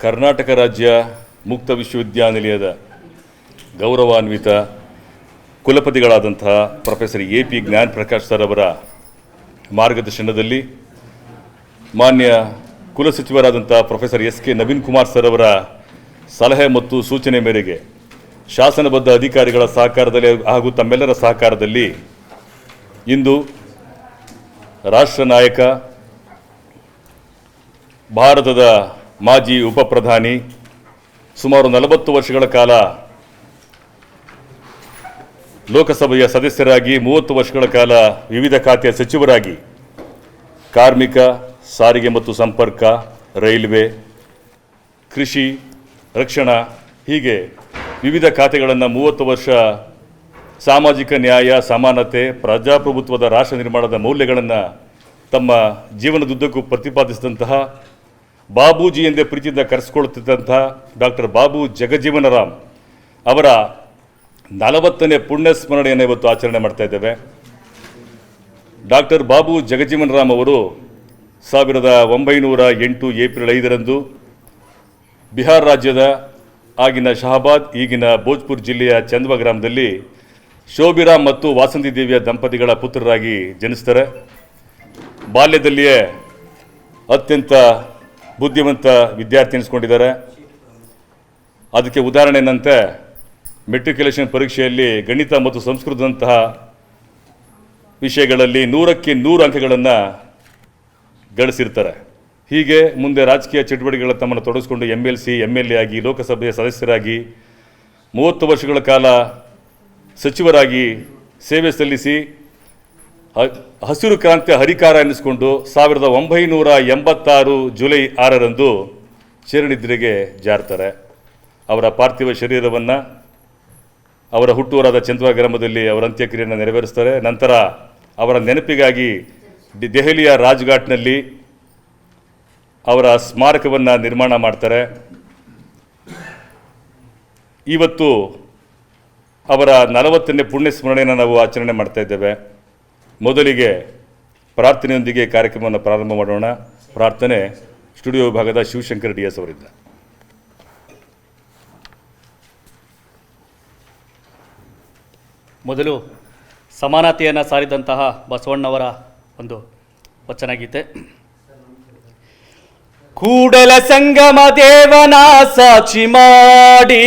ಕರ್ನಾಟಕ ರಾಜ್ಯ ಮುಕ್ತ ವಿಶ್ವವಿದ್ಯಾನಿಲಯದ ಗೌರವಾನ್ವಿತ ಕುಲಪತಿಗಳಾದಂತಹ ಪ್ರೊಫೆಸರ್ AP ಜ್ಞಾನಪ್ರಕಾಶ್ ಸರ್ ಅವರ ಮಾರ್ಗದರ್ಶನದಲ್ಲಿ ಮಾನ್ಯ ಕುಲಸಚಿವರಾದಂಥ professor SK Naveen Kumar sir ಅವರ ಸಲಹೆ ಮತ್ತು ಸೂಚನೆ ಮೇರೆಗೆ ಶಾಸನಬದ್ಧ ಅಧಿಕಾರಿಗಳ ಸಹಕಾರದಲ್ಲಿ ಹಾಗೂ ತಮ್ಮೆಲ್ಲರ ಸಹಕಾರದಲ್ಲಿ ಇಂದು ರಾಷ್ಟ್ರ ನಾಯಕ ಭಾರತದ ಮಾಜಿ ಉಪ ಪ್ರಧಾನಿ ಸುಮಾರು 40 ವರ್ಷಗಳ ಕಾಲ ಲೋಕಸಭೆಯ ಸದಸ್ಯರಾಗಿ 30 ವರ್ಷಗಳ ಕಾಲ ವಿವಿಧ ಖಾತೆಯ ಸಚಿವರಾಗಿ ಕಾರ್ಮಿಕ, ಸಾರಿಗೆ ಮತ್ತು ಸಂಪರ್ಕ, ರೈಲ್ವೆ, ಕೃಷಿ, ರಕ್ಷಣಾ ಹೀಗೆ ವಿವಿಧ ಖಾತೆಗಳನ್ನು 30 ವರ್ಷ ಸಾಮಾಜಿಕ ನ್ಯಾಯ, ಸಮಾನತೆ, ಪ್ರಜಾಪ್ರಭುತ್ವದ ರಾಷ್ಟ್ರ ನಿರ್ಮಾಣದ ಮೌಲ್ಯಗಳನ್ನು ತಮ್ಮ ಜೀವನದುದ್ದಕ್ಕೂ ಪ್ರತಿಪಾದಿಸಿದಂತಹ ಬಾಬೂಜಿ ಎಂದೇ ಪ್ರೀತಿಯಿಂದ ಕರೆಸಿಕೊಳ್ಳುತ್ತಿದ್ದಂತಹ ಡಾಕ್ಟರ್ ಬಾಬು ಜಗಜೀವನರಾಮ್ ಅವರ 40ನೇ ಪುಣ್ಯ ಸ್ಮರಣೆಯನ್ನು ಇವತ್ತು ಆಚರಣೆ ಮಾಡ್ತಾ ಇದ್ದೇವೆ. ಡಾಕ್ಟರ್ ಬಾಬು ಜಗಜೀವನರಾಮ್ ಅವರು 1908 ಏಪ್ರಿಲ್ 5ರಂದು ಬಿಹಾರ ರಾಜ್ಯದ ಆಗಿನ ಶಹಾಬಾದ್, ಈಗಿನ ಭೋಜ್ಪುರ್ ಜಿಲ್ಲೆಯ ಚಂದ್ವಾ ಗ್ರಾಮದಲ್ಲಿ ಶೋಭಿರಾಮ್ ಮತ್ತು ವಾಸಂತಿ ದೇವಿಯ ದಂಪತಿಗಳ ಪುತ್ರರಾಗಿ ಜನಿಸ್ತಾರೆ. ಬಾಲ್ಯದಲ್ಲಿಯೇ ಅತ್ಯಂತ ಬುದ್ಧಿವಂತ ವಿದ್ಯಾರ್ಥಿ ಎನಿಸ್ಕೊಂಡಿದ್ದಾರೆ. ಅದಕ್ಕೆ ಉದಾಹರಣೆ ಏನಂತೆ ಮೆಟ್ರಿಕ್ಯುಲೇಷನ್ ಪರೀಕ್ಷೆಯಲ್ಲಿ ಗಣಿತ ಮತ್ತು ಸಂಸ್ಕೃತದಂತಹ ವಿಷಯಗಳಲ್ಲಿ 100ಕ್ಕೆ 100 ಅಂಕಗಳನ್ನು ಗಳಿಸಿರ್ತಾರೆ. ಹೀಗೆ ಮುಂದೆ ರಾಜಕೀಯ ಚಟುವಟಿಕೆಗಳ ತಮ್ಮನ್ನು ತೊಡಗಿಸಿಕೊಂಡು MLC, MLA ಆಗಿ ಲೋಕಸಭೆಯ ಸದಸ್ಯರಾಗಿ 30 ವರ್ಷಗಳ ಕಾಲ ಸಚಿವರಾಗಿ ಸೇವೆ ಸಲ್ಲಿಸಿ ಹಸಿರು ಕ್ರಾಂತಿಯ ಹರಿಕಾರ ಎನ್ನಿಸಿಕೊಂಡು 1986 ಜುಲೈ 6ರಂದು ಶರಣನಿದ್ರೆಗೆ ಜಾರ್ತಾರೆ. ಅವರ ಪಾರ್ಥಿವ ಶರೀರವನ್ನು ಅವರ ಹುಟ್ಟೂರಾದ ಚಂದ್ವಾ ಗ್ರಾಮದಲ್ಲಿ ಅವರ ಅಂತ್ಯಕ್ರಿಯೆಯನ್ನು ನೆರವೇರಿಸ್ತಾರೆ. ನಂತರ ಅವರ ನೆನಪಿಗಾಗಿ ದೆಹಲಿಯ ರಾಜ್ಘಾಟ್ನಲ್ಲಿ ಅವರ ಸ್ಮಾರಕವನ್ನು ನಿರ್ಮಾಣ ಮಾಡ್ತಾರೆ. ಇವತ್ತು ಅವರ 40ನೇ ಪುಣ್ಯ ಸ್ಮರಣೆಯನ್ನು ನಾವು ಆಚರಣೆ ಮಾಡ್ತಾ ಇದ್ದೇವೆ. ಮೊದಲಿಗೆ ಪ್ರಾರ್ಥನೆಯೊಂದಿಗೆ ಕಾರ್ಯಕ್ರಮವನ್ನು ಪ್ರಾರಂಭ ಮಾಡೋಣ. ಪ್ರಾರ್ಥನೆ ಸ್ಟುಡಿಯೋ ವಿಭಾಗದ ಶಿವಶಂಕರ್ DS ಅವರಿಂದ. ಮೊದಲು ಸಮಾನತೆಯನ್ನು ಸಾರಿದಂತಹ ಬಸವಣ್ಣವರ ಒಂದು ವಚನಗೀತೆ. ಕೂಡಲ ಸಂಗಮ ದೇವನ ಸಾಕ್ಷಿ ಮಾಡಿ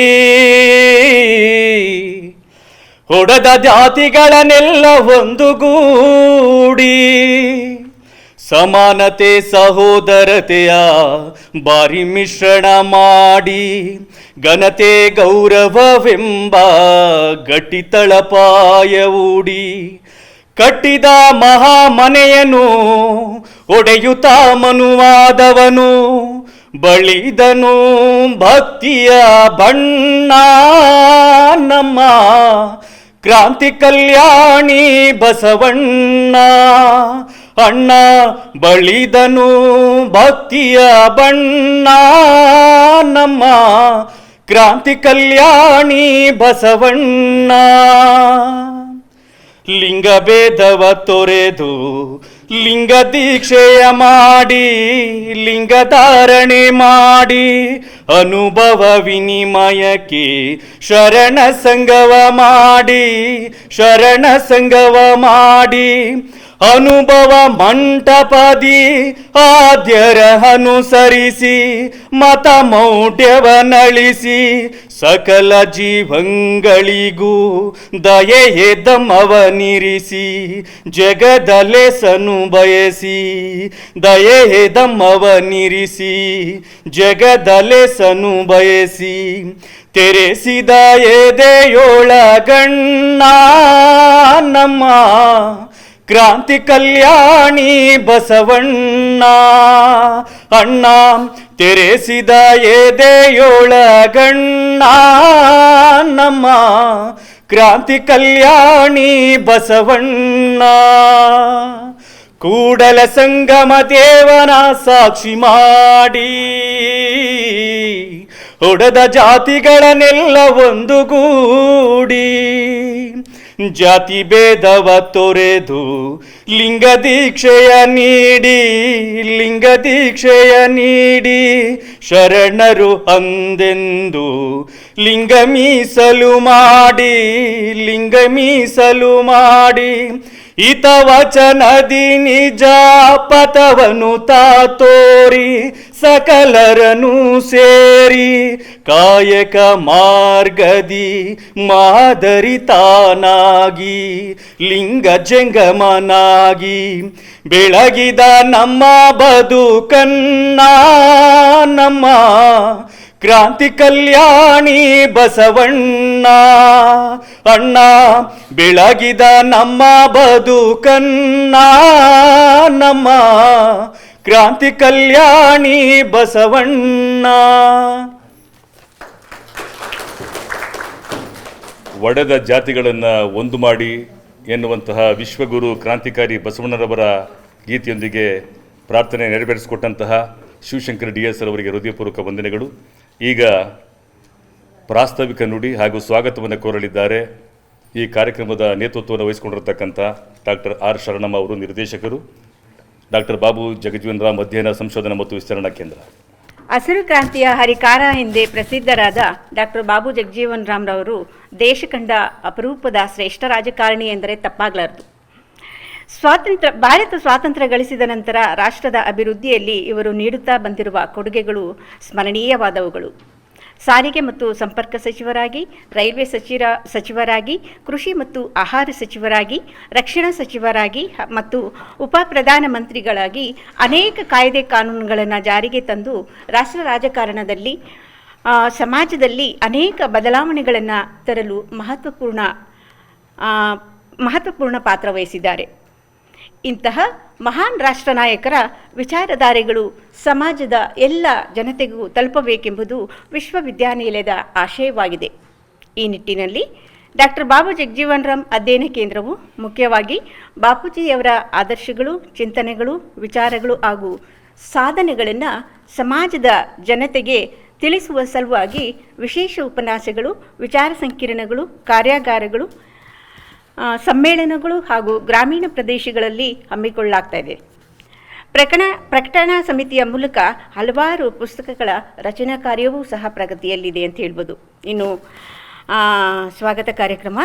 ಹೊಡೆದ ಜಾತಿಗಳನ್ನೆಲ್ಲ ಒಂದುಗೂಡಿ ಸಮಾನತೆ ಸಹೋದರತೆಯ ಬಾರಿ ಮಿಶ್ರಣ ಮಾಡಿ ಘನತೆ ಗೌರವವೆಂಬ ಗಟ್ಟಿ ತಳಪಾಯ ಹೂಡಿ ಕಟ್ಟಿದ ಮಹಾಮನೆಯನ್ನು ಒಡೆಯುತ್ತಾ ಮನುವಾದವನು ಬಳಿದನು ಭಕ್ತಿಯ ಬಣ್ಣ ನಮ್ಮ ಕ್ರಾಂತಿ ಕಲ್ಯಾಣಿ ಬಸವಣ್ಣ. ಅಣ್ಣ ಬಳಿದನು ಭಕ್ತಿಯ ಬಣ್ಣ ನಮ್ಮ ಕ್ರಾಂತಿ ಕಲ್ಯಾಣಿ ಬಸವಣ್ಣ. ಲಿಂಗಭೇದವ ತೊರೆದು ಲಿಂಗ ದೀಕ್ಷೆಯ ಮಾಡಿ ಲಿಂಗ ಧಾರಣೆ ಮಾಡಿ ಅನುಭವ ವಿನಿಮಯಕ್ಕೆ ಶರಣ ಸಂಗವ ಮಾಡಿ ಶರಣ ಸಂಗವ ಮಾಡಿ ಅನುಭವ ಮಂಟಪದಿ ಆದ್ಯರ ಅನುಸರಿಸಿ ಮತ ಮೌಢ್ಯವನಳಿಸಿ ಸಕಲ ಜೀವಂಗಳಿಗೂ ದಯೆಯೇ ದಮ್ಮವನಿರಿಸಿ ಜಗದಲೆ ಸನು ಬಯಸಿ ದಯೆಯೇ ದಮ್ಮವನಿರಿಸಿ ಜಗದಲೆ ಸನು ಬಯಸಿ ತೆರೆಸಿದ ಎದೆಯೊಳಗಣ್ಣ ನಮ್ಮ ಕ್ರಾಂತಿ ಕಲ್ಯಾಣಿ ಬಸವಣ್ಣ. ಅಣ್ಣ ತೆರೆಸಿದ ಎದೆಯೊಳಗಣ್ಣ ನಮ್ಮ ಕ್ರಾಂತಿ ಕಲ್ಯಾಣಿ ಬಸವಣ್ಣ. ಕೂಡಲ ಸಂಗಮ ದೇವನ ಸಾಕ್ಷಿ ಮಾಡಿ ಹೊಡೆದ ಜಾತಿಗಳನ್ನೆಲ್ಲ ಒಂದುಗೂಡಿ ಜಾತಿ ಭೇದವ ತೊರೆದು ಲಿಂಗ ದೀಕ್ಷೆಯ ನೀಡಿ ಶರಣರು ಅಂದೆಂದು ಲಿಂಗ ಮೀಸಲು ಮಾಡಿ ಹಿತವಚನದಿ ನಿಜ ಪಥವನ್ನು ತೋರಿ ಸಕಲರನು ಸೇರಿ ಕಾಯಕ ಮಾರ್ಗದಿ ಮಾದರಿ ತಾನಾಗಿ ಲಿಂಗ ಜಂಗಮನಾಗಿ ಬೆಳಗಿದ ನಮ್ಮ ಬದುಕನ್ನ ನಮ್ಮ ಕ್ರಾಂತಿ ಕಲ್ಯಾಣಿ ಬಸವಣ್ಣ ಅಣ್ಣ ಬೆಳಗಿದ ನಮ್ಮ ಬದುಕನ್ನ ನಮ್ಮ ಕ್ರಾಂತಿ ಕಲ್ಯಾಣಿ ಬಸವಣ್ಣ. ಒಡೆದ ಜಾತಿಗಳನ್ನು ಒಂದು ಮಾಡಿ ಎನ್ನುವಂತಹ ವಿಶ್ವಗುರು ಕ್ರಾಂತಿಕಾರಿ ಬಸವಣ್ಣರವರ ಗೀತೆಯೊಂದಿಗೆ ಪ್ರಾರ್ಥನೆ ನೆರವೇರಿಸಿಕೊಟ್ಟಂತಹ ಶಿವಶಂಕರ್ DS ಅವರಿಗೆ ಹೃದಯಪೂರ್ವಕ ವಂದನೆಗಳು. ಈಗ ಪ್ರಾಸ್ತಾವಿಕ ನುಡಿ ಹಾಗೂ ಸ್ವಾಗತವನ್ನು ಕೋರಲಿದ್ದಾರೆ ಈ ಕಾರ್ಯಕ್ರಮದ ನೇತೃತ್ವವನ್ನು ವಹಿಸಿಕೊಂಡಿರತಕ್ಕಂಥ ಡಾಕ್ಟರ್ ಆರ್ ಶರಣಮ್ಮ ಅವರು, ನಿರ್ದೇಶಕರು, ಡಾಕ್ಟರ್ ಬಾಬು ಜಗಜೀವನ್ ರಾಮ್ ಅಧ್ಯಯನ ಸಂಶೋಧನಾ ಮತ್ತು ವಿಸ್ತರಣಾ ಕೇಂದ್ರ. ಹಸಿರು ಕ್ರಾಂತಿಯ ಹರಿಕಾರ ಎಂದೇ ಪ್ರಸಿದ್ಧರಾದ ಡಾಕ್ಟರ್ ಬಾಬು ಜಗಜೀವನ್ ರಾಮ್ರವರು ದೇಶ ಕಂಡ ಅಪರೂಪದ ಶ್ರೇಷ್ಠ ರಾಜಕಾರಣಿ ಎಂದರೆ ತಪ್ಪಾಗಲಾರದು. ಭಾರತ ಸ್ವಾತಂತ್ರ್ಯ ಗಳಿಸಿದ ನಂತರ ರಾಷ್ಟ್ರದ ಅಭಿವೃದ್ಧಿಯಲ್ಲಿ ಇವರು ನೀಡುತ್ತಾ ಬಂದಿರುವ ಕೊಡುಗೆಗಳು ಸ್ಮರಣೀಯವಾದವುಗಳು. ಸಾರಿಗೆ ಮತ್ತು ಸಂಪರ್ಕ ಸಚಿವರಾಗಿ, ರೈಲ್ವೆ ಸಚಿವರಾಗಿ, ಕೃಷಿ ಮತ್ತು ಆಹಾರ ಸಚಿವರಾಗಿ, ರಕ್ಷಣಾ ಸಚಿವರಾಗಿ ಮತ್ತು ಉಪ ಪ್ರಧಾನಮಂತ್ರಿಗಳಾಗಿ ಅನೇಕ ಕಾಯ್ದೆ ಕಾನೂನುಗಳನ್ನು ಜಾರಿಗೆ ತಂದು ರಾಷ್ಟ್ರ ರಾಜಕಾರಣದಲ್ಲಿ ಸಮಾಜದಲ್ಲಿ ಅನೇಕ ಬದಲಾವಣೆಗಳನ್ನು ತರಲು ಮಹತ್ವಪೂರ್ಣ ಪಾತ್ರ ವಹಿಸಿದ್ದಾರೆ. ಇಂತಹ ಮಹಾನ್ ರಾಷ್ಟ್ರ ನಾಯಕರ ವಿಚಾರಧಾರೆಗಳು ಸಮಾಜದ ಎಲ್ಲ ಜನತೆಗೂ ತಲುಪಬೇಕೆಂಬುದು ವಿಶ್ವವಿದ್ಯಾನಿಲಯದ ಆಶಯವಾಗಿದೆ. ಈ ನಿಟ್ಟಿನಲ್ಲಿ ಡಾಕ್ಟರ್ ಬಾಬು ಜಗಜೀವನ್ ರಾಮ್ ಅಧ್ಯಯನ ಕೇಂದ್ರವು ಮುಖ್ಯವಾಗಿ ಬಾಪೂಜಿಯವರ ಆದರ್ಶಗಳು, ಚಿಂತನೆಗಳು, ವಿಚಾರಗಳು ಹಾಗೂ ಸಾಧನೆಗಳನ್ನು ಸಮಾಜದ ಜನತೆಗೆ ತಿಳಿಸುವ ಸಲುವಾಗಿ ವಿಶೇಷ ಉಪನ್ಯಾಸಗಳು, ವಿಚಾರ ಸಂಕಿರಣಗಳು, ಕಾರ್ಯಾಗಾರಗಳು, ಸಮ್ಮೇಳನಗಳು ಹಾಗೂ ಗ್ರಾಮೀಣ ಪ್ರದೇಶಗಳಲ್ಲಿ ಹಮ್ಮಿಕೊಳ್ಳಲಾಗ್ತಾ ಇದೆ. ಪ್ರಕಟಣಾ ಸಮಿತಿಯ ಮೂಲಕ ಹಲವಾರು ಪುಸ್ತಕಗಳ ರಚನಾ ಕಾರ್ಯವೂ ಸಹ ಪ್ರಗತಿಯಲ್ಲಿದೆ ಅಂತ ಹೇಳ್ಬೋದು. ಇನ್ನು ಸ್ವಾಗತ ಕಾರ್ಯಕ್ರಮ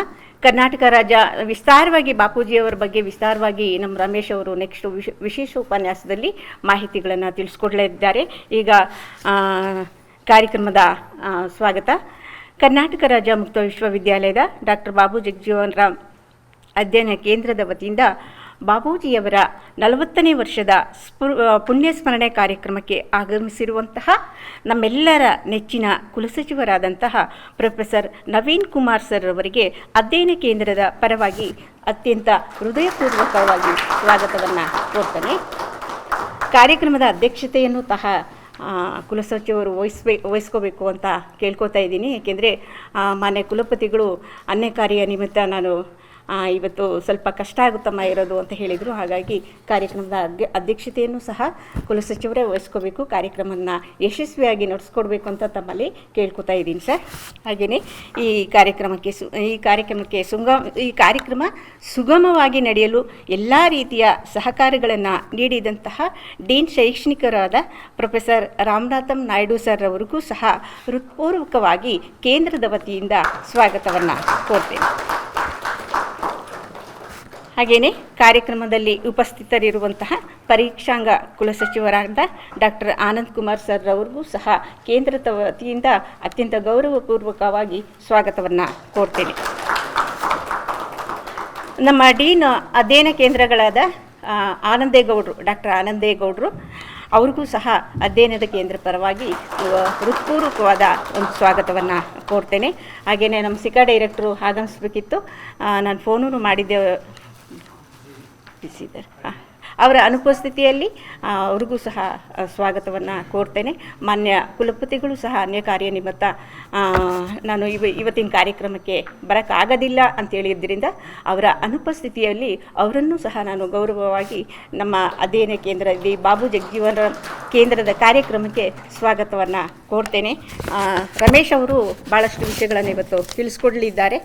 ಕರ್ನಾಟಕ ರಾಜ್ಯ ವಿಸ್ತಾರವಾಗಿ ಬಾಪೂಜಿಯವರ ಬಗ್ಗೆ ವಿಸ್ತಾರವಾಗಿ ನಮ್ಮ ರಮೇಶ್ ಅವರು ನೆಕ್ಸ್ಟ್ ವಿಶೇಷ ಉಪನ್ಯಾಸದಲ್ಲಿ ಮಾಹಿತಿಗಳನ್ನು ತಿಳಿಸ್ಕೊಡ್ಲಿದ್ದಾರೆ. ಈಗ ಕಾರ್ಯಕ್ರಮದ ಸ್ವಾಗತ ಕರ್ನಾಟಕ ರಾಜ್ಯ ಮುಕ್ತ ವಿಶ್ವವಿದ್ಯಾಲಯದ ಡಾಕ್ಟರ್ ಬಾಬು ಜಗಜೀವನ್ ರಾಮ್ ಅಧ್ಯಯನ ಕೇಂದ್ರದ ವತಿಯಿಂದ ಬಾಬೂಜಿಯವರ 40ನೇ ವರ್ಷದ ಪುಣ್ಯಸ್ಮರಣೆ ಕಾರ್ಯಕ್ರಮಕ್ಕೆ ಆಗಮಿಸಿರುವಂತಹ ನಮ್ಮೆಲ್ಲರ ನೆಚ್ಚಿನ ಕುಲಸಚಿವರಾದಂತಹ ಪ್ರೊಫೆಸರ್ ನವೀನ್ ಕುಮಾರ್ ಸರ್ ಅವರಿಗೆ ಅಧ್ಯಯನ ಕೇಂದ್ರದ ಪರವಾಗಿ ಅತ್ಯಂತ ಹೃದಯಪೂರ್ವಕವಾಗಿ ಸ್ವಾಗತವನ್ನು ಕೋರ್ತೇನೆ. ಕಾರ್ಯಕ್ರಮದ ಅಧ್ಯಕ್ಷತೆಯನ್ನು ಕುಲಸಚಿವರು ವಹಿಸ್ಕೋಬೇಕು ಅಂತ ಕೇಳ್ಕೊತಾ ಇದ್ದೀನಿ. ಏಕೆಂದರೆ ಮಾನ್ಯ ಕುಲಪತಿಗಳು ಅನ್ಯ ಕಾರ್ಯ ನಿಮಿತ್ತ ನಾನು ಇವತ್ತು ಸ್ವಲ್ಪ ಕಷ್ಟ ಆಗುತ್ತಮ್ಮ ಇರೋದು ಅಂತ ಹೇಳಿದರು. ಹಾಗಾಗಿ ಕಾರ್ಯಕ್ರಮದ ಅಧ್ಯಕ್ಷತೆಯನ್ನು ಸಹ ಕುಲಸಚಿವರೇ ವಹಿಸ್ಕೋಬೇಕು, ಕಾರ್ಯಕ್ರಮವನ್ನು ಯಶಸ್ವಿಯಾಗಿ ನಡೆಸ್ಕೊಡ್ಬೇಕು ಅಂತ ತಮ್ಮಲ್ಲಿ ಕೇಳ್ಕೊತಾ ಇದ್ದೀನಿ ಸರ್. ಹಾಗೆಯೇ ಈ ಕಾರ್ಯಕ್ರಮ ಸುಗಮವಾಗಿ ನಡೆಯಲು ಎಲ್ಲ ರೀತಿಯ ಸಹಕಾರಗಳನ್ನು ನೀಡಿದಂತಹ ಡೀನ್ ಶೈಕ್ಷಣಿಕರಾದ ಪ್ರೊಫೆಸರ್ ರಾಮನಾಥಂ ನಾಯ್ಡು ಸರ್ ಅವರಿಗೂ ಸಹ ಹೃತ್ಪೂರ್ವಕವಾಗಿ ಕೇಂದ್ರದ ವತಿಯಿಂದ ಸ್ವಾಗತವನ್ನು ಕೋರ್ತೇನೆ. ಹಾಗೆಯೇ ಕಾರ್ಯಕ್ರಮದಲ್ಲಿ ಉಪಸ್ಥಿತರಿರುವಂತಹ ಪರೀಕ್ಷಾಂಗ ಕುಲಸಚಿವರಾದ ಡಾಕ್ಟರ್ ಆನಂದ್ ಕುಮಾರ್ ಸರ್ ಅವರಿಗೂ ಸಹ ಕೇಂದ್ರದ ವತಿಯಿಂದ ಅತ್ಯಂತ ಗೌರವಪೂರ್ವಕವಾಗಿ ಸ್ವಾಗತವನ್ನು ಕೋರ್ತೇನೆ. ನಮ್ಮ ಡೀನ್ ಅಧ್ಯಯನ ಕೇಂದ್ರಗಳಾದ ಡಾಕ್ಟರ್ ಆನಂದೇಗೌಡರು ಅವ್ರಿಗೂ ಸಹ ಅಧ್ಯಯನದ ಕೇಂದ್ರ ಪರವಾಗಿ ಹೃತ್ಪೂರ್ವಕವಾದ ಒಂದು ಸ್ವಾಗತವನ್ನು ಕೋರ್ತೇನೆ. ಹಾಗೆಯೇ ನಮ್ಮ ಸಿಕಾ ಡೈರೆಕ್ಟ್ರು ಆಗಮಿಸಬೇಕಿತ್ತು, ನಾನು ಫೋನೂ ಮಾಡಿದ್ದೆ, ಅವರ ಅನುಪಸ್ಥಿತಿಯಲ್ಲಿ ಅವ್ರಿಗೂ ಸಹ ಸ್ವಾಗತವನ್ನು ಕೋರ್ತೇನೆ. ಮಾನ್ಯ ಕುಲಪತಿಗಳು ಸಹ ಅನ್ಯ ಕಾರ್ಯನಿಮಿತ್ತ ನಾನು ಇವತ್ತಿನ ಕಾರ್ಯಕ್ರಮಕ್ಕೆ ಬರೋಕ್ಕಾಗೋದಿಲ್ಲ ಅಂತೇಳಿದ್ದರಿಂದ ಅವರ ಅನುಪಸ್ಥಿತಿಯಲ್ಲಿ ಅವರನ್ನು ಸಹ ನಾನು ಗೌರವವಾಗಿ ನಮ್ಮ ಅಧ್ಯಯನ ಕೇಂದ್ರದಲ್ಲಿ ಬಾಬು ಜಗಜೀವನ ರಾಮ್ ಕೇಂದ್ರದ ಕಾರ್ಯಕ್ರಮಕ್ಕೆ ಸ್ವಾಗತವನ್ನು ಕೋರ್ತೇನೆ. ರಮೇಶ್ ಅವರು ಭಾಳಷ್ಟು ವಿಷಯಗಳನ್ನು ಇವತ್ತು ತಿಳಿಸ್ಕೊಡಲಿದ್ದಾರೆ.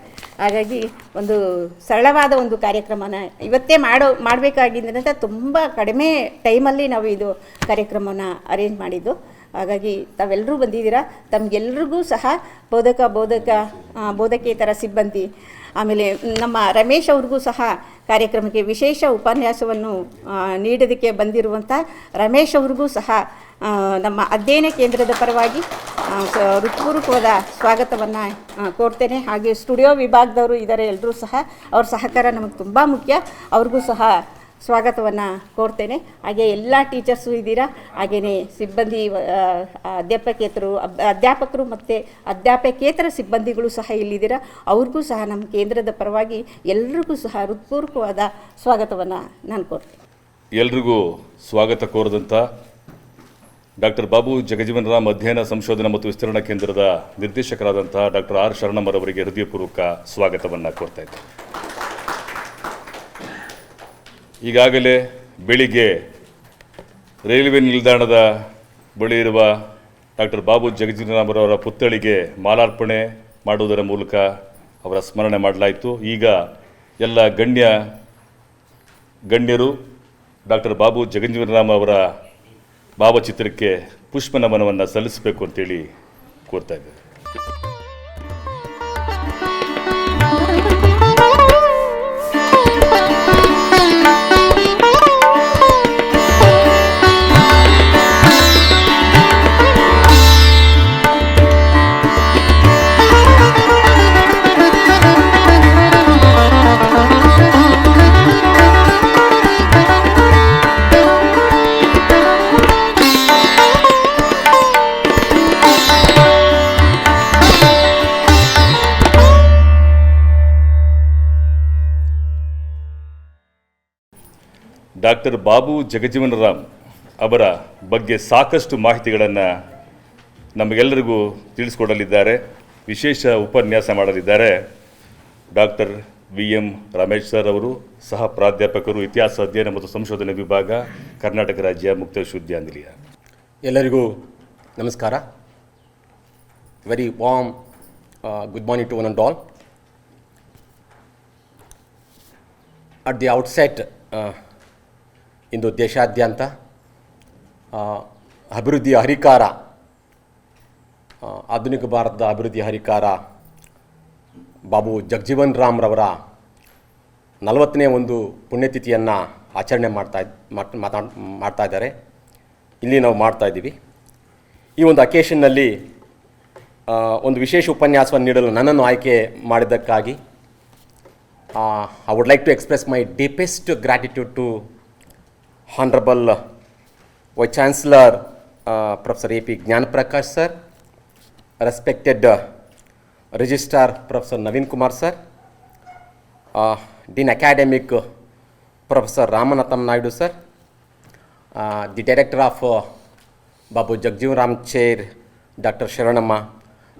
ಹಾಗಾಗಿ ಒಂದು ಸರಳವಾದ ಒಂದು ಕಾರ್ಯಕ್ರಮನ ಇವತ್ತೇ ಮಾಡಬೇಕಾಗಿದ್ದರಿಂದ ತುಂಬ ಕಡಿಮೆ ಟೈಮಲ್ಲಿ ನಾವು ಇದು ಕಾರ್ಯಕ್ರಮವನ್ನು ಅರೇಂಜ್ ಮಾಡಿದ್ದು. ಹಾಗಾಗಿ ತಾವೆಲ್ಲರೂ ಬಂದಿದ್ದೀರಾ. ತಮಗೆಲ್ರಿಗೂ ಸಹ ಬೋಧಕೇತರ ಸಿಬ್ಬಂದಿ, ಆಮೇಲೆ ನಮ್ಮ ರಮೇಶ್ ಅವ್ರಿಗೂ ಸಹ ಕಾರ್ಯಕ್ರಮಕ್ಕೆ ವಿಶೇಷ ಉಪನ್ಯಾಸವನ್ನು ನೀಡೋದಕ್ಕೆ ಬಂದಿರುವಂಥ ರಮೇಶ್ ಅವ್ರಿಗೂ ಸಹ ನಮ್ಮ ಅಧ್ಯಯನ ಕೇಂದ್ರದ ಪರವಾಗಿ ಹೃತ್ಪೂರ್ವಕವಾದ ಸ್ವಾಗತವನ್ನು ಕೋರ್ತೇನೆ. ಹಾಗೆ ಸ್ಟುಡಿಯೋ ವಿಭಾಗದವರು ಇದ್ದಾರೆ, ಎಲ್ಲರೂ ಸಹ ಅವ್ರ ಸಹಕಾರ ನಮಗೆ ತುಂಬ ಮುಖ್ಯ. ಅವ್ರಿಗೂ ಸಹ ಸ್ವಾಗತವನ್ನು ಕೋರ್ತೇನೆ. ಹಾಗೆ ಎಲ್ಲ ಟೀಚರ್ಸು ಇದ್ದೀರಾ, ಹಾಗೆಯೇ ಸಿಬ್ಬಂದಿ ಅಧ್ಯಾಪಕರು ಮತ್ತು ಅಧ್ಯಾಪಕೇತರ ಸಿಬ್ಬಂದಿಗಳು ಸಹ ಇಲ್ಲಿದ್ದೀರಾ. ಅವ್ರಿಗೂ ಸಹ ನಮ್ಮ ಕೇಂದ್ರದ ಪರವಾಗಿ ಎಲ್ರಿಗೂ ಸಹ ಹೃತ್ಪೂರ್ವಕವಾದ ಸ್ವಾಗತವನ್ನು ನಾನು ಕೋರ್ತೇನೆ. ಎಲ್ರಿಗೂ ಸ್ವಾಗತ ಕೋರಿದಂಥ ಡಾಕ್ಟರ್ ಬಾಬು ಜಗಜೀವನ ರಾಮ್ ಅಧ್ಯಯನ ಸಂಶೋಧನಾ ಮತ್ತು ವಿಸ್ತರಣಾ ಕೇಂದ್ರದ ನಿರ್ದೇಶಕರಾದಂಥ ಡಾಕ್ಟರ್ ಆರ್ ಶರಣಮ್ಮರವರಿಗೆ ಹೃದಯಪೂರ್ವಕ ಸ್ವಾಗತವನ್ನು ಕೋರ್ತಾ ಇದ್ದೆ. ಈಗಾಗಲೇ ಬೆಳಿಗ್ಗೆ ರೈಲ್ವೆ ನಿಲ್ದಾಣದ ಬಳಿ ಇರುವ ಡಾಕ್ಟರ್ ಬಾಬು ಜಗಜೀವನ ರಾಮರವರ ಪುತ್ಥಳಿಗೆ ಮಾಲಾರ್ಪಣೆ ಮಾಡುವುದರ ಮೂಲಕ ಅವರ ಸ್ಮರಣೆ ಮಾಡಲಾಯಿತು. ಈಗ ಎಲ್ಲ ಗಣ್ಯರು ಡಾಕ್ಟರ್ ಬಾಬು ಜಗಜೀವನ ರಾಮ್ ಅವರ ಭಾವಚಿತ್ರಕ್ಕೆ ಪುಷ್ಪ ನಮನವನ್ನು ಸಲ್ಲಿಸಬೇಕು ಅಂತೇಳಿ ಕೋರ್ತಾ ಇದ್ದೇವೆ. ಡಾಕ್ಟರ್ ಬಾಬು ಜಗಜೀವನ ರಾಮ್ ಅವರ ಬಗ್ಗೆ ಸಾಕಷ್ಟು ಮಾಹಿತಿಗಳನ್ನು ನಮಗೆಲ್ಲರಿಗೂ ತಿಳಿಸ್ಕೊಡಲಿದ್ದಾರೆ. ವಿಶೇಷ ಉಪನ್ಯಾಸ ಮಾಡಲಿದ್ದಾರೆ ಡಾಕ್ಟರ್ VM ರಮೇಶ್ ಸರ್ ಅವರು, ಸಹ ಪ್ರಾಧ್ಯಾಪಕರು, ಇತಿಹಾಸ ಅಧ್ಯಯನ ಮತ್ತು ಸಂಶೋಧನೆ ವಿಭಾಗ, ಕರ್ನಾಟಕ ರಾಜ್ಯ ಮುಕ್ತ ವಿಶ್ವವಿದ್ಯಾನಿಲಯ. ಎಲ್ಲರಿಗೂ ನಮಸ್ಕಾರ. Very warm good morning to one and all. At the outset, ಇಂದು ದೇಶಾದ್ಯಂತ ಅಭಿವೃದ್ಧಿಯ ಹರಿಕಾರ, ಆಧುನಿಕ ಭಾರತದ ಅಭಿವೃದ್ಧಿಯ ಹರಿಕಾರ ಬಾಬು ಜಗಜೀವನ್ ರಾಮ್ರವರ 40ನೇ ಒಂದು ಪುಣ್ಯತಿಥಿಯನ್ನು ಆಚರಣೆ ಮಾಡ್ತಾ ಇದ್ದಾರೆ. ಇಲ್ಲಿ ನಾವು ಮಾಡ್ತಾ ಇದ್ದೀವಿ. ಈ ಒಂದು ಅಕೇಷನ್ನಲ್ಲಿ ಒಂದು ವಿಶೇಷ ಉಪನ್ಯಾಸವನ್ನು ನೀಡಲು ನನ್ನನ್ನು ಆಯ್ಕೆ ಮಾಡಿದ್ದಕ್ಕಾಗಿ I would like to express my deepest gratitude to Honorable Vice Chancellor Professor A.P. Gnanaprakash sir, respected Registrar Professor Naveen Kumar sir, Dean Academic Professor Ramanatham Naidu sir, the Director of Babu Jagjeevan Ram Chair, Dr. Sharanamma.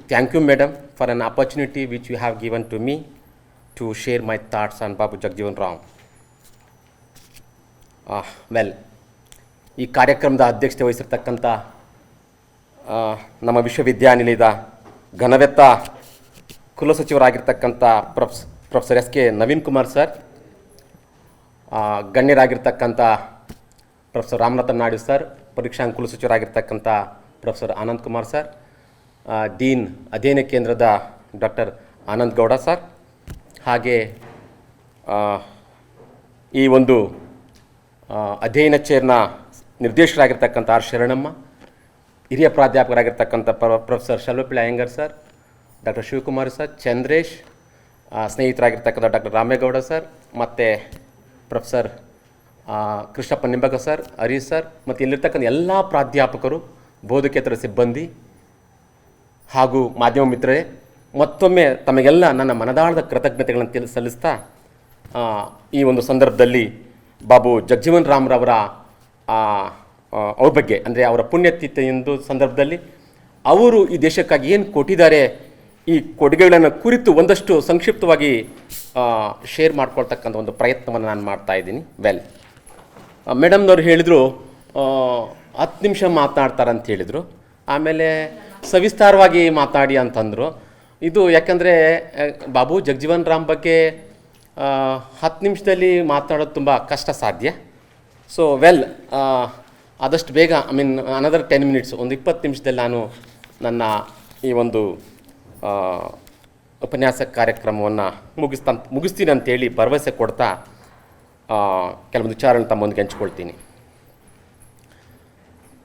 Thank you, Madam, for an opportunity which you have given to me to share my thoughts on Babu Jagjeevan Ram. ಈ ಕಾರ್ಯಕ್ರಮದ ಅಧ್ಯಕ್ಷತೆ ವಹಿಸಿರ್ತಕ್ಕಂಥ ನಮ್ಮ ವಿಶ್ವವಿದ್ಯಾನಿಲಯದ ಘನವೆತ್ತ ಕುಲಸಚಿವರಾಗಿರ್ತಕ್ಕಂಥ professor S.K. Naveen Kumar sir, ಗಣ್ಯರಾಗಿರ್ತಕ್ಕಂಥ professor Ramanathan Naidu sir, ಪರೀಕ್ಷಾ ಕುಲಸಚಿವರಾಗಿರ್ತಕ್ಕಂಥ professor Anand Kumar sir, dean ಅಧ್ಯಯನ ಕೇಂದ್ರದ ಡಾಕ್ಟರ್ ಆನಂದ್ ಗೌಡ ಸರ್, ಹಾಗೆ ಈ ಒಂದು ಅಧ್ಯಯನ ಚೇರ್ನ ನಿರ್ದೇಶಕರಾಗಿರ್ತಕ್ಕಂಥ ಆರ್ ಶರಣಮ್ಮ, ಹಿರಿಯ ಪ್ರಾಧ್ಯಾಪಕರಾಗಿರ್ತಕ್ಕಂಥ professor Shalvapille Iyengar sir, doctor Shivakumar sir, Chandresh, ಸ್ನೇಹಿತರಾಗಿರ್ತಕ್ಕಂಥ ಡಾಕ್ಟರ್ ರಾಮೇಗೌಡ ಸರ್, ಮತ್ತು professor Krishnappa Nimbaga sir, Harish sir, ಮತ್ತು ಇಲ್ಲಿರ್ತಕ್ಕಂಥ ಎಲ್ಲ ಪ್ರಾಧ್ಯಾಪಕರು, ಬೋಧಕೇತರ ಸಿಬ್ಬಂದಿ ಹಾಗೂ ಮಾಧ್ಯಮ ಮಿತ್ರರೇ, ಮತ್ತೊಮ್ಮೆ ತಮಗೆಲ್ಲ ನನ್ನ ಮನದಾಳದ ಕೃತಜ್ಞತೆಗಳನ್ನು ಸಲ್ಲಿಸ್ತಾ ಈ ಒಂದು ಸಂದರ್ಭದಲ್ಲಿ ಬಾಬು ಜಗಜೀವನ್ ರಾಮ್ರವರ ಅವ್ರ ಬಗ್ಗೆ, ಅಂದರೆ ಅವರ ಪುಣ್ಯತಿಥಿ ಎಂದು ಸಂದರ್ಭದಲ್ಲಿ ಅವರು ಈ ದೇಶಕ್ಕಾಗಿ ಏನು ಕೊಟ್ಟಿದ್ದಾರೆ, ಈ ಕೊಡುಗೆಗಳನ್ನು ಕುರಿತು ಒಂದಷ್ಟು ಸಂಕ್ಷಿಪ್ತವಾಗಿ ಶೇರ್ ಮಾಡ್ಕೊಳ್ತಕ್ಕಂಥ ಒಂದು ಪ್ರಯತ್ನವನ್ನು ನಾನು ಮಾಡ್ತಾ ಇದ್ದೀನಿ. ವೆಲ್, ಮೇಡಮ್ನವ್ರು ಹೇಳಿದರು 10 ನಿಮಿಷ ಮಾತನಾಡ್ತಾರಂತ ಹೇಳಿದರು. ಆಮೇಲೆ ಸವಿಸ್ತಾರವಾಗಿ ಮಾತಾಡಿ ಅಂತಂದರು. ಇದು ಯಾಕಂದರೆ ಬಾಬು ಜಗಜೀವನ್ ರಾಮ್ ಬಗ್ಗೆ 10 ನಿಮಿಷದಲ್ಲಿ ಮಾತನಾಡೋದು ತುಂಬ ಕಷ್ಟ ಸಾಧ್ಯ. ಸೊ ವೆಲ್, ಆದಷ್ಟು ಬೇಗ ಅನದರ್ 10 ಮಿನಿಟ್ಸ್, ಒಂದು 20 ನಿಮಿಷದಲ್ಲಿ ನಾನು ನನ್ನ ಈ ಒಂದು ಉಪನ್ಯಾಸ ಕಾರ್ಯಕ್ರಮವನ್ನು ಮುಗಿಸ್ತೀನಿ ಅಂತೇಳಿ ಭರವಸೆ ಕೊಡ್ತಾ ಕೆಲವೊಂದು ವಿಚಾರಗಳನ್ನು ತಮ್ಮೊಂದಿಗೆ ಹಂಚ್ಕೊಳ್ತೀನಿ.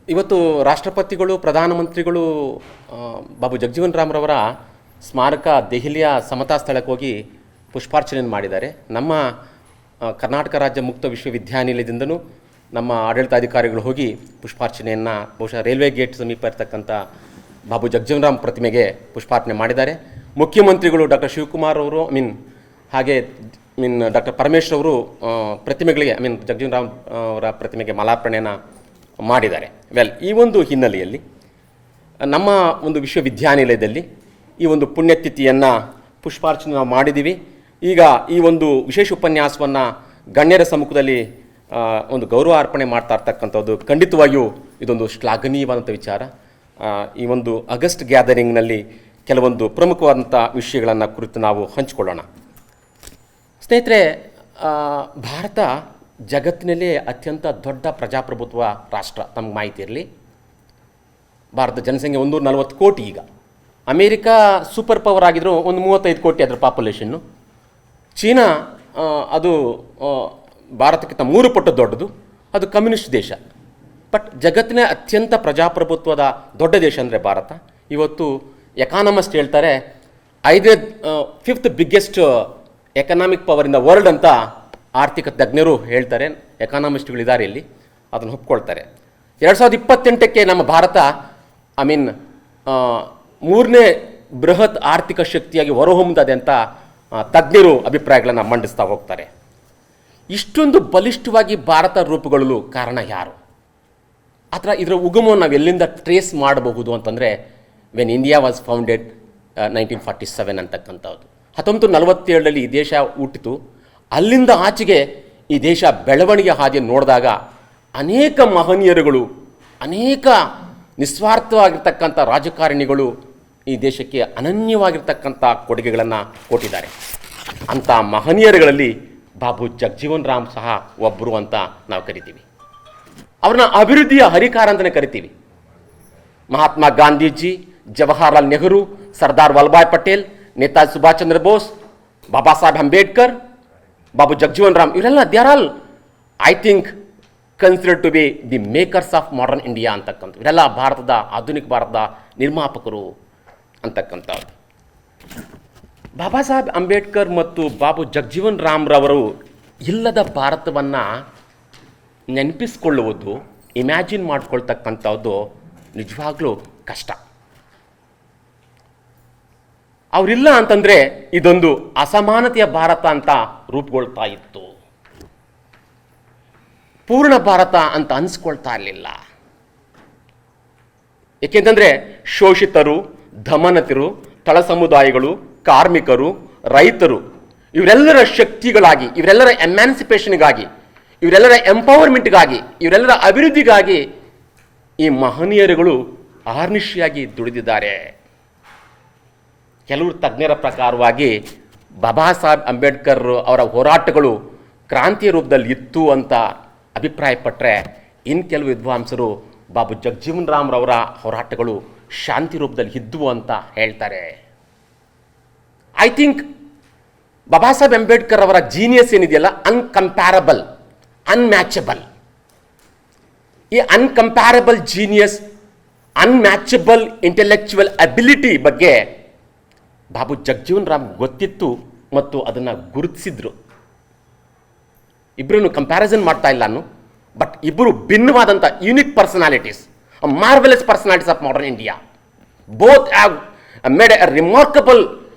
ಇವತ್ತು ರಾಷ್ಟ್ರಪತಿಗಳು, ಪ್ರಧಾನಮಂತ್ರಿಗಳು ಬಾಬು ಜಗಜೀವನ್ ರಾಮ್ರವರ ಸ್ಮಾರಕ ದೆಹಲಿಯ ಸಮತಾ ಸ್ಥಳಕ್ಕೆ ಹೋಗಿ ಪುಷ್ಪಾರ್ಚನೆಯನ್ನು ಮಾಡಿದ್ದಾರೆ. ನಮ್ಮ ಕರ್ನಾಟಕ ರಾಜ್ಯ ಮುಕ್ತ ವಿಶ್ವವಿದ್ಯಾನಿಲಯದಿಂದನೂ ನಮ್ಮ ಆಡಳಿತಾಧಿಕಾರಿಗಳು ಹೋಗಿ ಪುಷ್ಪಾರ್ಚನೆಯನ್ನು ಬಹುಶಃ ರೈಲ್ವೆ ಗೇಟ್ ಸಮೀಪ ಇರತಕ್ಕಂಥ ಬಾಬು ಜಗಜೀವನ್ ರಾಮ್ ಪ್ರತಿಮೆಗೆ ಪುಷ್ಪಾರ್ಚನೆ ಮಾಡಿದ್ದಾರೆ. ಮುಖ್ಯಮಂತ್ರಿಗಳು ಡಾಕ್ಟರ್ ಶಿವಕುಮಾರ್ ಅವರು ಹಾಗೆ ಡಾಕ್ಟರ್ ಪರಮೇಶ್ವರ್ ಅವರು ಪ್ರತಿಮೆಗಳಿಗೆ ಜಗಜೀವನ್ ರಾಮ್ ಅವರ ಪ್ರತಿಮೆಗೆ ಮಾಲಾರ್ಪಣೆಯನ್ನು ಮಾಡಿದ್ದಾರೆ. ವೆಲ್, ಈ ಒಂದು ಹಿನ್ನೆಲೆಯಲ್ಲಿ ನಮ್ಮ ಒಂದು ವಿಶ್ವವಿದ್ಯಾನಿಲಯದಲ್ಲಿ ಈ ಒಂದು ಪುಣ್ಯತಿಥಿಯನ್ನು ಪುಷ್ಪಾರ್ಚನೆ ನಾವು ಮಾಡಿದ್ದೀವಿ. ಈಗ ಈ ಒಂದು ವಿಶೇಷ ಉಪನ್ಯಾಸವನ್ನು ಗಣ್ಯರ ಸಮ್ಮುಖದಲ್ಲಿ ಒಂದು ಗೌರವ ಅರ್ಪಣೆ ಮಾಡ್ತಾ ಇರ್ತಕ್ಕಂಥದ್ದು ಖಂಡಿತವಾಗಿಯೂ ಇದೊಂದು ಶ್ಲಾಘನೀಯವಾದಂಥ ವಿಚಾರ. ಈ ಒಂದು ಆಗಸ್ಟ್ ಗ್ಯಾದರಿಂಗ್ನಲ್ಲಿ ಕೆಲವೊಂದು ಪ್ರಮುಖವಾದಂಥ ವಿಷಯಗಳನ್ನು ಕುರಿತು ನಾವು ಹಂಚಿಕೊಳ್ಳೋಣ. ಸ್ನೇಹಿತರೆ, ಭಾರತ ಜಗತ್ತಿನಲ್ಲೇ ಅತ್ಯಂತ ದೊಡ್ಡ ಪ್ರಜಾಪ್ರಭುತ್ವ ರಾಷ್ಟ್ರ. ತಮಗೆ ಮಾಹಿತಿ ಇರಲಿ, ಭಾರತ ಜನಸಂಖ್ಯೆ 140 ಕೋಟಿ. ಈಗ ಅಮೇರಿಕಾ ಸೂಪರ್ ಪವರ್ ಆಗಿದ್ರು ಒಂದು 35 ಕೋಟಿ ಅದರ ಪಾಪ್ಯುಲೇಷನ್ನು. ಚೀನಾ ಅದು ಭಾರತಕ್ಕಿಂತ 3 ಪಟ್ಟು ದೊಡ್ಡದು, ಅದು ಕಮ್ಯುನಿಸ್ಟ್ ದೇಶ. ಬಟ್ ಜಗತ್ತಿನ ಅತ್ಯಂತ ಪ್ರಜಾಪ್ರಭುತ್ವದ ದೊಡ್ಡ ದೇಶ ಅಂದರೆ ಭಾರತ. ಇವತ್ತು ಎಕಾನಮಿಸ್ಟ್ ಹೇಳ್ತಾರೆ 5th biggest economic power in the world ಅಂತ ಆರ್ಥಿಕ ತಜ್ಞರು ಹೇಳ್ತಾರೆ. ಎಕಾನಮಿಸ್ಟ್ಗಳಿದ್ದಾರೆ ಇಲ್ಲಿ, ಅದನ್ನು ಒಪ್ಕೊಳ್ತಾರೆ. 2028ಕ್ಕೆ ನಮ್ಮ ಭಾರತ 3ನೇ ಬೃಹತ್ ಆರ್ಥಿಕ ಶಕ್ತಿಯಾಗಿ ಹೊರಹೊಮ್ಮುತ್ತದೆ ಅಂತ ತಜ್ಞರು ಅಭಿಪ್ರಾಯಗಳನ್ನು ಮಂಡಿಸ್ತಾ ಹೋಗ್ತಾರೆ. ಇಷ್ಟೊಂದು ಬಲಿಷ್ಠವಾಗಿ ಭಾರತ ರೂಪುಗೊಳ್ಳಲು ಕಾರಣ ಯಾರು? ಇದರ ಉಗಮವನ್ನು ನಾವು ಎಲ್ಲಿಂದ ಟ್ರೇಸ್ ಮಾಡಬಹುದು ಅಂತಂದರೆ, ವೆನ್ ಇಂಡಿಯಾ ವಾಸ್ ಫೌಂಡೆಡ್ 1947 ಅಂತಕ್ಕಂಥದ್ದು. 1947ರಲ್ಲಿ ಈ ದೇಶ ಹುಟ್ಟಿತು. ಅಲ್ಲಿಂದ ಆಚೆಗೆ ಈ ದೇಶ ಬೆಳವಣಿಗೆ ಹಾದಿಯನ್ನು ನೋಡಿದಾಗ ಅನೇಕ ಮಹನೀಯರುಗಳು, ಅನೇಕ ನಿಸ್ವಾರ್ಥವಾಗಿರ್ತಕ್ಕಂಥ ರಾಜಕಾರಣಿಗಳು ಈ ದೇಶಕ್ಕೆ ಅನನ್ಯವಾಗಿರ್ತಕ್ಕಂಥ ಕೊಡುಗೆಗಳನ್ನು ಕೊಟ್ಟಿದ್ದಾರೆ. ಅಂಥ ಮಹನೀಯರುಗಳಲ್ಲಿ ಬಾಬು ಜಗಜೀವನ್ ರಾಮ್ ಸಹ ಒಬ್ಬರು ಅಂತ ನಾವು ಕರಿತೀವಿ. ಅವ್ರನ್ನ ಅಭಿವೃದ್ಧಿಯ ಹರಿಕಾರ ಅಂತಲೇ ಕರಿತೀವಿ. ಮಹಾತ್ಮ ಗಾಂಧೀಜಿ, ಜವಾಹರ್ಲಾಲ್ ನೆಹರು, ಸರ್ದಾರ್ ವಲ್ಲಭಾಯ್ ಪಟೇಲ್, ನೇತಾಜಿ ಸುಭಾಷ್ ಚಂದ್ರ ಬೋಸ್, ಬಾಬಾ ಸಾಹೇಬ್ ಅಂಬೇಡ್ಕರ್, ಬಾಬು ಜಗಜೀವನ್ ರಾಮ್, ಇವರೆಲ್ಲ they are all I think considered to be the makers of modern India ಅಂತಕ್ಕಂಥ. ಇವರೆಲ್ಲ ಭಾರತದ ಆಧುನಿಕ ಭಾರತದ ನಿರ್ಮಾಪಕರು ಅಂತಕ್ಕಂಥವ್ರು. ಬಾಬಾ ಸಾಹೇಬ್ ಅಂಬೇಡ್ಕರ್ ಮತ್ತು ಬಾಬು ಜಗಜೀವನ್ ರಾಮ್ರವರು ಇಲ್ಲದ ಭಾರತವನ್ನು ನೆನಪಿಸ್ಕೊಳ್ಳುವುದು, ಇಮ್ಯಾಜಿನ್ ಮಾಡ್ಕೊಳ್ತಕ್ಕಂಥದ್ದು ನಿಜವಾಗ್ಲೂ ಕಷ್ಟ. ಅವರಿಲ್ಲ ಅಂತಂದರೆ ಇದೊಂದು ಅಸಮಾನತೆಯ ಭಾರತ ಅಂತ ರೂಪುಗೊಳ್ತಾ ಇತ್ತು, ಪೂರ್ಣ ಭಾರತ ಅಂತ ಅನಿಸ್ಕೊಳ್ತಾ ಇರಲಿಲ್ಲ. ಏಕೆಂತಂದರೆ ಶೋಷಿತರು, ದಮನಿತರು, ತಳ ಸಮುದಾಯಗಳು, ಕಾರ್ಮಿಕರು, ರೈತರು ಇವರೆಲ್ಲರ ಶಕ್ತಿಗಳಾಗಿ, ಇವರೆಲ್ಲರ ಎಮ್ಯಾನ್ಸಿಪೇಷನ್ಗಾಗಿ, ಇವರೆಲ್ಲರ ಎಂಪವರ್ಮೆಂಟ್ಗಾಗಿ, ಇವರೆಲ್ಲರ ಅಭಿವೃದ್ಧಿಗಾಗಿ ಈ ಮಹನೀಯರುಗಳು ಅಹರ್ನಿಶಿಯಾಗಿ ದುಡಿದಿದ್ದಾರೆ. ಕೆಲವರು ತಜ್ಞರ ಪ್ರಕಾರವಾಗಿ ಬಾಬಾ ಸಾಹೇಬ್ ಅಂಬೇಡ್ಕರ್ ಅವರ ಹೋರಾಟಗಳು ಕ್ರಾಂತಿಯ ರೂಪದಲ್ಲಿ ಇತ್ತು ಅಂತ ಅಭಿಪ್ರಾಯಪಟ್ಟರೆ, ಇನ್ನು ಕೆಲವು ವಿದ್ವಾಂಸರು ಬಾಬು ಜಗಜೀವನ್ ರಾಮ್ರವರ ಹೋರಾಟಗಳು ಶಾಂತಿ ರೂಪದಲ್ಲಿ ಇದ್ವು ಅಂತ ಹೇಳ್ತಾರೆ. ಐ ಥಿಂಕ್ ಬಾಬಾ ಸಾಹೇಬ್ ಅಂಬೇಡ್ಕರ್ ಅವರ ಜೀನಿಯಸ್ ಏನಿದೆಯಲ್ಲ, ಅನ್ಕಂಪ್ಯಾರಬಲ್, ಅನ್ಮ್ಯಾಚಬಲ್. ಈ ಅನ್ಕಂಪ್ಯಾರಬಲ್ ಜೀನಿಯಸ್, ಅನ್ಮ್ಯಾಚಬಲ್ ಇಂಟೆಲೆಕ್ಚುವಲ್ ಅಬಿಲಿಟಿ ಬಗ್ಗೆ ಬಾಬು ಜಗಜೀವನ್ ರಾಮ್ ಗೊತ್ತಿತ್ತು ಮತ್ತು ಅದನ್ನು ಗುರುತಿಸಿದ್ರು. ಇಬ್ಬರನ್ನು ಕಂಪ್ಯಾರಿಸನ್ ಮಾಡ್ತಾ ಇಲ್ಲ ನಾನು, ಬಟ್ ಇಬ್ಬರು ಭಿನ್ನವಾದಂಥ unique personalities, marvellous personalities of modern India. Both have made a remarkable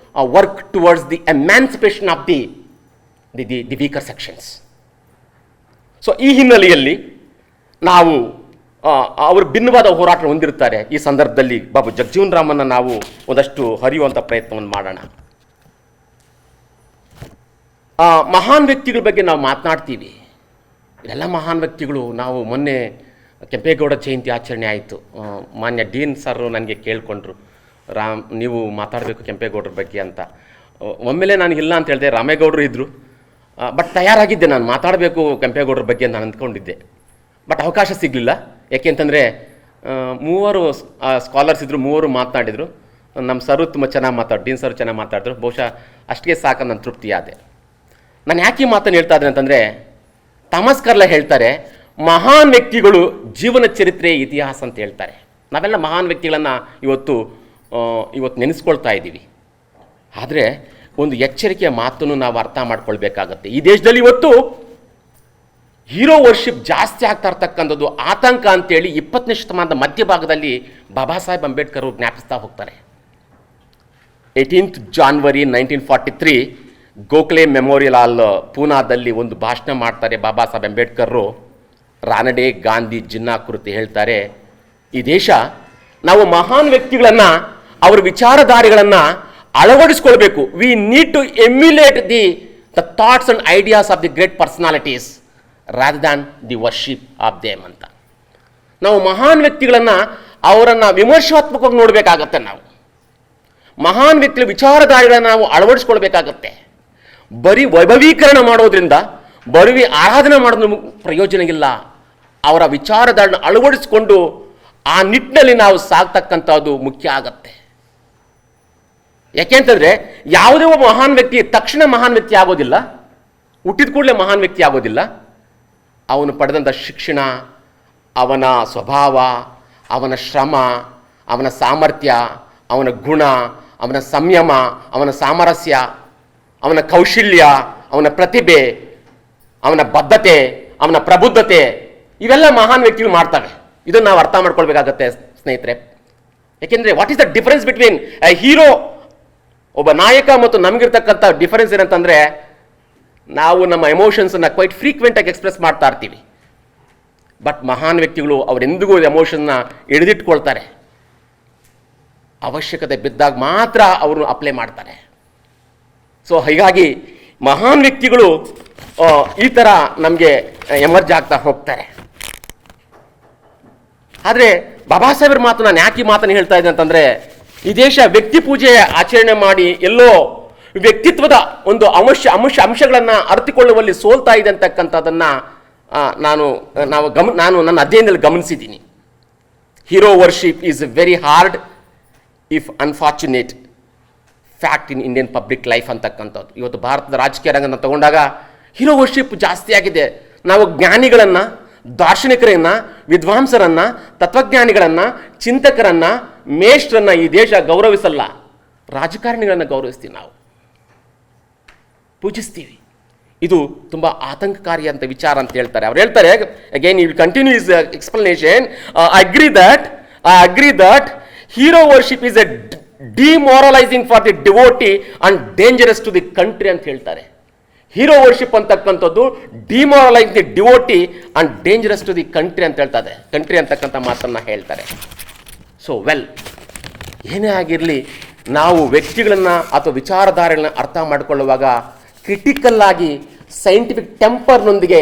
work towards the emancipation of the weaker sections. So ಈ ಹಿನ್ನೆಲೆಯಲ್ಲಿ ನಾವು ಅವರು ಭಿನ್ನವಾದ ಹೋರಾಟ ಹೊಂದಿರ್ತಾರೆ. ಈ ಸಂದರ್ಭದಲ್ಲಿ ಬಾಬು ಜಗಜೀವನ್ ರಾಮನ್ನ ನಾವು ಒಂದಷ್ಟು ಹರಿಯುವಂಥ ಪ್ರಯತ್ನವನ್ನು ಮಾಡೋಣ. ಮಹಾನ್ ವ್ಯಕ್ತಿಗಳ ಬಗ್ಗೆ ನಾವು ಮಾತನಾಡ್ತೀವಿ. ಇದೆಲ್ಲ ಮಹಾನ್ ವ್ಯಕ್ತಿಗಳು. ನಾವು ಮೊನ್ನೆ ಕೆಂಪೇಗೌಡ ಜಯಂತಿ ಆಚರಣೆ ಆಯಿತು. ಮಾನ್ಯ ಡೀನ್ ಸರ್ ನನಗೆ ಕೇಳಿಕೊಂಡ್ರು, ನೀವು ಮಾತಾಡಬೇಕು ಕೆಂಪೇಗೌಡರ ಬಗ್ಗೆ ಅಂತ. ಒಮ್ಮೆಲೆ ನಾನು ಇಲ್ಲ ಅಂತ ಹೇಳಿದೆ. ರಾಮೇಗೌಡರು ಇದ್ದರು, ಬಟ್ ತಯಾರಾಗಿದ್ದೆ, ನಾನು ಮಾತಾಡಬೇಕು ಕೆಂಪೇಗೌಡರ ಬಗ್ಗೆ ಅಂತ ನಾನು ಅಂದ್ಕೊಂಡಿದ್ದೆ. ಬಟ್ ಅವಕಾಶ ಸಿಗಲಿಲ್ಲ. ಯಾಕೆಂತಂದರೆ ಮೂವರು ಸ್ಕಾಲರ್ಸ್ ಇದ್ದರು, ಮೂವರು ಮಾತನಾಡಿದರು. ನಮ್ಮ ಸರು ತುಂಬ ಚೆನ್ನಾಗಿ ಡೀನ್ ಸರ್ ಚೆನ್ನಾಗಿ ಮಾತಾಡಿದ್ರು. ಬಹುಶಃ ಅಷ್ಟಿಗೆ ಸಾಕು, ನನ್ನ ತೃಪ್ತಿಯಾದೆ. ನಾನು ಯಾಕೆ ಈ ಮಾತನ್ನು ಹೇಳ್ತಾ ಇದ್ದೇನೆ ಅಂತಂದರೆ, ಥಾಮಸ್ ಕಾರ್ಲ ಹೇಳ್ತಾರೆ, ಮಹಾನ್ ವ್ಯಕ್ತಿಗಳು ಜೀವನ ಚರಿತ್ರೆ ಇತಿಹಾಸ ಅಂತ ಹೇಳ್ತಾರೆ. ನಾವೆಲ್ಲ ಮಹಾನ್ ವ್ಯಕ್ತಿಗಳನ್ನು ಇವತ್ತು ನೆನೆಸ್ಕೊಳ್ತಾ ಇದ್ದೀವಿ. ಆದರೆ ಒಂದು ಎಚ್ಚರಿಕೆಯ ಮಾತನ್ನು ನಾವು ಅರ್ಥ ಮಾಡ್ಕೊಳ್ಬೇಕಾಗತ್ತೆ. ಈ ದೇಶದಲ್ಲಿ ಇವತ್ತು ಹೀರೋ ವರ್ಷಿಪ್ ಜಾಸ್ತಿ ಆಗ್ತಾ ಇರ್ತಕ್ಕಂಥದ್ದು ಆತಂಕ ಅಂತೇಳಿ 20ನೇ ಶತಮಾನದ ಮಧ್ಯಭಾಗದಲ್ಲಿ ಬಾಬಾ ಸಾಹೇಬ್ ಅಂಬೇಡ್ಕರ್ ಅವರು ಜ್ಞಾಪಿಸ್ತಾ ಹೋಗ್ತಾರೆ. 18th January 1943 ಗೋಖಲೆ ಮೆಮೋರಿಯಲ್ ಹಾಲ್ ಪೂನಾದಲ್ಲಿ ಒಂದು ಭಾಷಣ ಮಾಡ್ತಾರೆ ಬಾಬಾ ಸಾಹೇಬ್ ಅಂಬೇಡ್ಕರ್. ರಾನಡೆ ಗಾಂಧಿ ಜಿನ್ನಾ ಕುರಿತು ಹೇಳ್ತಾರೆ, ಈ ದೇಶ ನಾವು ಮಹಾನ್ ವ್ಯಕ್ತಿಗಳನ್ನು, ಅವರ ವಿಚಾರಧಾರೆಗಳನ್ನು ಅಳವಡಿಸ್ಕೊಳ್ಬೇಕು. We need to emulate the thoughts and ideas of the great personalities rather than the worship of them ಅಂತ. ನಾವು ಮಹಾನ್ ವ್ಯಕ್ತಿಗಳನ್ನು, ಅವರನ್ನು ವಿಮರ್ಶಾತ್ಮಕವಾಗಿ ನೋಡಬೇಕಾಗತ್ತೆ. ನಾವು ಮಹಾನ್ ವ್ಯಕ್ತಿಗಳ ವಿಚಾರಧಾರೆಗಳನ್ನು ನಾವು ಅಳವಡಿಸ್ಕೊಳ್ಬೇಕಾಗತ್ತೆ. ಬರೀ ವೈಭವೀಕರಣ ಮಾಡೋದ್ರಿಂದ, ಬರೀ ಆರಾಧನೆ ಮಾಡೋದ್ರ ಪ್ರಯೋಜನ ಇಲ್ಲ. ಅವರ ವಿಚಾರಧಾರೆಯನ್ನು ಅಳವಡಿಸಿಕೊಂಡು ಆ ನಿಟ್ಟಿನಲ್ಲಿ ನಾವು ಸಾಗ್ತಕ್ಕಂಥದ್ದು ಮುಖ್ಯ ಆಗತ್ತೆ. ಯಾಕೆಂತಂದರೆ ಯಾವುದೇ ಒಬ್ಬ ಮಹಾನ್ ವ್ಯಕ್ತಿ ತಕ್ಷಣ ಮಹಾನ್ ವ್ಯಕ್ತಿ ಆಗೋದಿಲ್ಲ, ಹುಟ್ಟಿದ ಕೂಡಲೇ ಮಹಾನ್ ವ್ಯಕ್ತಿ ಆಗೋದಿಲ್ಲ. ಅವನು ಪಡೆದಂಥ ಶಿಕ್ಷಣ, ಅವನ ಸ್ವಭಾವ, ಅವನ ಶ್ರಮ, ಅವನ ಸಾಮರ್ಥ್ಯ, ಅವನ ಗುಣ, ಅವನ ಸಂಯಮ, ಅವನ ಸಾಮರಸ್ಯ, ಅವನ ಕೌಶಲ್ಯ, ಅವನ ಪ್ರತಿಭೆ, ಅವನ ಬದ್ಧತೆ, ಅವನ ಪ್ರಬುದ್ಧತೆ, ಇವೆಲ್ಲ ಮಹಾನ್ ವ್ಯಕ್ತಿಗಳು ಮಾಡ್ತವೆ. ಇದನ್ನು ನಾವು ಅರ್ಥ ಮಾಡ್ಕೊಳ್ಬೇಕಾಗತ್ತೆ ಸ್ನೇಹಿತರೆ. ಯಾಕೆಂದರೆ what is the difference between A hero, ಒಬ್ಬ ನಾಯಕ, ಮತ್ತು ನಮಗಿರ್ತಕ್ಕಂಥ ಡಿಫರೆನ್ಸ್ ಏನಂತಂದರೆ, ನಾವು ನಮ್ಮ ಎಮೋಷನ್ಸನ್ನು ಕ್ವೈಟ್ ಫ್ರೀಕ್ವೆಂಟಾಗಿ ಎಕ್ಸ್ಪ್ರೆಸ್ ಮಾಡ್ತಾ ಇರ್ತೀವಿ. ಬಟ್ ಮಹಾನ್ ವ್ಯಕ್ತಿಗಳು ಅವರೆಂದಿಗೂ ಎಮೋಷನ್ನ ಹಿಡಿದಿಟ್ಕೊಳ್ತಾರೆ. ಅವಶ್ಯಕತೆ ಬಿದ್ದಾಗ ಮಾತ್ರ ಅವರು ಅಪ್ಲೈ ಮಾಡ್ತಾರೆ. ಸೊ ಹೀಗಾಗಿ ಮಹಾನ್ ವ್ಯಕ್ತಿಗಳು ಈ ಥರ ನಮಗೆ ಎಮರ್ಜ್ ಆಗ್ತಾ ಹೋಗ್ತಾರೆ. ಆದರೆ ಬಾಬಾ ಸಾಹೇಬ್ರ ಮಾತು ನಾನು ಯಾಕೆ ಈ ಮಾತನ್ನು ಹೇಳ್ತಾ ಇದ್ದೆ ಅಂತಂದರೆ, ಈ ದೇಶ ವ್ಯಕ್ತಿ ಪೂಜೆ ಆಚರಣೆ ಮಾಡಿ ಎಲ್ಲೋ ವ್ಯಕ್ತಿತ್ವದ ಒಂದು ಅಂಶಗಳನ್ನು ಅರಿತುಕೊಳ್ಳುವಲ್ಲಿ ಸೋಲ್ತಾ ಇದೆ ಅಂತಕ್ಕಂಥದ್ದನ್ನು ನಾನು ನನ್ನ ಅಧ್ಯಯನದಲ್ಲಿ ಗಮನಿಸಿದ್ದೀನಿ. Hero worship is very hard if unfortunate fact in Indian public life ಅಂತಕ್ಕಂಥದ್ದು. ಇವತ್ತು ಭಾರತದ ರಾಜಕೀಯ ರಂಗನ ತಗೊಂಡಾಗ ಹೀರೋ ವರ್ಷಿಪ್ ಜಾಸ್ತಿ ಆಗಿದೆ. ನಾವು ಜ್ಞಾನಿಗಳನ್ನು, ದಾರ್ಶನಿಕರನ್ನು, ವಿದ್ವಾಂಸರನ್ನು, ತತ್ವಜ್ಞಾನಿಗಳನ್ನು, ಚಿಂತಕರನ್ನು, ಮೇಷ್ಟ್ರನ್ನು ಈ ದೇಶ ಗೌರವಿಸಲ್ಲ. ರಾಜಕಾರಣಿಗಳನ್ನು ಗೌರವಿಸ್ತೀವಿ, ನಾವು ಪೂಜಿಸ್ತೀವಿ. ಇದು ತುಂಬ ಆತಂಕಕಾರಿ ಅಂತ ವಿಚಾರ ಅಂತ ಹೇಳ್ತಾರೆ. ಅವ್ರು ಹೇಳ್ತಾರೆ, again you will continue is explanation, I agree that hero worship is a demoralising for the devotee and dangerous to the country ಅಂತ ಹೇಳ್ತಾರೆ. ಹೀರೋ ವರ್ಷಿಪ್ ಅಂತಕ್ಕಂಥದ್ದು demoralise the devotee and dangerous to the country ಅಂತ ಹೇಳ್ತಾರೆ. Country ಅಂತಕ್ಕಂಥ ಮಾತನ್ನು ಹೇಳ್ತಾರೆ. So ಏನೇ ಆಗಿರಲಿ, ನಾವು ವ್ಯಕ್ತಿಗಳನ್ನು ಅಥವಾ ವಿಚಾರಧಾರೆಗಳನ್ನ ಅರ್ಥ ಮಾಡಿಕೊಳ್ಳುವಾಗ ಕ್ರಿಟಿಕಲ್ ಆಗಿ, ಸೈಂಟಿಫಿಕ್ ಟೆಂಪರ್ನೊಂದಿಗೆ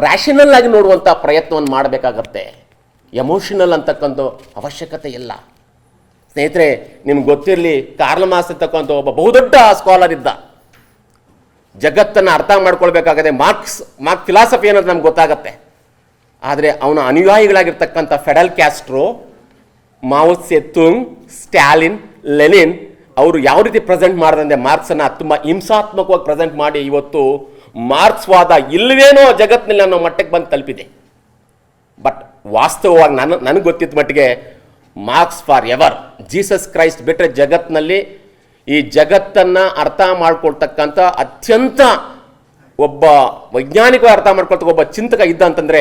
ರ್ಯಾಷನಲ್ ಆಗಿ ನೋಡುವಂಥ ಪ್ರಯತ್ನವನ್ನು ಮಾಡಬೇಕಾಗತ್ತೆ. ಎಮೋಷನಲ್ ಅಂತಕ್ಕಂಥ ಅವಶ್ಯಕತೆ ಇಲ್ಲ. ಸ್ನೇಹಿತರೆ, ನಿಮ್ಗೆ ಗೊತ್ತಿರಲಿ, ಕಾರ್ಲ್ ಮಾರ್ಕ್ಸ್ ಅಂತಕ್ಕಂಥ ಒಬ್ಬ ಬಹುದೊಡ್ಡ ಸ್ಕಾಲರ್ ಇದ್ದ. ಜಗತ್ತನ್ನು ಅರ್ಥ ಮಾಡ್ಕೊಳ್ಬೇಕಾಗದೆ ಮಾರ್ಕ್ಸ್ ಫಿಲಾಸಫಿ ಅನ್ನೋದು ನಮ್ಗೆ ಗೊತ್ತಾಗತ್ತೆ. ಆದರೆ ಅವನ ಅನುಯಾಯಿಗಳಾಗಿರ್ತಕ್ಕಂಥ ಫೆಡೆಲ್ ಕ್ಯಾಸ್ಟ್ರೋ, ಮಾವೋ ಸೆತುಂಗ್, ಸ್ಟ್ಯಾಲಿನ್, ಲೆನಿನ್ ಅವರು ಯಾವ ರೀತಿ ಪ್ರೆಸೆಂಟ್ ಮಾಡಿದ್ರೆ ಮಾರ್ಕ್ಸನ್ನು ತುಂಬ ಹಿಂಸಾತ್ಮಕವಾಗಿ ಪ್ರೆಸೆಂಟ್ ಮಾಡಿ ಇವತ್ತು ಮಾರ್ಕ್ಸ್ವಾದ ಇಲ್ಲವೇನೋ ಜಗತ್ತಿನಲ್ಲಿ ಅನ್ನೋ ಮಟ್ಟಕ್ಕೆ ಬಂದು ತಲುಪಿದೆ. ಬಟ್ ವಾಸ್ತವವಾಗಿ ನನಗೆ ಗೊತ್ತಿದ್ದ ಮಟ್ಟಿಗೆ marks for ever, Jesus Christ ಬಿಟ್ಟರೆ ಜಗತ್ತಿನಲ್ಲಿ ಈ ಜಗತ್ತನ್ನು ಅರ್ಥ ಮಾಡ್ಕೊಳ್ತಕ್ಕಂಥ ಅತ್ಯಂತ ಒಬ್ಬ ವೈಜ್ಞಾನಿಕವಾಗಿ ಅರ್ಥ ಮಾಡ್ಕೊಳ್ತಕ್ಕ ಒಬ್ಬ ಚಿಂತಕ ಇದ್ದ ಅಂತಂದರೆ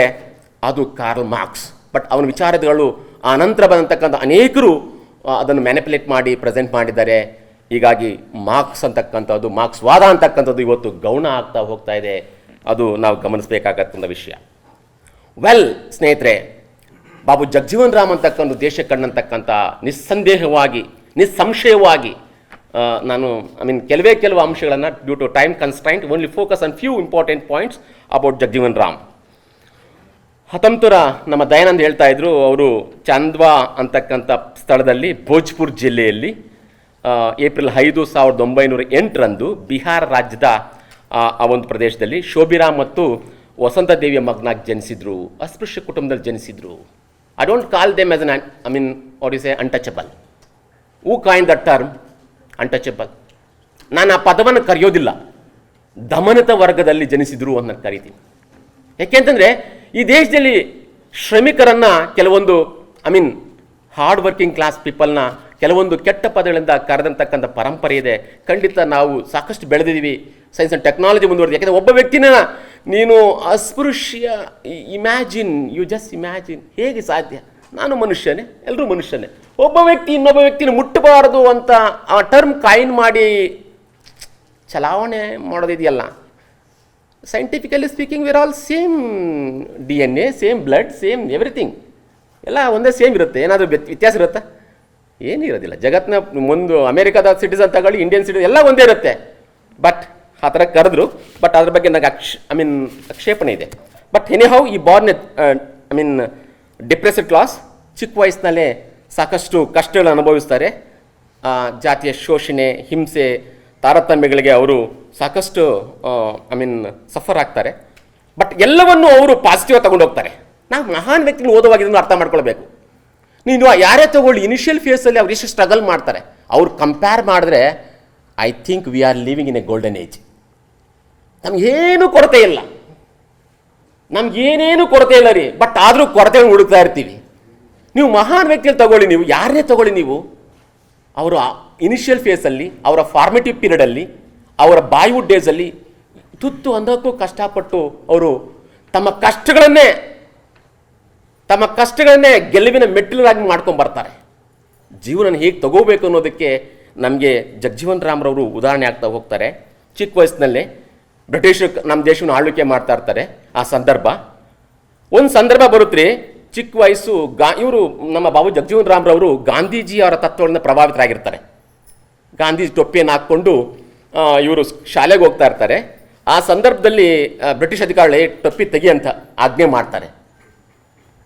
ಅದು ಕಾರ್ಲ್ ಮಾರ್ಕ್ಸ್. ಬಟ್ ಅವನ ವಿಚಾರಗಳು ಆ ನಂತರ ಬಂದಂತಕ್ಕಂಥ ಅನೇಕರು ಅದನ್ನು ಮ್ಯಾನಿಪುಲೇಟ್ ಮಾಡಿ ಪ್ರೆಸೆಂಟ್ ಮಾಡಿದ್ದಾರೆ. ಹೀಗಾಗಿ ಮಾರ್ಕ್ಸ್ ಅಂತಕ್ಕಂಥದ್ದು, ಮಾರ್ಕ್ಸ್ವಾದ ಅಂತಕ್ಕಂಥದ್ದು ಇವತ್ತು ಗೌಣ ಆಗ್ತಾ ಹೋಗ್ತಾ ಇದೆ. ಅದು ನಾವು ಗಮನಿಸಬೇಕಾಗತ್ತಂಥ ವಿಷಯ. ವೆಲ್ ಸ್ನೇಹಿತರೆ, ಬಾಬು ಜಗಜೀವನ್ ರಾಮ್ ಅಂತಕ್ಕಂಥ ದೇಶ ಕಂಡಂತಕ್ಕಂಥ ನಿಸ್ಸಂಶಯವಾಗಿ ನಾನು ಕೆಲವು ಅಂಶಗಳನ್ನು due to time constraint only focus on few important points about Jagjivan Ram. 1900 ನಮ್ಮ ದಯಾನಂದ್ ಹೇಳ್ತಾ ಇದ್ರು, ಅವರು ಚಾಂದ್ವಾ ಅಂತಕ್ಕಂಥ ಸ್ಥಳದಲ್ಲಿ ಭೋಜ್ಪುರ್ ಜಿಲ್ಲೆಯಲ್ಲಿ ಏಪ್ರಿಲ್ 5, 1908ರಂದು ಬಿಹಾರ ರಾಜ್ಯದ ಆ ಒಂದು ಪ್ರದೇಶದಲ್ಲಿ ಶೋಭಿರಾಮ್ ಮತ್ತು ವಸಂತ ದೇವಿಯ ಮಗನಾಗಿ ಜನಿಸಿದ್ರು. ಅಸ್ಪೃಶ್ಯ ಕುಟುಂಬದಲ್ಲಿ ಜನಿಸಿದ್ರು. I don't call them as what you say untouchable. Who coin that term untouchable? ನಾನು ಆ ಪದವನ್ನು ಕರೆಯೋದಿಲ್ಲ. ದಮನಿತ ವರ್ಗದಲ್ಲಿ ಜನಿಸಿದ್ರು ಅಂತ ಕರಿತೀನಿ. ಯಾಕೆಂತಂದರೆ ಈ ದೇಶದಲ್ಲಿ ಶ್ರಮಿಕರನ್ನು ಕೆಲವೊಂದು ಹಾರ್ಡ್ ವರ್ಕಿಂಗ್ ಕ್ಲಾಸ್ ಪೀಪಲ್ನ ಕೆಲವೊಂದು ಕೆಟ್ಟ ಪದಗಳಿಂದ ಕರೆದಂತಕ್ಕಂಥ ಪರಂಪರೆ ಇದೆ. ಖಂಡಿತ ನಾವು ಸಾಕಷ್ಟು ಬೆಳೆದಿದ್ದೀವಿ, ಸೈನ್ಸ್ ಆ್ಯಂಡ್ ಟೆಕ್ನಾಲಜಿ ಮುಂದುವರೆದಿದೆ. ಯಾಕೆಂದರೆ ಒಬ್ಬ ವ್ಯಕ್ತಿನ ನೀನು ಅಸ್ಪೃಶ್ಯ, ಯು ಜಸ್ಟ್ ಇಮ್ಯಾಜಿನ್, ಹೇಗೆ ಸಾಧ್ಯ? ನಾನು ಮನುಷ್ಯನೇ, ಎಲ್ಲರೂ ಮನುಷ್ಯನೇ. ಒಬ್ಬ ವ್ಯಕ್ತಿ ಇನ್ನೊಬ್ಬ ವ್ಯಕ್ತಿನ ಮುಟ್ಟಬಾರದು ಅಂತ ಆ ಟರ್ಮ್ ಕಾಯಿನ್ ಮಾಡಿ ಚಲಾವಣೆ ಮಾಡೋದಿದೆಯಲ್ಲ, scientifically speaking we're all same DNA, same blood, same everything, ಎಲ್ಲ ಒಂದೇ ಸೇಮ್ ಇರುತ್ತೆ. ಏನಾದರೂ ವ್ಯತ್ಯಾಸ ಇರುತ್ತಾ? ಏನಿರೋದಿಲ್ಲ. ಜಗತ್ತಿನ ಒಂದು ಅಮೇರಿಕಾದ ಸಿಟಿಸನ್ ತಗೊಳ್ಳಿ, ಇಂಡಿಯನ್ ಸಿಟಿಸನ್ ಎಲ್ಲ ಒಂದೇ ಇರುತ್ತೆ. ಬಟ್ ಆ ಥರ ಕರೆದ್ರು. ಬಟ್ ಅದ್ರ ಬಗ್ಗೆ ನನಗೆ ಆಕ್ಷೇಪಣೆ ಇದೆ. ಬಟ್ ಎನಿಹೌ, ಈ ಬಾರ್ನ್ ಡಿಪ್ರೆಸ್ಡ್ ಕ್ಲಾಸ್ ಚಿಕ್ಕ ವಯಸ್ಸಿನಲ್ಲೇ ಸಾಕಷ್ಟು ಕಷ್ಟಗಳನ್ನು ಅನುಭವಿಸ್ತಾರೆ. ಜಾತಿಯ ಶೋಷಣೆ, ಹಿಂಸೆ, ತಾರತಮ್ಯಗಳಿಗೆ ಅವರು ಸಾಕಷ್ಟು ಸಫರ್ ಆಗ್ತಾರೆ. ಬಟ್ ಎಲ್ಲವನ್ನೂ ಅವರು ಪಾಸಿಟಿವ್ ತಗೊಂಡು ಹೋಗ್ತಾರೆ. ನಾವು ಮಹಾನ್ ವ್ಯಕ್ತಿನ ಓದುವಾಗ ಇದನ್ನು ಅರ್ಥ ಮಾಡ್ಕೊಳ್ಬೇಕು. ನೀನು ಯಾರೇ ತಗೊಳ್ಳಿ, ಇನಿಷಿಯಲ್ ಫೇಸಲ್ಲಿ ಅವ್ರು ಎಷ್ಟು ಸ್ಟ್ರಗಲ್ ಮಾಡ್ತಾರೆ, ಅವ್ರು ಕಂಪೇರ್ ಮಾಡಿದ್ರೆ I think we are living in a golden age. ನಮಗೇನು ಕೊರತೆ ಇಲ್ಲ, ನಮಗೇನೇನು ಕೊರತೆ ಇಲ್ಲ ರೀ. ಬಟ್ ಆದರೂ ಕೊರತೆ ಹುಡುಕ್ತಾ ಇರ್ತೀವಿ. ನೀವು ಮಹಾನ್ ವ್ಯಕ್ತಿಯಲ್ಲಿ ತಗೊಳ್ಳಿ, ನೀವು ಯಾರನ್ನೇ ತಗೊಳ್ಳಿ, ನೀವು ಅವರು ಇನಿಷಿಯಲ್ ಫೇಸಲ್ಲಿ, ಅವರ ಫಾರ್ಮೇಟಿವ್ ಪೀರಿಯಡಲ್ಲಿ, ಅವರ ಬಾಯ್ವುಡ್ ಡೇಸಲ್ಲಿ ತುತ್ತು ಅಂದಕ್ಕೂ ಕಷ್ಟಪಟ್ಟು ಅವರು ತಮ್ಮ ಕಷ್ಟಗಳನ್ನೇ ಗೆಲುವಿನ ಮೆಟ್ಟಿಲಾಗಿ ಮಾಡ್ಕೊಂಡು ಬರ್ತಾರೆ. ಜೀವನ ಹೇಗೆ ತಗೋಬೇಕು ಅನ್ನೋದಕ್ಕೆ ನಮಗೆ ಜಗಜೀವನ್ ರಾಮ್ರವರು ಉದಾಹರಣೆ ಆಗ್ತಾ ಹೋಗ್ತಾರೆ. ಚಿಕ್ಕ ವಯಸ್ಸಿನಲ್ಲೇ ಬ್ರಿಟಿಷರು ನಮ್ಮ ದೇಶವನ್ನು ಆಳ್ವಿಕೆ ಮಾಡ್ತಾ ಇರ್ತಾರೆ. ಆ ಒಂದು ಸಂದರ್ಭ ಬರುತ್ತೆ. ಚಿಕ್ಕ ವಯಸ್ಸು ಇವರು ನಮ್ಮ ಬಾಬು ಜಗಜೀವನ್ ರಾಮ್ರವರು ಗಾಂಧೀಜಿ ಅವರ ತತ್ವಗಳಿಂದ ಪ್ರಭಾವಿತರಾಗಿರ್ತಾರೆ. ಗಾಂಧೀಜಿ ಟೊಪ್ಪಿಯನ್ನು ಹಾಕ್ಕೊಂಡು ಇವರು ಶಾಲೆಗೆ ಹೋಗ್ತಾ ಇರ್ತಾರೆ. ಆ ಸಂದರ್ಭದಲ್ಲಿ ಬ್ರಿಟಿಷ್ ಅಧಿಕಾರಿಗಳೇ ಟೊಪ್ಪಿ ತೆಗಿಯಂತ ಆಜ್ಞೆ ಮಾಡ್ತಾರೆ.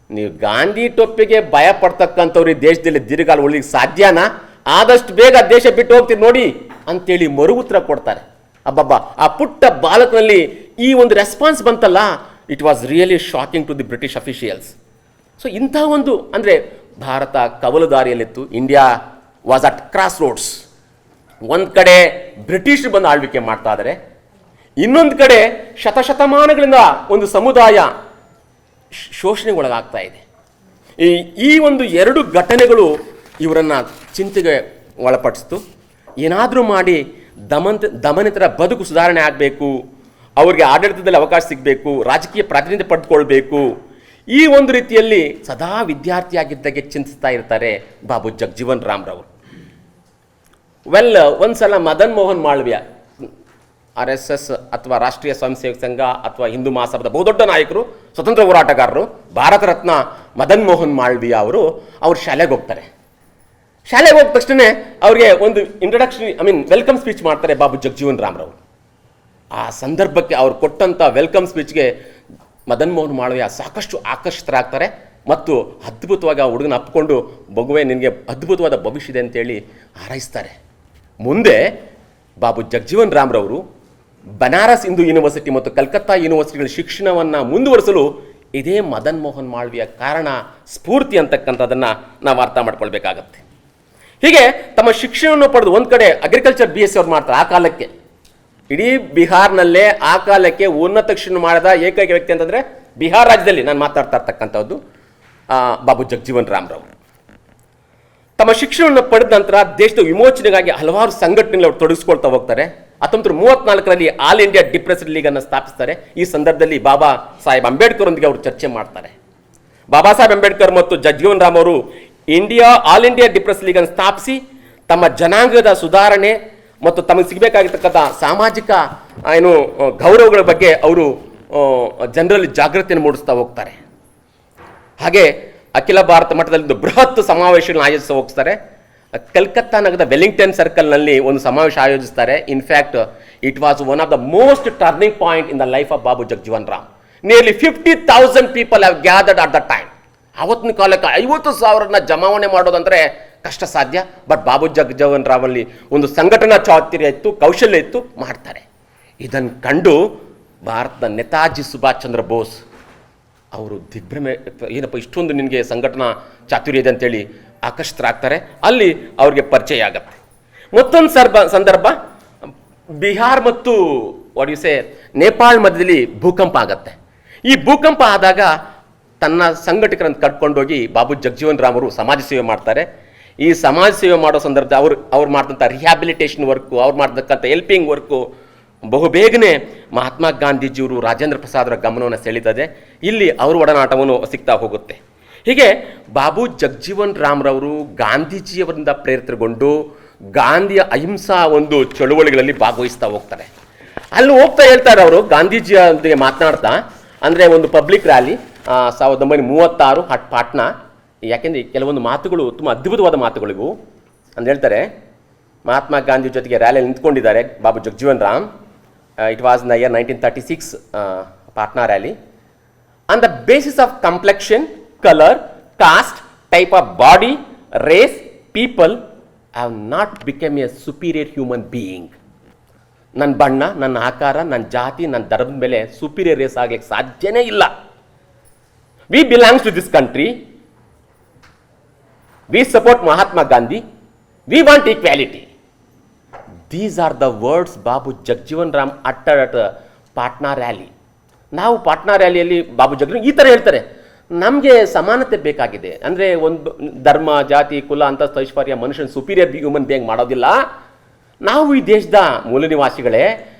ನೀವು ಗಾಂಧಿ ಟೊಪ್ಪಿಗೆ ಭಯ ಪಡ್ತಕ್ಕಂಥವ್ರು ಈ ದೇಶದಲ್ಲಿ ದೀರ್ಘಕಾಲ ಉಳಿಲಿಕ್ಕೆ ಸಾಧ್ಯನಾ? ಆದಷ್ಟು ಬೇಗ ದೇಶ ಬಿಟ್ಟು ಹೋಗ್ತೀರಿ ನೋಡಿ ಅಂತೇಳಿ ಮರು ಉತ್ತರ ಕೊಡ್ತಾರೆ. ಅಬ್ಬಬ್ಬಾ, ಆ ಪುಟ್ಟ ಬಾಲಕನಲ್ಲಿ ಈ ಒಂದು ರೆಸ್ಪಾನ್ಸ್ ಬಂತಲ್ಲ, it was really shocking to the British officials. So ಇಂಥ ಒಂದು ಭಾರತ ಕವಲು ದಾರಿಯಲ್ಲಿತ್ತು. India was at crossroads. ಒಂದು ಕಡೆ ಬ್ರಿಟಿಷರು ಬಂದು ಆಳ್ವಿಕೆ ಮಾಡ್ತಾ ಇದ್ದಾರೆ, ಇನ್ನೊಂದು ಕಡೆ ಶತಶತಮಾನಗಳಿಂದ ಒಂದು ಸಮುದಾಯ ಶೋಷಣೆಗೊಳಗಾಗ್ತಾ ಇದೆ. ಈ ಒಂದು ಎರಡು ಘಟನೆಗಳು ಇವರನ್ನು ಚಿಂತೆಗೆ ಒಳಪಡಿಸ್ತು. ಏನಾದರೂ ಮಾಡಿ ದಮನಿತರ ಬದುಕು ಸುಧಾರಣೆ ಆಗಬೇಕು, ಅವರಿಗೆ ಆಡಳಿತದಲ್ಲಿ ಅವಕಾಶ ಸಿಗಬೇಕು, ರಾಜಕೀಯ ಪ್ರಾತಿನಿಧ್ಯ ಪಡೆದುಕೊಳ್ಬೇಕು. ಈ ಒಂದು ರೀತಿಯಲ್ಲಿ ಸದಾ ವಿದ್ಯಾರ್ಥಿಯಾಗಿದ್ದಾಗೆ ಚಿಂತಿಸ್ತಾ ಇರ್ತಾರೆ ಬಾಬು ಜಗಜೀವನ್ ರಾಮ್ರವರು. ಒಂದ್ಸಲ ಮದನ್ ಮೋಹನ್ ಮಾಳವೀಯ, RSS ಅಥವಾ ರಾಷ್ಟ್ರೀಯ ಸ್ವಯಂ ಸೇವಕ ಸಂಘ ಅಥವಾ ಹಿಂದೂ ಮಹಾಸಭಾದ ಬಹುದೊಡ್ಡ ನಾಯಕರು, ಸ್ವತಂತ್ರ ಹೋರಾಟಗಾರರು, ಭಾರತ ರತ್ನ ಮದನ್ ಮೋಹನ್ ಮಾಳವೀಯ ಅವರು ಶಾಲೆಗೆ ಹೋಗ್ತಾರೆ. ಶಾಲೆಗೆ ಹೋದ ತಕ್ಷಣ ಅವ್ರಿಗೆ ಒಂದು ಇಂಟ್ರಡಕ್ಷನ್ ವೆಲ್ಕಮ್ ಸ್ಪೀಚ್ ಮಾಡ್ತಾರೆ ಬಾಬು ಜಗಜೀವನ್ ರಾಮ್ರವರು. ಆ ಸಂದರ್ಭಕ್ಕೆ ಅವ್ರು ಕೊಟ್ಟಂಥ ವೆಲ್ಕಮ್ ಸ್ಪೀಚ್ಗೆ ಮದನ್ ಮೋಹನ್ ಮಾಳವೀಯ ಸಾಕಷ್ಟು ಆಕರ್ಷಿತರಾಗ್ತಾರೆ ಮತ್ತು ಅದ್ಭುತವಾಗಿ ಆ ಹುಡುಗನ ಅಪ್ಪಿಕೊಂಡು, ಮಗುವೆ ನಿನಗೆ ಅದ್ಭುತವಾದ ಭವಿಷ್ಯ ಇದೆ ಅಂತೇಳಿ ಹಾರೈಸ್ತಾರೆ. ಮುಂದೆ ಬಾಬು ಜಗಜೀವನ್ ರಾಮ್ರವರು ಬನಾರಸ್ ಹಿಂದೂ ಯೂನಿವರ್ಸಿಟಿ ಮತ್ತು ಕಲ್ಕತ್ತಾ ಯೂನಿವರ್ಸಿಟಿಗಳ ಶಿಕ್ಷಣವನ್ನು ಮುಂದುವರಿಸಲು ಇದೇ ಮದನ್ ಮೋಹನ್ ಮಾಳವೀಯ ಕಾರಣ, ಸ್ಫೂರ್ತಿ ಅಂತಕ್ಕಂಥದ್ದನ್ನು ನಾವು ಅರ್ಥ ಮಾಡ್ಕೊಳ್ಬೇಕಾಗತ್ತೆ. ಹೀಗೆ ತಮ್ಮ ಶಿಕ್ಷಣವನ್ನು ಪಡೆದು ಒಂದು ಕಡೆ ಅಗ್ರಿಕಲ್ಚರ್ BSc ಅವ್ರು ಮಾಡ್ತಾರೆ. ಆ ಕಾಲಕ್ಕೆ ಇಡೀ ಬಿಹಾರ್ನಲ್ಲೇ ಆ ಕಾಲಕ್ಕೆ ಉನ್ನತ ಶಿಕ್ಷಣ ಮಾಡಿದ ಏಕೈಕ ವ್ಯಕ್ತಿ ಅಂತಂದರೆ ಬಿಹಾರ್ ರಾಜ್ಯದಲ್ಲಿ ನಾನು ಮಾತಾಡ್ತಾ ಇರ್ತಕ್ಕಂಥದ್ದು ಬಾಬು ಜಗಜೀವನ್ ರಾಮ್ರವರು. ತಮ್ಮ ಶಿಕ್ಷಣವನ್ನು ಪಡೆದ ನಂತರ ದೇಶದ ವಿಮೋಚನೆಗಾಗಿ ಹಲವಾರು ಸಂಘಟನೆಗಳು ಅವರು ತೊಡಗಿಸ್ಕೊಳ್ತಾ ಹೋಗ್ತಾರೆ. 1934ರಲ್ಲಿ ಆಲ್ ಇಂಡಿಯಾ ಡಿಪ್ರೆಸ್ಡ್ ಲೀಗ್ ಅನ್ನು ಸ್ಥಾಪಿಸ್ತಾರೆ. ಈ ಸಂದರ್ಭದಲ್ಲಿ ಬಾಬಾ ಸಾಹೇಬ್ ಅಂಬೇಡ್ಕರ್ ಒಂದಿಗೆ ಅವರು ಚರ್ಚೆ ಮಾಡ್ತಾರೆ. ಬಾಬಾ ಸಾಹೇಬ್ ಅಂಬೇಡ್ಕರ್ ಮತ್ತು ಜಗಜೀವನ್ ರಾಮ್ ಅವರು ಆಲ್ ಇಂಡಿಯಾ ಡಿಪ್ರೆಸ್ಡ್ ಲೀಗ್ ಅನ್ನು ಸ್ಥಾಪಿಸಿ ತಮ್ಮ ಜನಾಂಗದ ಸುಧಾರಣೆ ಮತ್ತು ತಮಗೆ ಸಿಗಬೇಕಾಗಿರ್ತಕ್ಕಂಥ ಸಾಮಾಜಿಕ ಗೌರವಗಳ ಬಗ್ಗೆ ಅವರು ಜನರಲ್ಲಿ ಜಾಗೃತಿಯನ್ನು ಮೂಡಿಸ್ತಾ ಹೋಗ್ತಾರೆ. ಹಾಗೆ ಅಖಿಲ ಭಾರತ ಮಟ್ಟದಲ್ಲಿ ಒಂದು ಬೃಹತ್ ಸಮಾವೇಶಗಳನ್ನು ಆಯೋಜಿಸ ಹೋಗ್ತಾರೆ. ಕಲ್ಕತ್ತಾ ನಗರದ ವೆಲ್ಲಿಂಗ್ಟನ್ ಸರ್ಕಲ್ನಲ್ಲಿ ಒಂದು ಸಮಾವೇಶ ಆಯೋಜಿಸ್ತಾರೆ. In fact it was one of the most turning point in the life of Babu Jagjivan Ram. Nearly 50,000 people have gathered at the time. ಆವತ್ತಿನ ಕಾಲಕ್ಕೆ 50,000 ಜಮಾವಣೆ ಮಾಡೋದಂದ್ರೆ ಕಷ್ಟ ಸಾಧ್ಯ. ಬಟ್ ಬಾಬು ಜಗಜೀವನ್ ರಾಮ್ ಅಲ್ಲಿ ಒಂದು ಸಂಘಟನಾ ಚಾತುರ್ಯ ಇತ್ತು, ಕೌಶಲ್ಯ ಇತ್ತು, ಮಾಡ್ತಾರೆ. ಇದನ್ನು ಕಂಡು ಭಾರತದ ನೇತಾಜಿ ಸುಭಾಷ್ ಚಂದ್ರ ಬೋಸ್ ಅವರು ದಿಗ್ಭ್ರಮೆ, ಏನಪ್ಪ ಇಷ್ಟೊಂದು ನಿನಗೆ ಸಂಘಟನಾ ಚಾತುರ್ಯ ಇದೆ ಅಂತೇಳಿ ಆಕರ್ಷಿತರಾಗ್ತಾರೆ. ಅಲ್ಲಿ ಅವ್ರಿಗೆ ಪರಿಚಯ ಆಗತ್ತೆ. ಮತ್ತೊಂದು ಸಂದರ್ಭ ಬಿಹಾರ್ ಮತ್ತು ನೇಪಾಳ ಮಧ್ಯದಲ್ಲಿ ಭೂಕಂಪ ಆಗತ್ತೆ. ಈ ಭೂಕಂಪ ಆದಾಗ ತನ್ನ ಸಂಘಟಕರನ್ನು ಕಟ್ಕೊಂಡೋಗಿ ಬಾಬು ಜಗಜೀವನ್ ರಾಮ್ ಅವರು ಸಮಾಜ ಸೇವೆ ಮಾಡ್ತಾರೆ. ಈ ಸಮಾಜ ಸೇವೆ ಮಾಡೋ ಸಂದರ್ಭದಲ್ಲಿ ಅವ್ರು ಮಾಡ್ತಂಥ ರಿಹ್ಯಾಬಿಲಿಟೇಷನ್ ವರ್ಕು, ಅವ್ರು ಮಾಡ್ತಕ್ಕಂಥ ಹೆಲ್ಪಿಂಗ್ ವರ್ಕು ಬಹುಬೇಗನೆ ಮಹಾತ್ಮ ಗಾಂಧೀಜಿಯವರು, ರಾಜೇಂದ್ರ ಪ್ರಸಾದರ ಗಮನವನ್ನು ಸೆಳೀತದೆ. ಇಲ್ಲಿ ಅವ್ರ ಒಡನಾಟವನ್ನು ಸಿಗ್ತಾ ಹೋಗುತ್ತೆ. ಹೀಗೆ ಬಾಬು ಜಗಜೀವನ್ ರಾಮ್ರವರು ಗಾಂಧೀಜಿಯವರಿಂದ ಪ್ರೇರಿತಗೊಂಡು ಗಾಂಧಿಯ ಅಹಿಂಸಾ ಒಂದು ಚಳುವಳಿಗಳಲ್ಲಿ ಭಾಗವಹಿಸ್ತಾ ಹೋಗ್ತಾರೆ. ಅಲ್ಲಿ ಹೋಗ್ತಾ ಹೇಳ್ತಾರೆ ಅವರು ಗಾಂಧೀಜಿಯೊಂದಿಗೆ ಮಾತನಾಡ್ತಾ, ಅಂದರೆ ಒಂದು ಪಬ್ಲಿಕ್ ರ್ಯಾಲಿ 1936 ಪಾಟ್ನಾ. ಯಾಕೆಂದರೆ ಕೆಲವೊಂದು ಮಾತುಗಳು ತುಂಬ ಅದ್ಭುತವಾದ ಮಾತುಗಳಿಗೂ ಅಂತ ಹೇಳ್ತಾರೆ. ಮಹಾತ್ಮ ಗಾಂಧಿ ಜೊತೆಗೆ ರ್ಯಾಲಿಯಲ್ಲಿ ನಿಂತ್ಕೊಂಡಿದ್ದಾರೆ Babu Jagjivan Ram. It was in the year 1936 Patna rally. On the basis of complexion, colour, caste, type of body, race, people have not become a superior human being. ನನ್ನ ಬಣ್ಣ, ನನ್ನ ಆಕಾರ, ನನ್ನ ಜಾತಿ, ನನ್ನ ಧರ್ಮದ ಮೇಲೆ ಸುಪೀರಿಯರ್ ರೇಸ್ ಆಗ್ಲಿಕ್ಕೆ ಸಾಧ್ಯನೇ ಇಲ್ಲ. We belongs to this country. We support Mahatma Gandhi. We want equality. These are the words Babu Jagjivan Ram utter at Patna rally. ನಾವು ಪಾಟ್ನಾ ರ್ಯಾಲಿಯಲ್ಲಿ ಬಾಬು ಜಗಜೀವನ್ ಈ ಥರ ಹೇಳ್ತಾರೆ, ನಮಗೆ ಸಮಾನತೆ ಬೇಕಾಗಿದೆ. ಅಂದರೆ ಒಂದು ಧರ್ಮ, ಜಾತಿ, ಕುಲ, ಅಂತಸ್ತು, ಐಶ್ವರ್ಯ ಮನುಷ್ಯನ ಸುಪೀರಿಯರ್ ಹ್ಯೂಮನ್ ಬೇಯಿಂಗ್ ಮಾಡೋದಿಲ್ಲ. ನಾವು ಈ ದೇಶದ ಮೂಲ ನಿವಾಸಿಗಳೇ,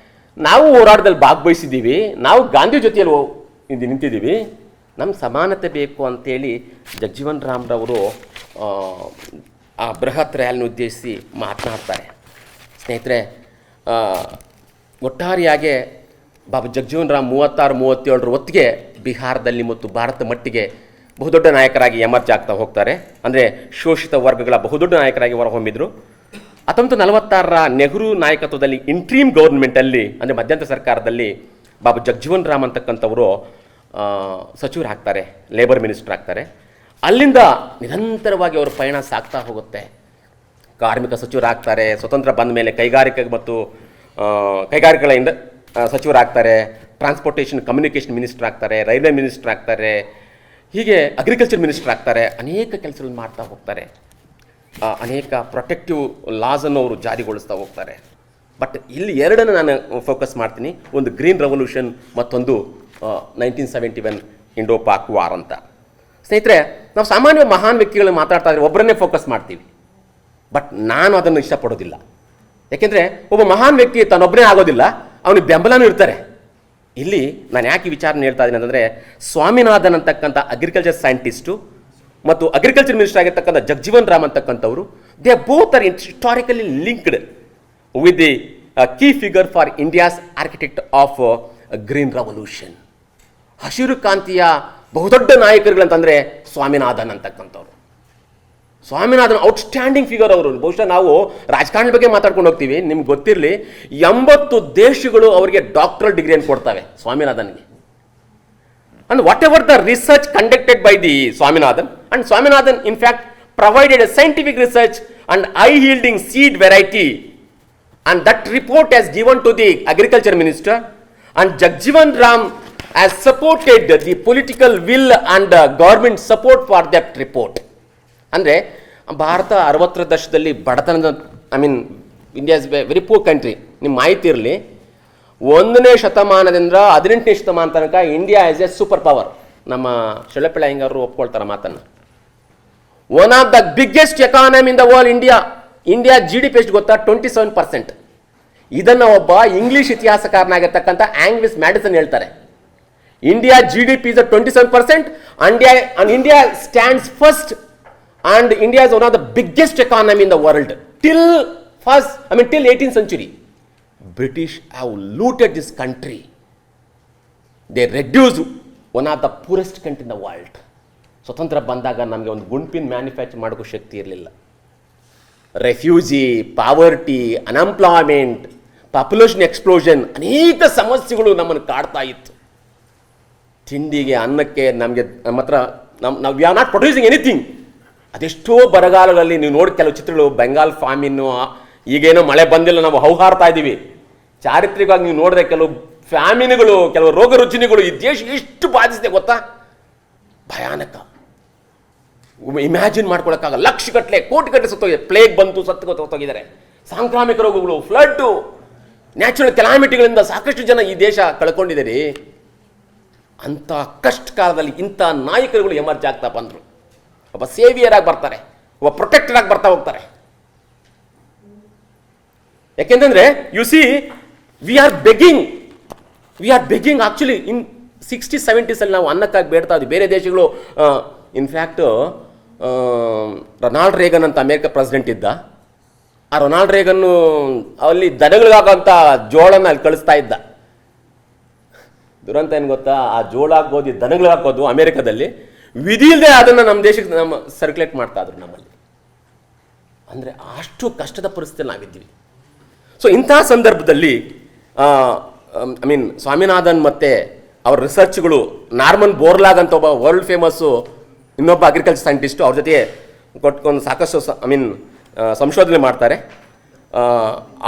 ನಾವು ಹೋರಾಟದಲ್ಲಿ ಭಾಗವಹಿಸಿದ್ದೀವಿ, ನಾವು ಗಾಂಧಿ ಜೊತೆಯಲ್ಲಿ ನಿಂತಿದ್ದೀವಿ, ನಮ್ಗೆ ಸಮಾನತೆ ಬೇಕು ಅಂತೇಳಿ ಜಗಜೀವನ್ ರಾಮ್ರವರು ಆ ಬೃಹತ್ ರ್ಯಾಲಿನ ಉದ್ದೇಶಿಸಿ ಮಾತನಾಡ್ತಾರೆ. ಸ್ನೇಹಿತರೆ, ಒಟ್ಟಾರೆಯಾಗೆ ಬಾಬು ಜಗಜೀವನ್ ರಾಮ್ 36-37 ಹೊತ್ತಿಗೆ ಬಿಹಾರದಲ್ಲಿ ಮತ್ತು ಭಾರತ ಮಟ್ಟಿಗೆ ಬಹುದೊಡ್ಡ ನಾಯಕರಾಗಿ ಎಮರ್ಜ್ ಆಗ್ತಾ ಹೋಗ್ತಾರೆ. ಅಂದರೆ ಶೋಷಿತ ವರ್ಗಗಳ ಬಹುದೊಡ್ಡ ನಾಯಕರಾಗಿ ಹೊರಹೊಮ್ಮಿದ್ರು. 1946 ನೆಹರು ನಾಯಕತ್ವದಲ್ಲಿ ಇಂಟ್ರೀಮ್ ಗೌರ್ಮೆಂಟಲ್ಲಿ, ಅಂದರೆ ಮಧ್ಯಂತರ ಸರ್ಕಾರದಲ್ಲಿ ಬಾಬು ಜಗಜೀವನ್ ರಾಮ್ ಅಂತಕ್ಕಂಥವರು ಸಚಿವರಾಗ್ತಾರೆ, ಲೇಬರ್ ಮಿನಿಸ್ಟರ್ ಆಗ್ತಾರೆ. ಅಲ್ಲಿಂದ ನಿರಂತರವಾಗಿ ಅವರ ಪಯಣ ಸಾಗ್ತಾ ಹೋಗುತ್ತೆ. ಕಾರ್ಮಿಕ ಸಚಿವರಾಗ್ತಾರೆ, ಸ್ವತಂತ್ರ ಬಂದ ಮೇಲೆ ಕೈಗಾರಿಕೆಗಳಿಂದ ಸಚಿವರಾಗ್ತಾರೆ, ಟ್ರಾನ್ಸ್ಪೋರ್ಟೇಷನ್ ಕಮ್ಯುನಿಕೇಷನ್ ಮಿನಿಸ್ಟರ್ ಆಗ್ತಾರೆ, ರೈಲ್ವೆ ಮಿನಿಸ್ಟರ್ ಆಗ್ತಾರೆ, ಹೀಗೆ ಅಗ್ರಿಕಲ್ಚರ್ ಮಿನಿಸ್ಟರ್ ಆಗ್ತಾರೆ. ಅನೇಕ ಕೆಲಸಗಳನ್ನು ಮಾಡ್ತಾ ಹೋಗ್ತಾರೆ. ಅನೇಕ ಪ್ರೊಟೆಕ್ಟಿವ್ ಲಾಸನ್ನು ಅವರು ಜಾರಿಗೊಳಿಸ್ತಾ ಹೋಗ್ತಾರೆ. ಬಟ್ ಇಲ್ಲಿ ಎರಡನ್ನು ನಾನು ಫೋಕಸ್ ಮಾಡ್ತೀನಿ. ಒಂದು ಗ್ರೀನ್ ರೆವಲ್ಯೂಷನ್, ಮತ್ತೊಂದು 1971 ಇಂಡೋ ಪಾಕ್ ವಾರ್ ಅಂತ. ಸ್ನೇಹಿತರೆ, ನಾವು ಸಾಮಾನ್ಯ ಮಹಾನ್ ವ್ಯಕ್ತಿಗಳನ್ನ ಮಾತಾಡ್ತಾ ಇದ್ರೆ ಒಬ್ಬರನ್ನೇ ಫೋಕಸ್ ಮಾಡ್ತೀವಿ. ಬಟ್ ನಾನು ಅದನ್ನು ಇಷ್ಟಪಡೋದಿಲ್ಲ. ಯಾಕೆಂದರೆ ಒಬ್ಬ ಮಹಾನ್ ವ್ಯಕ್ತಿ ತನ್ನೊಬ್ಬನೇ ಆಗೋದಿಲ್ಲ, ಅವನಿಗೆ ಬೆಂಬಲನೂ ಇರ್ತಾರೆ. ಇಲ್ಲಿ ನಾನು ಯಾಕೆ ವಿಚಾರನ ಹೇಳ್ತಾ ಇದ್ದೀನಿ ಅಂತಂದರೆ, ಸ್ವಾಮಿನಾಥನ್ ಅಂತಕ್ಕಂಥ ಅಗ್ರಿಕಲ್ಚರ್ ಸೈಂಟಿಸ್ಟು ಮತ್ತು ಅಗ್ರಿಕಲ್ಚರ್ ಮಿನಿಸ್ಟರ್ ಆಗಿರ್ತಕ್ಕಂಥ ಜಗಜೀವನ್ ರಾಮ್ ಅಂತಕ್ಕಂಥವರು, they both are historically linked with the key figure for India's architect of green revolution. ಹಸಿರು ಕ್ರಾಂತಿಯ ಬಹುದೊಡ್ಡ ನಾಯಕರುಗಳಂತಂದರೆ ಸ್ವಾಮಿನಾಥನ್ ಅಂತಕ್ಕಂಥವ್ರು. ಸ್ವಾಮಿನಾಥನ್ ಔಟ್ಸ್ಟ್ಯಾಂಡಿಂಗ್ ಫಿಗರ್ ಅವರು. ಬಹುಶಃ ನಾವು ರಾಜಕಾರಣದ ಬಗ್ಗೆ ಮಾತಾಡ್ಕೊಂಡು ಹೋಗ್ತೀವಿ, ನಿಮ್ಗೆ ಗೊತ್ತಿರಲಿ 80 ದೇಶಗಳು ಅವರಿಗೆ ಡಾಕ್ಟರಲ್ ಡಿಗ್ರಿಯನ್ನು ಕೊಡ್ತವೆ ಸ್ವಾಮಿನಾಥನ್ಗೆ. And whatever the research conducted by the Swaminathan, and Swaminathan in fact provided a scientific research and high yielding seed variety, and that report has given to the agriculture minister, and Jagjivan Ram has supported the political will and government support for that report. ಅಂದರೆ ಭಾರತ 60ರ ದಶಕದಲ್ಲಿ ಬಡತನದ, India is very poor country. ನಿಮ್ಮ ಮಾಹಿತಿ ಇರಲಿ, 1ನೇ ಶತಮಾನದಿಂದ 18ನೇ ಶತಮಾನ ತನಕ India is A super power. ನಮ್ಮ ಶೆಳಪೆಳ್ಳ ಹಿಂಗಾರು ಒಪ್ಕೊಳ್ತಾರೆ ಮಾತನ್ನು. One of the biggest economy in the world India GDP ಎಷ್ಟು ಗೊತ್ತಾ? 27%. ಇದನ್ನು ಒಬ್ಬ ಇಂಗ್ಲಿಷ್ ಇತಿಹಾಸಕಾರನಾಗಿರ್ತಕ್ಕಂಥ ಆಂಗ್ಲಿಸ್ ಮ್ಯಾಡಿಸನ್ ಹೇಳ್ತಾರೆ. India GDP is 27%, and India stands first, and India is one of the biggest economy in the world till 18th century. British have looted this country. They reduced one of the poorest country in the world. ಸ್ವತಂತ್ರ ಬಂದಾಗ ನಮಗೆ ಒಂದು ಗುಂಪಿನ manufacture ಮಾಡೋಕ್ಕೂ ಶಕ್ತಿ ಇರಲಿಲ್ಲ. Refugee, poverty, unemployment, population explosion, ಅನೇಕ ಸಮಸ್ಯೆಗಳು ನಮ್ಮನ್ನು ಕಾಡ್ತಾ ಇತ್ತು. ತಿಂಡಿಗೆ, ಅನ್ನಕ್ಕೆ ನಮಗೆ ನಮ್ಮ ಹತ್ರ ನಾವು we are not producing anything. ಅದೆಷ್ಟೋ ಬರಗಾಲಗಳಲ್ಲಿ ನೀವು ನೋಡಿ ಕೆಲವು ಚಿತ್ರಗಳು, ಬೆಂಗಾಲ್ ಫ್ಯಾಮಿನ್ನು, ಈಗೇನೋ ಮಳೆ ಬಂದಿಲ್ಲ, ನಾವು ಹೌಹಾರ್ತಾ ಇದ್ದೀವಿ. ಚಾರಿತ್ರಿಕವಾಗಿ ನೀವು ನೋಡಿದ್ರೆ ಕೆಲವು ಫ್ಯಾಮಿನ್ಗಳು, ಕೆಲವು ರೋಗ ರುಜಿನಗಳು ಈ ದೇಶ ಎಷ್ಟು ಬಾಧಿಸಿದೆ ಗೊತ್ತಾ? ಭಯಾನಕ. ಇಮ್ಯಾಜಿನ್ ಮಾಡ್ಕೊಳಕ್ಕಾಗಲ್ಲ. ಲಕ್ಷಗಟ್ಟಲೆ, ಕೋಟಿಗಟ್ಟಲೆ ಸತ್ತೋಗಿದೆ. ಪ್ಲೇಗ್ ಬಂತು, ಸತ್ತೋಗಿದ್ದಾರೆ. ಸಾಂಕ್ರಾಮಿಕ ರೋಗಗಳು, ಫ್ಲಡ್ಡು, ನ್ಯಾಚುರಲ್ ಕೆಲಾಮಿಟಿಗಳಿಂದ ಸಾಕಷ್ಟು ಜನ ಈ ದೇಶ ಕಳ್ಕೊಂಡಿದ್ದೀರಿ. ಅಂಥ ಕಷ್ಟ ಕಾಲದಲ್ಲಿ ಇಂಥ ನಾಯಕರುಗಳು ಎಮರ್ಜ್ ಆಗ್ತಾ ಬಂದರು. ಒಬ್ಬ ಸೇವಿಯರ್ ಆಗಿ ಬರ್ತಾರೆ, ಒಬ್ಬ ಪ್ರೊಟೆಕ್ಟರ್ ಆಗಿ ಬರ್ತಾ ಹೋಗ್ತಾರೆ. ಯಾಕೆಂತಂದ್ರೆ U C we are begging actually in 60s 70s ನಾವು ಅನ್ನಕ್ಕಾಗಿ ಬೇಡ್ತಾ ಇದ್ವಿ. ಬೇರೆ ದೇಶಗಳು ಇನ್ಫ್ಯಾಕ್ಟ್ ರೊನಾಲ್ಡ್ ರೇಗನ್ ಅಂತ ಅಮೇರಿಕ ಪ್ರೆಸಿಡೆಂಟ್ ಇದ್ದ. ಆ ರೊನಾಲ್ಡ್ ರೇಗನ್ನು ಅಲ್ಲಿ ದನಗಳಿಗಾಗೋಂಥ ಜೋಳನ ಅಲ್ಲಿ ಕಳಿಸ್ತಾ ಇದ್ದ. ದುರಂತ ಏನು ಗೊತ್ತಾ? ಆ ಜೋಳ ಹಾಕೋದು, ದನಗಳು ಹಾಕೋದು ಅಮೇರಿಕಾದಲ್ಲಿ ವಿಧಿ ಇಲ್ಲದೆ ಅದನ್ನು ನಮ್ಮ ದೇಶಕ್ಕೆ ಸರ್ಕ್ಯುಲೇಟ್ ಮಾಡ್ತಾ ಇದ್ರು ನಮ್ಮಲ್ಲಿ. ಅಂದರೆ ಅಷ್ಟು ಕಷ್ಟದ ಪರಿಸ್ಥಿತಿಯಲ್ಲಿ ನಾವಿದ್ದೀವಿ. ಸೊ ಇಂಥ ಸಂದರ್ಭದಲ್ಲಿ ಸ್ವಾಮಿನಾಥನ್ ಮತ್ತು ಅವ್ರ ರಿಸರ್ಚ್ಗಳು, ನಾರ್ಮನ್ ಬೋರ್ಲಾಗ್ ಅಂತ ಒಬ್ಬ ವರ್ಲ್ಡ್ ಫೇಮಸ್ಸು ಇನ್ನೊಬ್ಬ ಅಗ್ರಿಕಲ್ಚರ್ ಸೈಂಟಿಸ್ಟು, ಅವ್ರ ಜೊತೆ ಕೊಟ್ಕೊಂಡು ಸಾಕಷ್ಟು ಸಂಶೋಧನೆ ಮಾಡ್ತಾರೆ.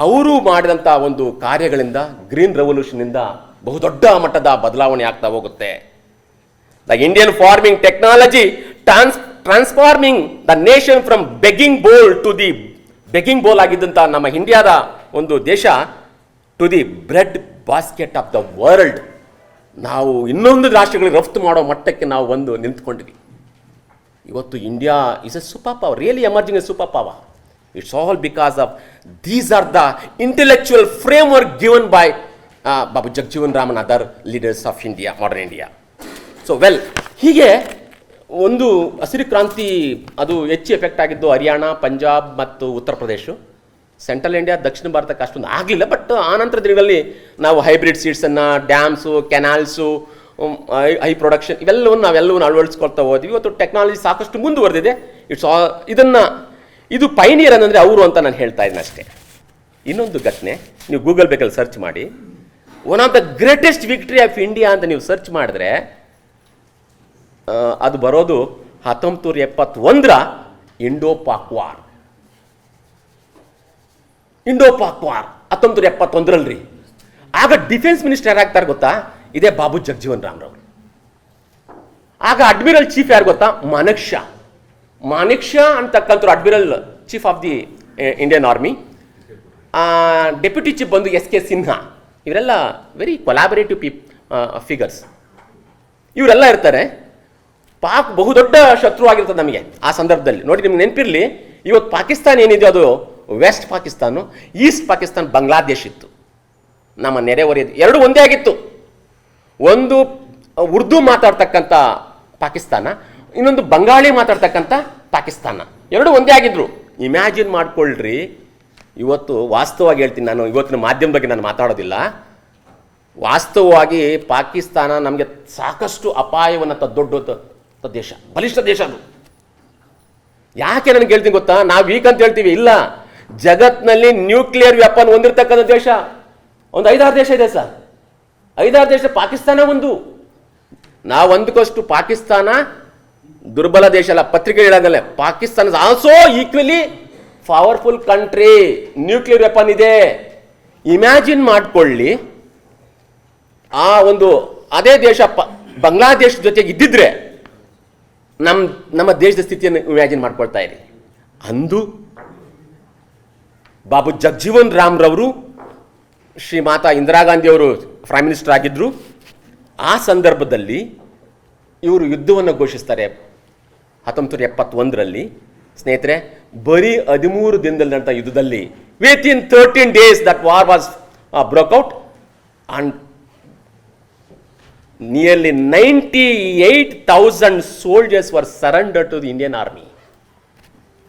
ಅವರು ಮಾಡಿದಂಥ ಒಂದು ಕಾರ್ಯಗಳಿಂದ ಗ್ರೀನ್ ರೆವಲ್ಯೂಷನಿಂದ ಬಹುದೊಡ್ಡ ಮಟ್ಟದ ಬದಲಾವಣೆ ಆಗ್ತಾ ಹೋಗುತ್ತೆ. The Indian farming technology transforming the nation from begging bowl to the begging bowl ಆಗಿದ್ದಂಥ ನಮ್ಮ ಇಂಡಿಯಾದ ಒಂದು ದೇಶ to the bread basket of the world. ನಾವು ಇನ್ನೊಂದು ರಾಷ್ಟ್ರಗಳಿಗೆ ರಫ್ತು ಮಾಡೋ ಮಟ್ಟಕ್ಕೆ ನಾವು ಒಂದು ನಿಂತ್ಕೊಂಡಿವಿ. ಇವತ್ತು India is A super power, really emerging A super power. It's all because of these are the intellectual framework given by Babu Jagjivan Ram and other leaders of India, modern India. So ಹೀಗೆ ಒಂದು ಹಸಿರು ಕ್ರಾಂತಿ ಅದು ಹೆಚ್ಚು ಎಫೆಕ್ಟ್ ಆಗಿದ್ದು ಹರಿಯಾಣ, ಪಂಜಾಬ್ ಮತ್ತು ಉತ್ತರ ಪ್ರದೇಶ. ಸೆಂಟ್ರಲ್ ಇಂಡಿಯಾ, ದಕ್ಷಿಣ ಭಾರತಕ್ಕೆ ಅಷ್ಟೊಂದು ಆಗಲಿಲ್ಲ. ಬಟ್ ಆನಂತರ ದಿನಗಳಲ್ಲಿ ನಾವು ಹೈಬ್ರಿಡ್ ಸೀಡ್ಸನ್ನು, ಡ್ಯಾಮ್ಸು, ಕೆನಾಲ್ಸು, ಹೈ ಪ್ರೊಡಕ್ಷನ್ ಇವೆಲ್ಲವನ್ನು ಅಳವಡಿಸ್ಕೊಳ್ತಾ ಹೋದ್ವಿ. ಇವತ್ತು ಟೆಕ್ನಾಲಜಿ ಸಾಕಷ್ಟು ಮುಂದುವರೆದಿದೆ. ಇದು ಪೈನಿಯರ್ ಅನ್ನಂದರೆ ಅವರು ಅಂತ ನಾನು ಹೇಳ್ತಾ ಇದ್ದೀನಿ ಅಷ್ಟೇ. ಇನ್ನೊಂದು ಘಟನೆ, ನೀವು ಗೂಗಲ್ ಬೇಕಲ್ಲಿ ಸರ್ಚ್ ಮಾಡಿ, one of the greatest victory of India ಅಂತ ನೀವು ಸರ್ಚ್ ಮಾಡಿದ್ರೆ ಅದು ಬರೋದು 1971ರ ಇಂಡೋ-ಪಾಕ್ ವಾರ್. 1971ರಲ್ಲಿ ಆಗ ಡಿಫೆನ್ಸ್ ಮಿನಿಸ್ಟರ್ ಯಾರಾಗ್ತಾರೆ ಗೊತ್ತಾ? ಇದೇ ಬಾಬು ಜಗಜೀವನ್ ರಾಮ್ ರವರು. ಆಗ ಅಡ್ಮಿರಲ್ ಚೀಫ್ ಯಾರು ಗೊತ್ತಾ? ಮಾನಿಕ್ ಶಾ ಅಂತಕ್ಕಂಥವ್ರು admiral chief of the Indian army. Deputy chief ಬಂದು ಎಸ್ ಕೆ ಸಿನ್ಹಾ. ಇವರೆಲ್ಲ ವೆರಿ ಕೊಲಾಬರೇಟಿವ್ ಫಿಗರ್ಸ್. ಇವರೆಲ್ಲ ಇರ್ತಾರೆ. ಪಾಕ್ ಬಹುದೊಡ್ಡ ಶತ್ರು ಆಗಿರ್ತದೆ ನಮಗೆ ಆ ಸಂದರ್ಭದಲ್ಲಿ. ನೋಡಿ, ನಿಮ್ಗೆ ನೆನಪಿರಲಿ, ಇವತ್ತು ಪಾಕಿಸ್ತಾನ ಏನಿದೆ ಅದು ವೆಸ್ಟ್ ಪಾಕಿಸ್ತಾನ, ಈಸ್ಟ್ ಪಾಕಿಸ್ತಾನ ಬಾಂಗ್ಲಾದೇಶ್ ಇತ್ತು. ನಮ್ಮ ನೆರೆಹೊರೆಯದು ಎರಡು ಒಂದೇ ಆಗಿತ್ತು. ಒಂದು ಉರ್ದು ಮಾತಾಡ್ತಕ್ಕಂಥ ಪಾಕಿಸ್ತಾನ, ಇನ್ನೊಂದು ಬಂಗಾಳಿ ಮಾತಾಡ್ತಕ್ಕಂಥ ಪಾಕಿಸ್ತಾನ, ಎರಡು ಒಂದೇ ಆಗಿದ್ರು. ಇಮ್ಯಾಜಿನ್ ಮಾಡ್ಕೊಳ್ರಿ. ಇವತ್ತು ವಾಸ್ತವವಾಗಿ ಹೇಳ್ತೀನಿ, ನಾನು ಇವತ್ತಿನ ಮಾಧ್ಯಮದ ಬಗ್ಗೆ ನಾನು ಮಾತಾಡೋದಿಲ್ಲ. ವಾಸ್ತವವಾಗಿ ಪಾಕಿಸ್ತಾನ ನಮಗೆ ಸಾಕಷ್ಟು ಅಪಾಯವನ್ನು ದೊಡ್ಡ ದೇಶ, ಬಲಿಷ್ಠ ದೇಶ ಅದು. ಯಾಕೆ ನನಗೆ ಹೇಳ್ತೀನಿ ಗೊತ್ತಾ? ನಾವು ವೀಕ್ ಅಂತ ಹೇಳ್ತೀವಿ, ಇಲ್ಲ, ಜಗತ್ನಲ್ಲಿ ನ್ಯೂಕ್ಲಿಯರ್ ವೆಪನ್ ಹೊಂದಿರತಕ್ಕಂಥ ದೇಶ ಒಂದು 5-6 ದೇಶ ಇದೆ ಸರ್. 5-6 ದೇಶ, ಪಾಕಿಸ್ತಾನ ಒಂದು. ನಾವು ಅಂದ್ಕೋಷ್ಟು ಪಾಕಿಸ್ತಾನ ದುರ್ಬಲ ದೇಶ ಅಲ್ಲ. ಪತ್ರಿಕೆ ಹೇಳೋದಲ್ಲ, Pakistan also equally powerful country, nuclear weapon ಇದೆ. ಇಮ್ಯಾಜಿನ್ ಮಾಡ್ಕೊಳ್ಳಿ, ಆ ಒಂದು ಅದೇ ದೇಶ ಬಾಂಗ್ಲಾದೇಶ ಜೊತೆಗೆ ಇದ್ದಿದ್ರೆ ನಮ್ಮ ದೇಶದ ಸ್ಥಿತಿಯನ್ನು ಇಮ್ಯಾಜಿನ್ ಮಾಡ್ಕೊಳ್ತಾ ಇರಿ. ಅಂದು ಬಾಬು ಜಗಜೀವನ್ ರಾಮ್ ರವರು, ಶ್ರೀಮಾತಾ ಇಂದಿರಾ ಗಾಂಧಿ ಅವರು ಪ್ರೈಮ್ ಮಿನಿಸ್ಟರ್ ಆಗಿದ್ದರು. ಆ ಸಂದರ್ಭದಲ್ಲಿ ಇವರು ಯುದ್ಧವನ್ನು ಘೋಷಿಸ್ತಾರೆ 1971ರಲ್ಲಿ. ಸ್ನೇಹಿತರೆ, ಬರೀ 13 ದಿನದಲ್ಲಿ ನಡೆದ ಯುದ್ಧದಲ್ಲಿ within 13 days that war was broke out and nearly 98,000 soldiers were surrendered to the Indian army.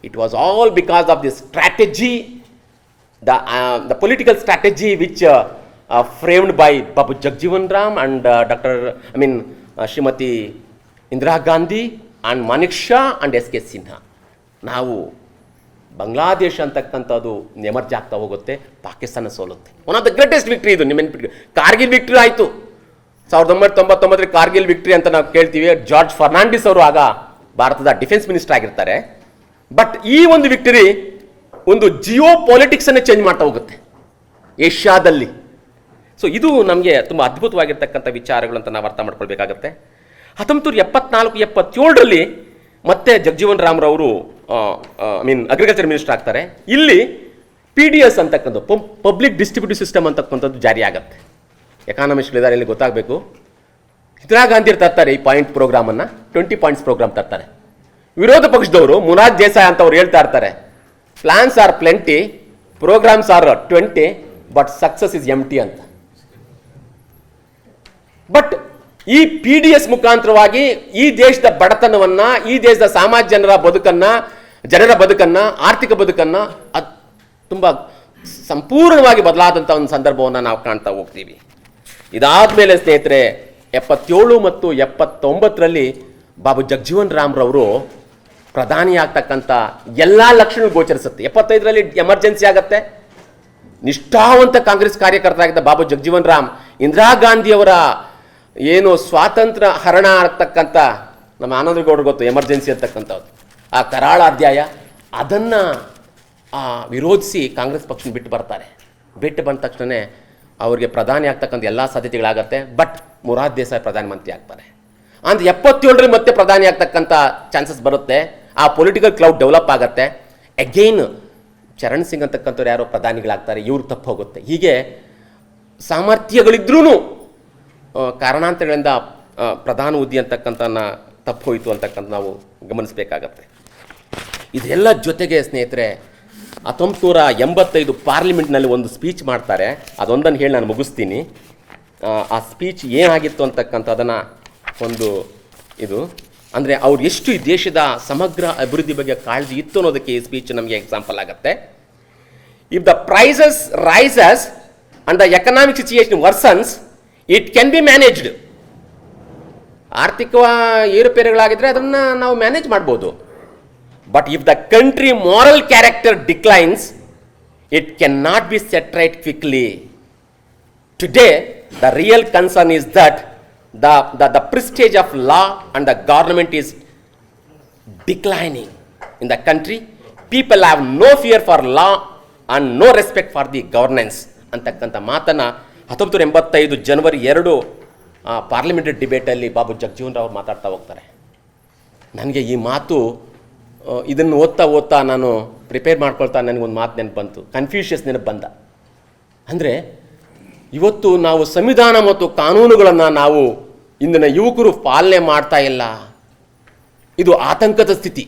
It was all because of this strategy, the political strategy which framed by Babu Jagjivan Ram and Srimati Indira Gandhi and Manekshaw and S K Sinha. ನಾವು ಬಾಂಗ್ಲಾದೇಶ ಅಂತಕ್ಕಂಥದ್ದು emerge ಆಗ್ತಾ ಹೋಗುತ್ತೆ, ಪಾಕಿಸ್ತಾನ ಸೋಲುತ್ತೆ. One of the greatest victory ಇದು. ನಿಮ್ಮ ನೆನಪಿಗೆ Kargil victory ಆಯಿತು 1999 Kargil victory ಅಂತ ನಾವು ಕೇಳ್ತೀವಿ. ಜಾರ್ಜ್ ಫರ್ನಾಂಡಿಸ್ ಅವರು ಆಗ ಭಾರತದ ಡಿಫೆನ್ಸ್ ಮಿನಿಸ್ಟರ್ ಆಗಿರ್ತಾರೆ. ಬಟ್ ಈ ಒಂದು ವಿಕ್ಟರಿ ಒಂದು ಜಿಯೋ ಪಾಲಿಟಿಕ್ಸನ್ನೇ ಚೇಂಜ್ ಮಾಡ್ತಾ ಹೋಗುತ್ತೆ ಏಷ್ಯಾದಲ್ಲಿ. ಸೊ ಇದು ನಮಗೆ ತುಂಬ ಅದ್ಭುತವಾಗಿರ್ತಕ್ಕಂಥ ವಿಚಾರಗಳು ಅಂತ ನಾವು ಅರ್ಥ ಮಾಡ್ಕೊಳ್ಬೇಕಾಗತ್ತೆ. 1974-77ರಲ್ಲಿ ಮತ್ತೆ ಜಗಜೀವನ್ ರಾಮ್ರವರು ಅಗ್ರಿಕಲ್ಚರ್ ಮಿನಿಸ್ಟರ್ ಆಗ್ತಾರೆ. ಇಲ್ಲಿ PDS ಅಂತಕ್ಕಂಥ ಪಬ್ಲಿಕ್ ಡಿಸ್ಟ್ರಿಬ್ಯೂಟಿವ್ ಸಿಸ್ಟಮ್ ಅಂತಕ್ಕಂಥದ್ದು ಜಾರಿ ಆಗುತ್ತೆ. ಎಕಾನಮಿಸ್ಟ್ಗಳಿದ್ದಾರೆ, ಇಲ್ಲಿ ಗೊತ್ತಾಗಬೇಕು. ಇಂದಿರಾ ಗಾಂಧಿ ತರ್ತಾರೆ ಈ ಪಾಯಿಂಟ್ ಪ್ರೋಗ್ರಾಮನ್ನು, 20 ಪಾಯಿಂಟ್ಸ್ ಪ್ರೋಗ್ರಾಮ್ ತರ್ತಾರೆ. ವಿರೋಧ ಪಕ್ಷದವರು ಮುರಾದ್ ದೇಸಾಯಿ ಅಂತ ಅವ್ರು ಹೇಳ್ತಾ ಇರ್ತಾರೆ, plans are plenty, programmes are 20, but success is empty ಅಂತ. ಬಟ್ ಈ PDS ಮುಖಾಂತರವಾಗಿ ಈ ದೇಶದ ಬಡತನವನ್ನ, ಈ ದೇಶದ ಜನರ ಬದುಕನ್ನ, ಆರ್ಥಿಕ ಬದುಕನ್ನ ತುಂಬ ಸಂಪೂರ್ಣವಾಗಿ ಬದಲಾದಂಥ ಒಂದು ಸಂದರ್ಭವನ್ನು ನಾವು ಕಾಣ್ತಾ ಹೋಗ್ತೀವಿ. ಇದಾದ್ಮೇಲೆ ಸ್ನೇಹಿತರೆ 77 ಮತ್ತು 79ರಲ್ಲಿ ಬಾಬು ಜಗಜೀವನ್ ರಾಮ್ರವರು ಪ್ರಧಾನಿ ಆಗ್ತಕ್ಕಂಥ ಎಲ್ಲ ಲಕ್ಷಣ ಗೋಚರಿಸುತ್ತೆ. 75ರಲ್ಲಿ ಎಮರ್ಜೆನ್ಸಿ ಆಗತ್ತೆ. ನಿಷ್ಠಾವಂತ ಕಾಂಗ್ರೆಸ್ ಕಾರ್ಯಕರ್ತರಾಗಿದ್ದ ಬಾಬು ಜಗಜೀವನ್ ರಾಮ್ ಇಂದಿರಾ ಗಾಂಧಿಯವರ ಏನು ಸ್ವಾತಂತ್ರ್ಯ ಹರಣ ಆಗ್ತಕ್ಕಂಥ, ನಮ್ಮ ಆನಂದಗೌಡರು ಗೊತ್ತು ಎಮರ್ಜೆನ್ಸಿ ಅಂತಕ್ಕಂಥದ್ದು, ಆ ಕರಾಳ ಅಧ್ಯಾಯ ಅದನ್ನು ವಿರೋಧಿಸಿ ಕಾಂಗ್ರೆಸ್ ಪಕ್ಷ ಬಿಟ್ಟು ಬರ್ತಾರೆ. ಬಿಟ್ಟು ಬಂದ ತಕ್ಷಣ ಅವರಿಗೆ ಪ್ರಧಾನಿ ಆಗ್ತಕ್ಕಂಥ ಎಲ್ಲ ಸಾಧ್ಯತೆಗಳಾಗತ್ತೆ. ಬಟ್ ಮುರಾದ್ ದೇಸಾಯಿ ಪ್ರಧಾನಮಂತ್ರಿ ಆಗ್ತಾರೆ. ಅಂದ್ರೆ 77ರಲ್ಲಿ ಮತ್ತೆ ಪ್ರಧಾನಿ ಆಗ್ತಕ್ಕಂಥ ಚಾನ್ಸಸ್ ಬರುತ್ತೆ. ಆ ಪೊಲಿಟಿಕಲ್ ಕ್ಲೌಡ್ ಡೆವಲಪ್ ಆಗುತ್ತೆ. ಅಗೈನ್ ಚರಣ್ ಸಿಂಗ್ ಅಂತಕ್ಕಂಥವ್ರು ಯಾರೋ ಪ್ರಧಾನಿಗಳಾಗ್ತಾರೆ, ಇವ್ರು ತಪ್ಪು ಹೋಗುತ್ತೆ. ಹೀಗೆ ಸಾಮರ್ಥ್ಯಗಳಿದ್ರೂ ಕಾರಣಾಂತರಗಳಿಂದ ಪ್ರಧಾನ ಹುದ್ದೆ ಅಂತಕ್ಕಂಥ ತಪ್ಪು ಹೋಯಿತು ಅಂತಕ್ಕಂಥ ನಾವು ಗಮನಿಸಬೇಕಾಗತ್ತೆ. ಇದೆಲ್ಲ ಜೊತೆಗೆ ಸ್ನೇಹಿತರೆ 1985 ಪಾರ್ಲಿಮೆಂಟ್ನಲ್ಲಿ ಒಂದು ಸ್ಪೀಚ್ ಮಾಡ್ತಾರೆ. ಅದೊಂದನ್ನು ಹೇಳಿ ನಾನು ಮುಗಿಸ್ತೀನಿ. ಆ ಸ್ಪೀಚ್ ಏನಾಗಿತ್ತು ಅಂತಕ್ಕಂಥದ್ದನ್ನು ಒಂದು ಇದು ಅಂದರೆ ಅವ್ರು ಎಷ್ಟು ಈ ದೇಶದ ಸಮಗ್ರ ಅಭಿವೃದ್ಧಿ ಬಗ್ಗೆ ಕಾಳಜಿ ಇತ್ತು ಅನ್ನೋದಕ್ಕೆ ಈ ಸ್ಪೀಚ್ ನಮಗೆ ಎಕ್ಸಾಂಪಲ್ ಆಗುತ್ತೆ. If the prices rises and the economic situation worsens, it can be managed. ಆರ್ಥಿಕ ಏರುಪೇರುಗಳಾಗಿದ್ದರೆ ಅದನ್ನು ನಾವು ಮ್ಯಾನೇಜ್ ಮಾಡ್ಬೋದು. But if the country moral character declines, it can not be set right quickly. Today the real concern is that the prestige of law and the government is declining in the country. People have no fear for law and no respect for the governance ಅಂತಕ್ಕಂಥ ಮಾತನ್ನು 1985 ಜನವರಿ 2 parliamentary ಡಿಬೇಟಲ್ಲಿ Babu Jagjivan Rao ಮಾತಾಡ್ತಾ ಹೋಗ್ತಾರೆ. ನನಗೆ ಈ ಮಾತು ಇದನ್ನು ಓದ್ತಾ ನಾನು ಪ್ರಿಪೇರ್ ಮಾಡ್ಕೊಳ್ತಾ ನನಗೊಂದು ಮಾತು ನೆನಪು ಬಂತು, ಕನ್ಫ್ಯೂಷಿಯಸ್ ನೆನಪು ಬಂದ. ಅಂದರೆ ಇವತ್ತು ನಾವು ಸಂವಿಧಾನ ಮತ್ತು ಕಾನೂನುಗಳನ್ನು ನಾವು ಇಂದಿನ ಯುವಕರು ಪಾಲನೆ ಮಾಡ್ತಾ ಇಲ್ಲ. ಇದು ಆತಂಕದ ಸ್ಥಿತಿ.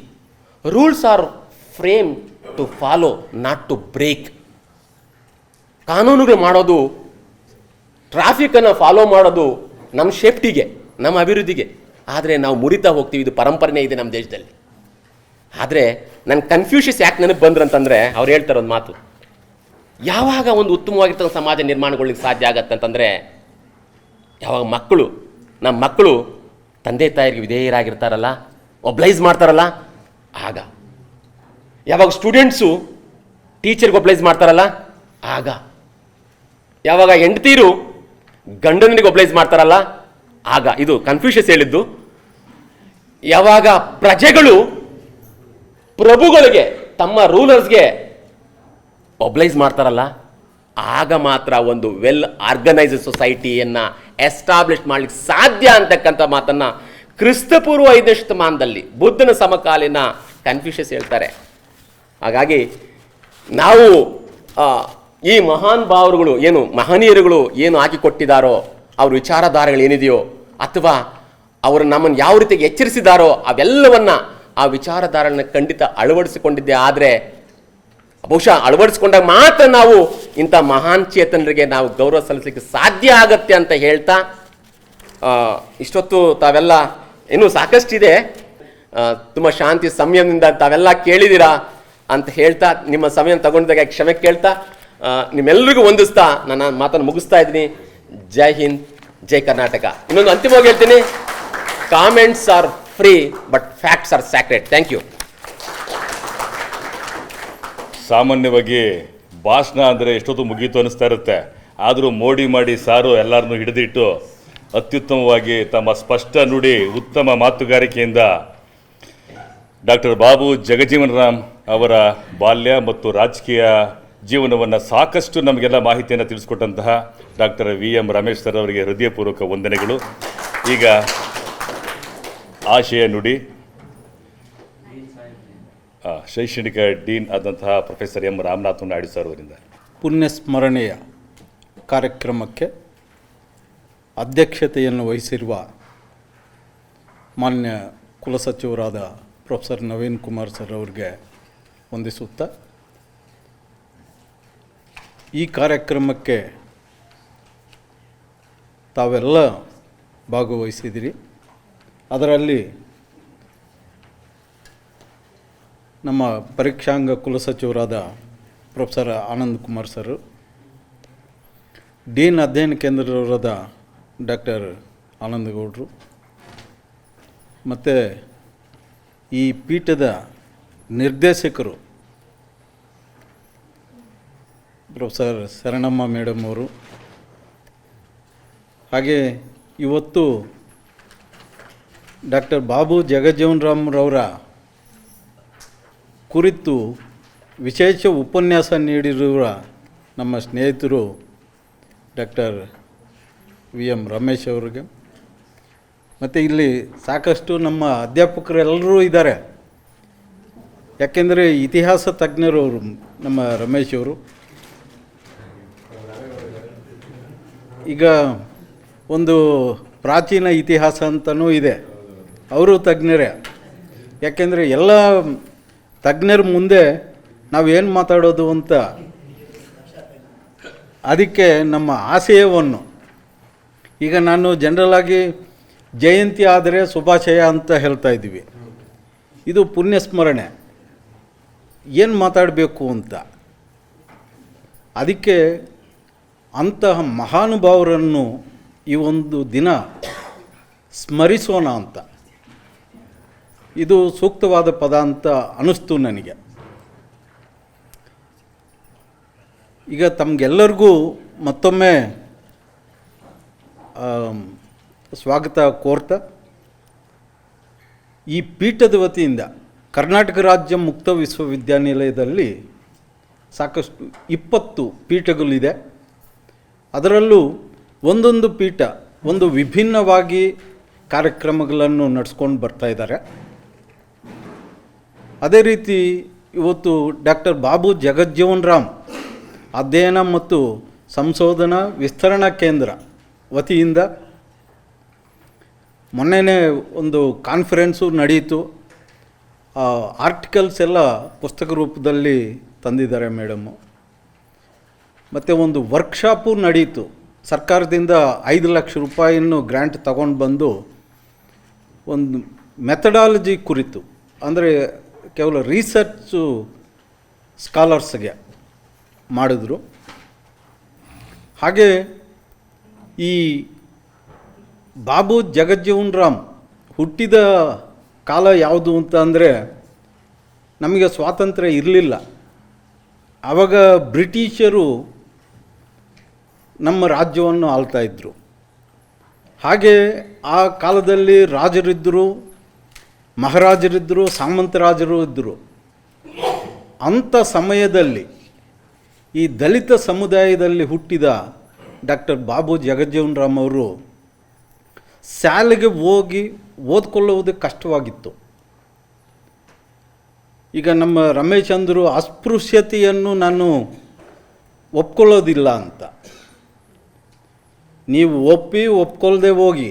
Rules are frame to follow, not to break. ಕಾನೂನುಗಳು ಮಾಡೋದು, ಟ್ರಾಫಿಕನ್ನು ಫಾಲೋ ಮಾಡೋದು ನಮ್ಮ ಸೇಫ್ಟಿಗೆ, ನಮ್ಮ ಅಭಿವೃದ್ಧಿಗೆ. ಆದರೆ ನಾವು ಮುರಿತಾ ಹೋಗ್ತೀವಿ. ಇದು ಪರಂಪರೆನೇ ಇದೆ ನಮ್ಮ ದೇಶದಲ್ಲಿ. ಆದರೆ ನನ್ನ ಕನ್ಫ್ಯೂಷನ್ಸ್ ಯಾಕೆ ನನಗೆ ಬಂದ್ರಂತಂದರೆ, ಅವ್ರು ಹೇಳ್ತಾರೆ ಒಂದು ಮಾತು, ಯಾವಾಗ ಒಂದು ಉತ್ತಮವಾಗಿರ್ತಕ್ಕಂಥ ಸಮಾಜ ನಿರ್ಮಾಣಗೊಳ್ಳಿಕ್ಕೆ ಸಾಧ್ಯ ಆಗತ್ತೆ ಅಂತಂದರೆ, ಯಾವಾಗ ನಮ್ಮ ಮಕ್ಕಳು ತಂದೆ ತಾಯಿಗೆ ವಿಧೇಯರಾಗಿರ್ತಾರಲ್ಲ, ಒಬ್ಲೈಸ್ ಮಾಡ್ತಾರಲ್ಲ, ಆಗ. ಯಾವಾಗ ಸ್ಟೂಡೆಂಟ್ಸು ಟೀಚರ್ಗೆ ಒಬ್ಲೈಸ್ ಮಾಡ್ತಾರಲ್ಲ, ಆಗ. ಯಾವಾಗ ಹೆಂಡತೀರು ಗಂಡನಿಗೆ ಒಬ್ಲೈಸ್ ಮಾಡ್ತಾರಲ್ಲ, ಆಗ. ಇದು ಕನ್ಫ್ಯೂಷನ್ಸ್ ಹೇಳಿದ್ದು. ಯಾವಾಗ ಪ್ರಜೆಗಳು ಪ್ರಭುಗಳಿಗೆ, ತಮ್ಮ ರೂಲರ್ಸ್ಗೆ ಒಬ್ಲೈಸ್ ಮಾಡ್ತಾರಲ್ಲ, ಆಗ ಮಾತ್ರ ಒಂದು ವೆಲ್ ಆರ್ಗನೈಸ್ಡ್ ಸೊಸೈಟಿಯನ್ನು ಎಸ್ಟಾಬ್ಲಿಷ್ ಮಾಡಲಿಕ್ಕೆ ಸಾಧ್ಯ ಅಂತಕ್ಕಂಥ ಮಾತನ್ನು ಕ್ರಿಸ್ತಪೂರ್ವ 5ನೇ ಶತಮಾನದಲ್ಲಿ ಬುದ್ಧನ ಸಮಕಾಲೀನ ಕನ್ಫ್ಯೂಷಸ್ ಹೇಳ್ತಾರೆ. ಹಾಗಾಗಿ ನಾವು ಈ ಮಹಾನ್ ಭಾವರುಗಳು ಏನು, ಮಹನೀಯರುಗಳು ಏನು ಹಾಕಿಕೊಟ್ಟಿದ್ದಾರೋ, ಅವ್ರ ವಿಚಾರಧಾರೆಗಳು ಏನಿದೆಯೋ, ಅಥವಾ ಅವರು ನಮ್ಮನ್ನು ಯಾವ ರೀತಿಗೆ ಎಚ್ಚರಿಸಿದಾರೋ, ಅವೆಲ್ಲವನ್ನು ಆ ವಿಚಾರಧಾರೆಯನ್ನು ಖಂಡಿತ ಅಳವಡಿಸಿಕೊಂಡಿದ್ದೆ. ಆದರೆ ಬಹುಶಃ ಅಳವಡಿಸ್ಕೊಂಡಾಗ ಮಾತ್ರ ನಾವು ಇಂಥ ಮಹಾನ್ ಚೇತನರಿಗೆ ನಾವು ಗೌರವ ಸಲ್ಲಿಸಲಿಕ್ಕೆ ಸಾಧ್ಯ ಆಗತ್ತೆ ಅಂತ ಹೇಳ್ತಾ, ಇಷ್ಟೊತ್ತು ತಾವೆಲ್ಲ ಇನ್ನೂ ಸಾಕಷ್ಟಿದೆ, ತುಂಬ ಶಾಂತಿ ಸಂಯಮದಿಂದ ತಾವೆಲ್ಲ ಕೇಳಿದ್ದೀರಾ ಅಂತ ಹೇಳ್ತಾ, ನಿಮ್ಮ ಸಮಯ ತಗೊಂಡಿದ್ದಾಗ ಕ್ಷಮೆ ಕೇಳ್ತಾ, ನಿಮ್ಮೆಲ್ಲರಿಗೂ ವಂದಿಸ್ತಾ ನನ್ನ ಮಾತನ್ನು ಮುಗಿಸ್ತಾ ಇದ್ದೀನಿ. ಜೈ ಹಿಂದ್, ಜೈ ಕರ್ನಾಟಕ. ಇನ್ನೊಂದು ಅಂತಿಮವಾಗಿ ಹೇಳ್ತೀನಿ, comments are free, but facts are sacred. Thank you. ಸಾಮಾನ್ಯವಾಗಿ ಭಾಷಣ ಅಂದರೆ ಎಷ್ಟೊತ್ತು ಮುಗೀತು ಅನ್ನಿಸ್ತಾ ಇರುತ್ತೆ. ಆದರೂ ಮೋಡಿ ಮಾಡಿ ಸಾರು ಎಲ್ಲರನ್ನೂ ಹಿಡಿದಿಟ್ಟು ಅತ್ಯುತ್ತಮವಾಗಿ ತಮ್ಮ ಸ್ಪಷ್ಟ ನುಡಿ ಉತ್ತಮ ಮಾತುಗಾರಿಕೆಯಿಂದ ಡಾಕ್ಟರ್ ಬಾಬು ಜಗಜೀವನ್ ರಾಮ್ ಅವರ ಬಾಲ್ಯ ಮತ್ತು ರಾಜಕೀಯ ಜೀವನವನ್ನು ಸಾಕಷ್ಟು ನಮಗೆಲ್ಲ ಮಾಹಿತಿಯನ್ನು ತಿಳಿಸ್ಕೊಟ್ಟಂತಹ ಡಾಕ್ಟರ್ VM ರಮೇಶ್ ಸರ್ ಅವರಿಗೆ ಹೃದಯಪೂರ್ವಕ ವಂದನೆಗಳು. ಈಗ ಆಶಯ ನುಡಿ ಶೈಕ್ಷಣಿಕ ಡೀನ್ ಆದಂತಹ professor M Ramanath Naidu sir ಅವರಿಂದ. ಪುಣ್ಯಸ್ಮರಣೆಯ ಕಾರ್ಯಕ್ರಮಕ್ಕೆ ಅಧ್ಯಕ್ಷತೆಯನ್ನು ವಹಿಸಿರುವ ಮಾನ್ಯ ಕುಲಸಚಿವರಾದ ಪ್ರೊಫೆಸರ್ ನವೀನ್ ಕುಮಾರ್ ಸರ್ ಅವರಿಗೆ ವಂದಿಸುತ್ತಾ, ಈ ಕಾರ್ಯಕ್ರಮಕ್ಕೆ ತಾವೆಲ್ಲ ಭಾಗವಹಿಸಿದಿರಿ. ಅದರಲ್ಲಿ ನಮ್ಮ ಪರೀಕ್ಷಾಂಗ ಕುಲಸಚಿವರಾದ professor Anand Kumar sir, dean ಅಧ್ಯಯನ ಕೇಂದ್ರದವರಾದ ಡಾಕ್ಟರ್ ಆನಂದಗೌಡರು, ಮತ್ತು ಈ ಪೀಠದ ನಿರ್ದೇಶಕರು ಪ್ರೊಫೆಸರ್ ಶರಣಮ್ಮ ಮೇಡಮ್ ಅವರು, ಹಾಗೆ ಇವತ್ತು ಡಾಕ್ಟರ್ ಬಾಬು ಜಗಜೀವನ್ ರಾಮ್ರವರ ಕುರಿತು ವಿಶೇಷ ಉಪನ್ಯಾಸ ನೀಡಿರುವ ನಮ್ಮ ಸ್ನೇಹಿತರು ಡಾಕ್ಟರ್ VM ರಮೇಶ್ ಅವರಿಗೆ, ಮತ್ತು ಇಲ್ಲಿ ಸಾಕಷ್ಟು ನಮ್ಮ ಅಧ್ಯಾಪಕರೆಲ್ಲರೂ ಇದ್ದಾರೆ. ಯಾಕೆಂದರೆ ಇತಿಹಾಸ ತಜ್ಞರು ಅವರು ನಮ್ಮ ರಮೇಶ್ ಅವರು. ಈಗ ಒಂದು ಪ್ರಾಚೀನ ಇತಿಹಾಸ ಅಂತಲೂ ಇದೆ, ಅವರು ತಜ್ಞರೇ. ಯಾಕೆಂದರೆ ಎಲ್ಲ ತಜ್ಞರ ಮುಂದೆ ನಾವೇನು ಮಾತಾಡೋದು ಅಂತ, ಅದಕ್ಕೆ ನಮ್ಮ ಆಶಯವನ್ನು, ಈಗ ನಾನು ಜನರಲಾಗಿ ಜಯಂತಿ ಆದರೆ ಶುಭಾಶಯ ಅಂತ ಹೇಳ್ತಾ ಇದ್ದೀವಿ. ಇದು ಪುಣ್ಯಸ್ಮರಣೆ, ಏನು ಮಾತಾಡಬೇಕು ಅಂತ. ಅದಕ್ಕೆ ಅಂತಹ ಮಹಾನುಭಾವರನ್ನು ಈ ಒಂದು ದಿನ ಸ್ಮರಿಸೋಣ ಅಂತ, ಇದು ಸೂಕ್ತವಾದ ಪದ ಅಂತ ಅನ್ನಿಸ್ತು ನನಗೆ. ಈಗ ತಮಗೆಲ್ಲರಿಗೂ ಮತ್ತೊಮ್ಮೆ ಸ್ವಾಗತ ಕೋರ್ತಾ, ಈ ಪೀಠದ ವತಿಯಿಂದ ಕರ್ನಾಟಕ ರಾಜ್ಯ ಮುಕ್ತ ವಿಶ್ವವಿದ್ಯಾನಿಲಯದಲ್ಲಿ ಸಾಕಷ್ಟು 20 ಪೀಠಗಳಿದೆ. ಅದರಲ್ಲೂ ಒಂದೊಂದು ಪೀಠ ಒಂದು ವಿಭಿನ್ನವಾಗಿ ಕಾರ್ಯಕ್ರಮಗಳನ್ನು ನಡೆಸ್ಕೊಂಡು ಬರ್ತಾ ಇದ್ದಾರೆ. ಅದೇ ರೀತಿ ಇವತ್ತು ಡಾಕ್ಟರ್ ಬಾಬು ಜಗಜ್ಜೀವನ್ ರಾಮ್ ಅಧ್ಯಯನ ಮತ್ತು ಸಂಶೋಧನಾ ವಿಸ್ತರಣಾ ಕೇಂದ್ರ ವತಿಯಿಂದ ಮೊನ್ನೆನೇ ಒಂದು ಕಾನ್ಫರೆನ್ಸು ನಡೆಯಿತು. ಆರ್ಟಿಕಲ್ಸ್ ಎಲ್ಲ ಪುಸ್ತಕ ರೂಪದಲ್ಲಿ ತಂದಿದ್ದಾರೆ ಮೇಡಮ್ಮು. ಮತ್ತು ಒಂದು ವರ್ಕ್ಶಾಪು ನಡೆಯಿತು. ಸರ್ಕಾರದಿಂದ 5 ಲಕ್ಷ ರೂಪಾಯಿಯನ್ನು ಗ್ರ್ಯಾಂಟ್ ತಗೊಂಡು ಬಂದು ಒಂದು ಮೆಥಡಾಲಜಿ ಕುರಿತು, ಅಂದರೆ ಕೇವಲ ರಿಸರ್ಚು ಸ್ಕಾಲರ್ಸ್ಗೆ ಮಾಡಿದ್ರು. ಹಾಗೆ ಈ ಬಾಬು ಜಗಜ್ಜೀವನ್ ರಾಮ್ ಹುಟ್ಟಿದ ಕಾಲ ಯಾವುದು ಅಂತ ಅಂದರೆ, ನಮಗೆ ಸ್ವಾತಂತ್ರ್ಯ ಇರಲಿಲ್ಲ. ಆವಾಗ ಬ್ರಿಟಿಷರು ನಮ್ಮ ರಾಜ್ಯವನ್ನು ಆಳ್ತಾಯಿದ್ರು. ಹಾಗೆ ಆ ಕಾಲದಲ್ಲಿ ರಾಜರಿದ್ದರು, ಮಹಾರಾಜರಿದ್ದರು, ಸಾಮಂತರಾಜರು ಇದ್ದರು. ಅಂಥ ಸಮಯದಲ್ಲಿ ಈ ದಲಿತ ಸಮುದಾಯದಲ್ಲಿ ಹುಟ್ಟಿದ ಡಾಕ್ಟರ್ ಬಾಬು ಜಗಜ್ಜೀವನ್ ರಾಮ್ ಅವರು ಶಾಲೆಗೆ ಹೋಗಿ ಓದ್ಕೊಳ್ಳುವುದಕ್ಕೆ ಕಷ್ಟವಾಗಿತ್ತು. ಈಗ ನಮ್ಮ ರಮೇಶ್ ಅಂದರು ಅಸ್ಪೃಶ್ಯತೆಯನ್ನು ನಾನು ಒಪ್ಕೊಳ್ಳೋದಿಲ್ಲ ಅಂತ. ನೀವು ಒಪ್ಕೊಳ್ಳದೆ ಹೋಗಿ,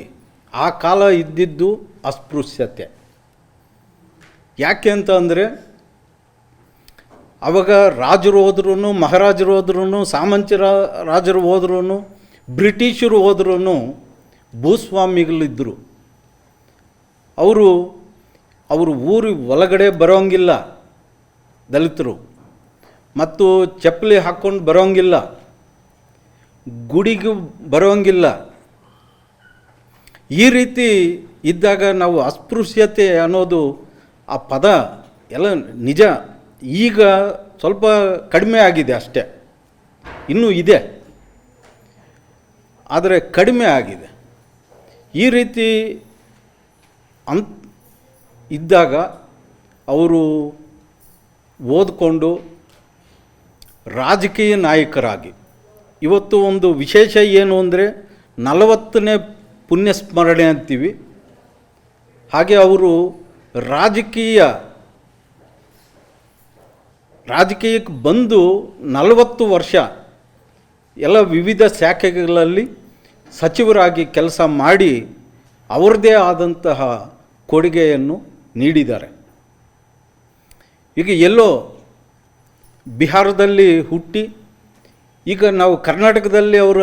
ಆ ಕಾಲ ಇದ್ದಿದ್ದು ಅಸ್ಪೃಶ್ಯತೆ. ಯಾಕೆ ಅಂತ ಅಂದರೆ, ಆವಾಗ ರಾಜರು ಹೋದ್ರೂ, ಮಹಾರಾಜರು ಹೋದ್ರೂ, ರಾಜರು ಹೋದ್ರೂ, ಬ್ರಿಟಿಷರು ಹೋದ್ರೂ ಭೂಸ್ವಾಮಿಗಳಿದ್ದರು. ಅವರು ಊರು ಒಳಗಡೆ ಬರೋಂಗಿಲ್ಲ ದಲಿತರು, ಮತ್ತು ಚಪ್ಪಲಿ ಹಾಕ್ಕೊಂಡು ಬರೋಂಗಿಲ್ಲ, ಗುಡಿಗೂ ಬರೋಂಗಿಲ್ಲ. ಈ ರೀತಿ ಇದ್ದಾಗ ನಾವು ಅಸ್ಪೃಶ್ಯತೆ ಅನ್ನೋದು ಆ ಪದ ಎಲ್ಲ ನಿಜ, ಈಗ ಸ್ವಲ್ಪ ಕಡಿಮೆ ಆಗಿದೆ ಅಷ್ಟೇ, ಇನ್ನೂ ಇದೆ ಆದರೆ ಕಡಿಮೆ ಆಗಿದೆ. ಈ ರೀತಿ ಇದ್ದಾಗ ಅವರು ಓದಿಕೊಂಡು ರಾಜಕೀಯ ನಾಯಕರಾಗಿ ಇವತ್ತು ಒಂದು ವಿಶೇಷ ಏನು ಅಂದರೆ 40ನೇ ಪುಣ್ಯಸ್ಮರಣೆ ಅಂತೀವಿ. ಹಾಗೆ ಅವರು ರಾಜಕೀಯಕ್ಕೆ ಬಂದು 40 ವರ್ಷ ಎಲ್ಲ ವಿವಿಧ ಶಾಖೆಗಳಲ್ಲಿ ಸಚಿವರಾಗಿ ಕೆಲಸ ಮಾಡಿ ಅವ್ರದ್ದೇ ಆದಂತಹ ಕೊಡುಗೆಯನ್ನು ನೀಡಿದ್ದಾರೆ. ಈಗ ಎಲ್ಲೋ ಬಿಹಾರದಲ್ಲಿ ಹುಟ್ಟಿ ಈಗ ನಾವು ಕರ್ನಾಟಕದಲ್ಲಿ ಅವರ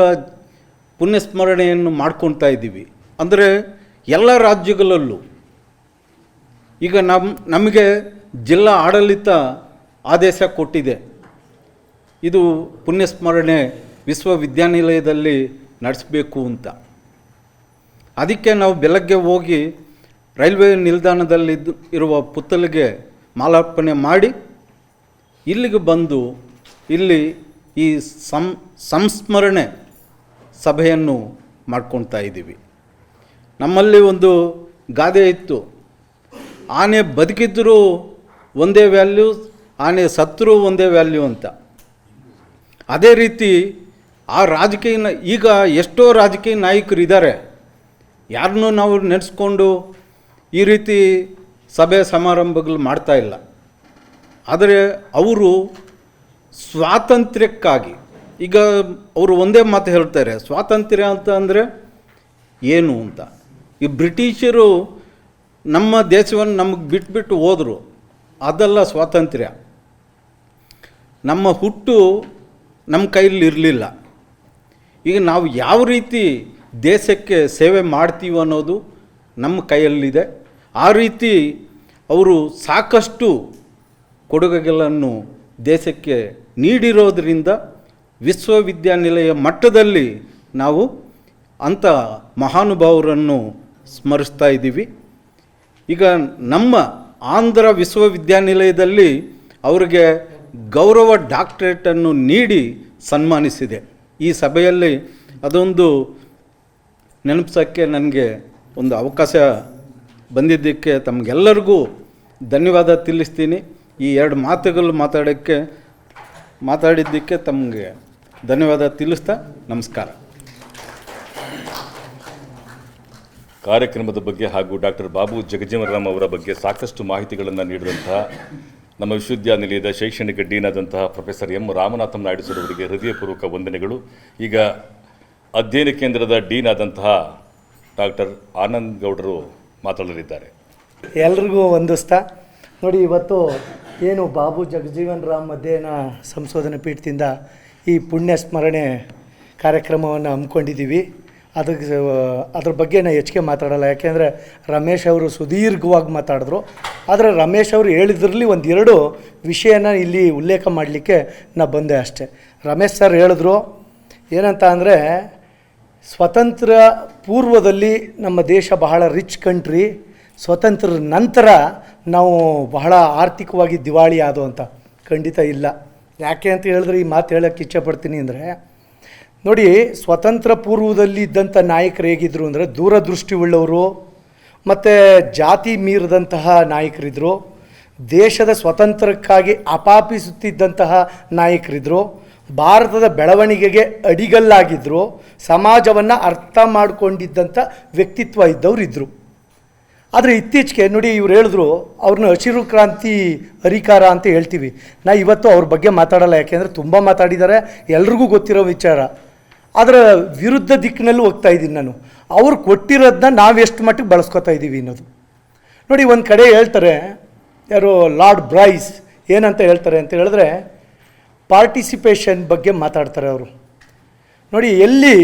ಪುಣ್ಯಸ್ಮರಣೆಯನ್ನು ಮಾಡ್ಕೊಳ್ತಾ ಇದ್ದೀವಿ. ಅಂದರೆ ಎಲ್ಲ ರಾಜ್ಯಗಳಲ್ಲೂ ಈಗ ನಮಗೆ ಜಿಲ್ಲಾ ಆಡಳಿತ ಆದೇಶ ಕೊಟ್ಟಿದೆ, ಇದು ಪುಣ್ಯಸ್ಮರಣೆ ವಿಶ್ವವಿದ್ಯಾನಿಲಯದಲ್ಲಿ ನಡೆಸಬೇಕು ಅಂತ. ಅದಕ್ಕೆ ನಾವು ಬೆಳಗ್ಗೆ ಹೋಗಿ ರೈಲ್ವೆ ನಿಲ್ದಾಣದಲ್ಲಿ ಇರುವ ಪುತ್ತಳಿಗೆ ಮಾಲಾರ್ಪಣೆ ಮಾಡಿ ಇಲ್ಲಿಗೆ ಬಂದು ಇಲ್ಲಿ ಈ ಸಂಸ್ಮರಣೆ ಸಭೆಯನ್ನು ಮಾಡ್ಕೊಳ್ತಾ ಇದ್ದೀವಿ. ನಮ್ಮಲ್ಲಿ ಒಂದು ಗಾದೆ ಇತ್ತು, ಆನೆ ಬದುಕಿದ್ರೂ ಒಂದೇ ವ್ಯಾಲ್ಯೂ, ಆನೆ ಸತ್ತರೂ ಒಂದೇ ವ್ಯಾಲ್ಯೂ ಅಂತ. ಅದೇ ರೀತಿ ಆ ರಾಜಕೀಯ ಈಗ ಎಷ್ಟೋ ರಾಜಕೀಯ ನಾಯಕರು ಇದ್ದಾರೆ, ಯಾರನ್ನೂ ನಾವು ನೆನೆಸ್ಕೊಂಡು ಈ ರೀತಿ ಸಭೆ ಸಮಾರಂಭಗಳು ಮಾಡ್ತಾ ಇಲ್ಲ. ಆದರೆ ಅವರು ಸ್ವಾತಂತ್ರ್ಯಕ್ಕಾಗಿ ಈಗ ಅವರು ಒಂದೇ ಮಾತು ಹೇಳ್ತಾರೆ, ಸ್ವಾತಂತ್ರ್ಯ ಅಂತ ಅಂದರೆ ಏನು ಅಂತ. ಈ ಬ್ರಿಟಿಷರು ನಮ್ಮ ದೇಶವನ್ನು ನಮಗೆ ಬಿಟ್ಬಿಟ್ಟು ಹೋದರು, ಅದಲ್ಲ ಸ್ವಾತಂತ್ರ್ಯ. ನಮ್ಮ ಹುಟ್ಟು ನಮ್ಮ ಕೈಯಲ್ಲಿ ಇರಲಿಲ್ಲ. ಈಗ ನಾವು ಯಾವ ರೀತಿ ದೇಶಕ್ಕೆ ಸೇವೆ ಮಾಡ್ತೀವಿ ಅನ್ನೋದು ನಮ್ಮ ಕೈಯಲ್ಲಿದೆ. ಆ ರೀತಿ ಅವರು ಸಾಕಷ್ಟು ಕೊಡುಗೆಗಳನ್ನು ದೇಶಕ್ಕೆ ನೀಡಿರೋದರಿಂದ ವಿಶ್ವವಿದ್ಯಾನಿಲಯ ಮಟ್ಟದಲ್ಲಿ ನಾವು ಅಂಥ ಮಹಾನುಭಾವರನ್ನು ಸ್ಮರಿಸ್ತಾ ಇದ್ದೀವಿ. ಈಗ ನಮ್ಮ ಆಂಧ್ರ ವಿಶ್ವವಿದ್ಯಾನಿಲಯದಲ್ಲಿ ಅವರಿಗೆ ಗೌರವ ಡಾಕ್ಟರೇಟನ್ನು ನೀಡಿ ಸನ್ಮಾನಿಸಿದೆ. ಈ ಸಭೆಯಲ್ಲಿ ಅದೊಂದು ನೆನಪಿಸೋಕ್ಕೆ ನನಗೆ ಒಂದು ಅವಕಾಶ ಬಂದಿದ್ದಕ್ಕೆ ತಮಗೆಲ್ಲರಿಗೂ ಧನ್ಯವಾದ ತಿಳಿಸ್ತೀನಿ. ಈ 2 ಮಾತುಗಳು ಮಾತಾಡಿದ್ದಕ್ಕೆ ತಮಗೆ ಧನ್ಯವಾದ ತಿಳಿಸ್ತಾ ನಮಸ್ಕಾರ. ಕಾರ್ಯಕ್ರಮದ ಬಗ್ಗೆ ಹಾಗೂ ಡಾಕ್ಟರ್ ಬಾಬು ಜಗಜೀವನರಾಮ್ ಅವರ ಬಗ್ಗೆ ಸಾಕಷ್ಟು ಮಾಹಿತಿಗಳನ್ನು ನೀಡಿದಂತಹ ನಮ್ಮ ವಿಶ್ವವಿದ್ಯಾನಿಲಯದ ಶೈಕ್ಷಣಿಕ ಡೀನ್ ಆದಂತಹ professor M Ramanatham Naidu sir ಅವರಿಗೆ ಹೃದಯಪೂರ್ವಕ ವಂದನೆಗಳು. ಈಗ ಅಧ್ಯಯನ ಕೇಂದ್ರದ ಡೀನ್ ಆದಂತಹ ಡಾಕ್ಟರ್ ಆನಂದ್ ಗೌಡರು ಮಾತಾಡಲಿದ್ದಾರೆ. ಎಲ್ರಿಗೂ ವಂದಿಸ್ತಾ, ನೋಡಿ ಇವತ್ತು ಏನು ಬಾಬು ಜಗಜೀವನ್ ರಾಮ್ ಅಧ್ಯಯನ ಸಂಶೋಧನಾ ಪೀಠದಿಂದ ಈ ಪುಣ್ಯ ಸ್ಮರಣೆ ಕಾರ್ಯಕ್ರಮವನ್ನು ಹಮ್ಮಿಕೊಂಡಿದ್ದೀವಿ. ಅದ್ರ ಬಗ್ಗೆ ನಾನು ಹೆಚ್ಚಿಗೆ ಮಾತಾಡಲ್ಲ, ಯಾಕೆಂದರೆ ರಮೇಶ್ ಅವರು ಸುದೀರ್ಘವಾಗಿ ಮಾತಾಡಿದ್ರು. ಆದರೆ ರಮೇಶ್ ಅವರು ಹೇಳಿದ್ರಲ್ಲಿ 1-2 ವಿಷಯನ ಇಲ್ಲಿ ಉಲ್ಲೇಖ ಮಾಡಲಿಕ್ಕೆ ನಾನು ಬಂದೆ ಅಷ್ಟೇ. ರಮೇಶ್ ಸರ್ ಹೇಳಿದ್ರು ಏನಂತ ಅಂದರೆ, ಸ್ವತಂತ್ರ ಪೂರ್ವದಲ್ಲಿ ನಮ್ಮ ದೇಶ ಬಹಳ ರಿಚ್ ಕಂಟ್ರಿ, ಸ್ವತಂತ್ರ ನಂತರ ನಾವು ಬಹಳ ಆರ್ಥಿಕವಾಗಿ ದಿವಾಳಿ ಆದೋ ಅಂತ. ಖಂಡಿತ ಇಲ್ಲ. ಯಾಕೆ ಅಂತ ಹೇಳಿದ್ರೆ ಈ ಮಾತು ಹೇಳೋಕ್ಕೆ ಇಚ್ಛೆಪಡ್ತೀನಿ ಅಂದರೆ, ನೋಡಿ ಸ್ವತಂತ್ರ ಪೂರ್ವದಲ್ಲಿ ಇದ್ದಂಥ ನಾಯಕರು ಹೇಗಿದ್ದರು ಅಂದರೆ ದೂರದೃಷ್ಟಿ ಉಳ್ಳವರು ಮತ್ತು ಜಾತಿ ಮೀರಿದಂತಹ ನಾಯಕರಿದ್ದರು. ದೇಶದ ಸ್ವತಂತ್ರಕ್ಕಾಗಿ ಅಪಾಪಿಸುತ್ತಿದ್ದಂತಹ ನಾಯಕರಿದ್ದರು. ಭಾರತದ ಬೆಳವಣಿಗೆಗೆ ಅಡಿಗಲ್ಲಾಗಿದ್ದರು. ಸಮಾಜವನ್ನು ಅರ್ಥ ಮಾಡಿಕೊಂಡಿದ್ದಂಥ ವ್ಯಕ್ತಿತ್ವ ಇದ್ದವರು ಇದ್ದರು. ಆದರೆ ಇತ್ತೀಚೆಗೆ ನೋಡಿ ಇವ್ರು ಹೇಳಿದ್ರು, ಅವ್ರನ್ನ ಹಸಿರು ಕ್ರಾಂತಿ ಹರಿಕಾರ ಅಂತ ಹೇಳ್ತೀವಿ. ನಾ ಇವತ್ತು ಅವ್ರ ಬಗ್ಗೆ ಮಾತಾಡಲ್ಲ, ಯಾಕೆಂದರೆ ತುಂಬ ಮಾತಾಡಿದ್ದಾರೆ, ಎಲ್ರಿಗೂ ಗೊತ್ತಿರೋ ವಿಚಾರ. ಅದರ ವಿರುದ್ಧ ದಿಕ್ಕಿನಲ್ಲೂ ಹೋಗ್ತಾ ಇದ್ದೀನಿ ನಾನು. ಅವ್ರು ಕೊಟ್ಟಿರೋದನ್ನ ನಾವು ಎಷ್ಟು ಮಟ್ಟಿಗೆ ಬಳಸ್ಕೊತಾ ಇದ್ದೀವಿ ಅನ್ನೋದು ನೋಡಿ. ಒಂದು ಕಡೆ ಹೇಳ್ತಾರೆ, ಯಾರು ಲಾರ್ಡ್ ಬ್ರೈಸ್ ಏನಂತ ಹೇಳ್ತಾರೆ ಅಂತ ಹೇಳಿದ್ರೆ, ಪಾರ್ಟಿಸಿಪೇಷನ್ ಬಗ್ಗೆ ಮಾತಾಡ್ತಾರೆ ಅವರು. ನೋಡಿ, ಎಲ್ಲಿ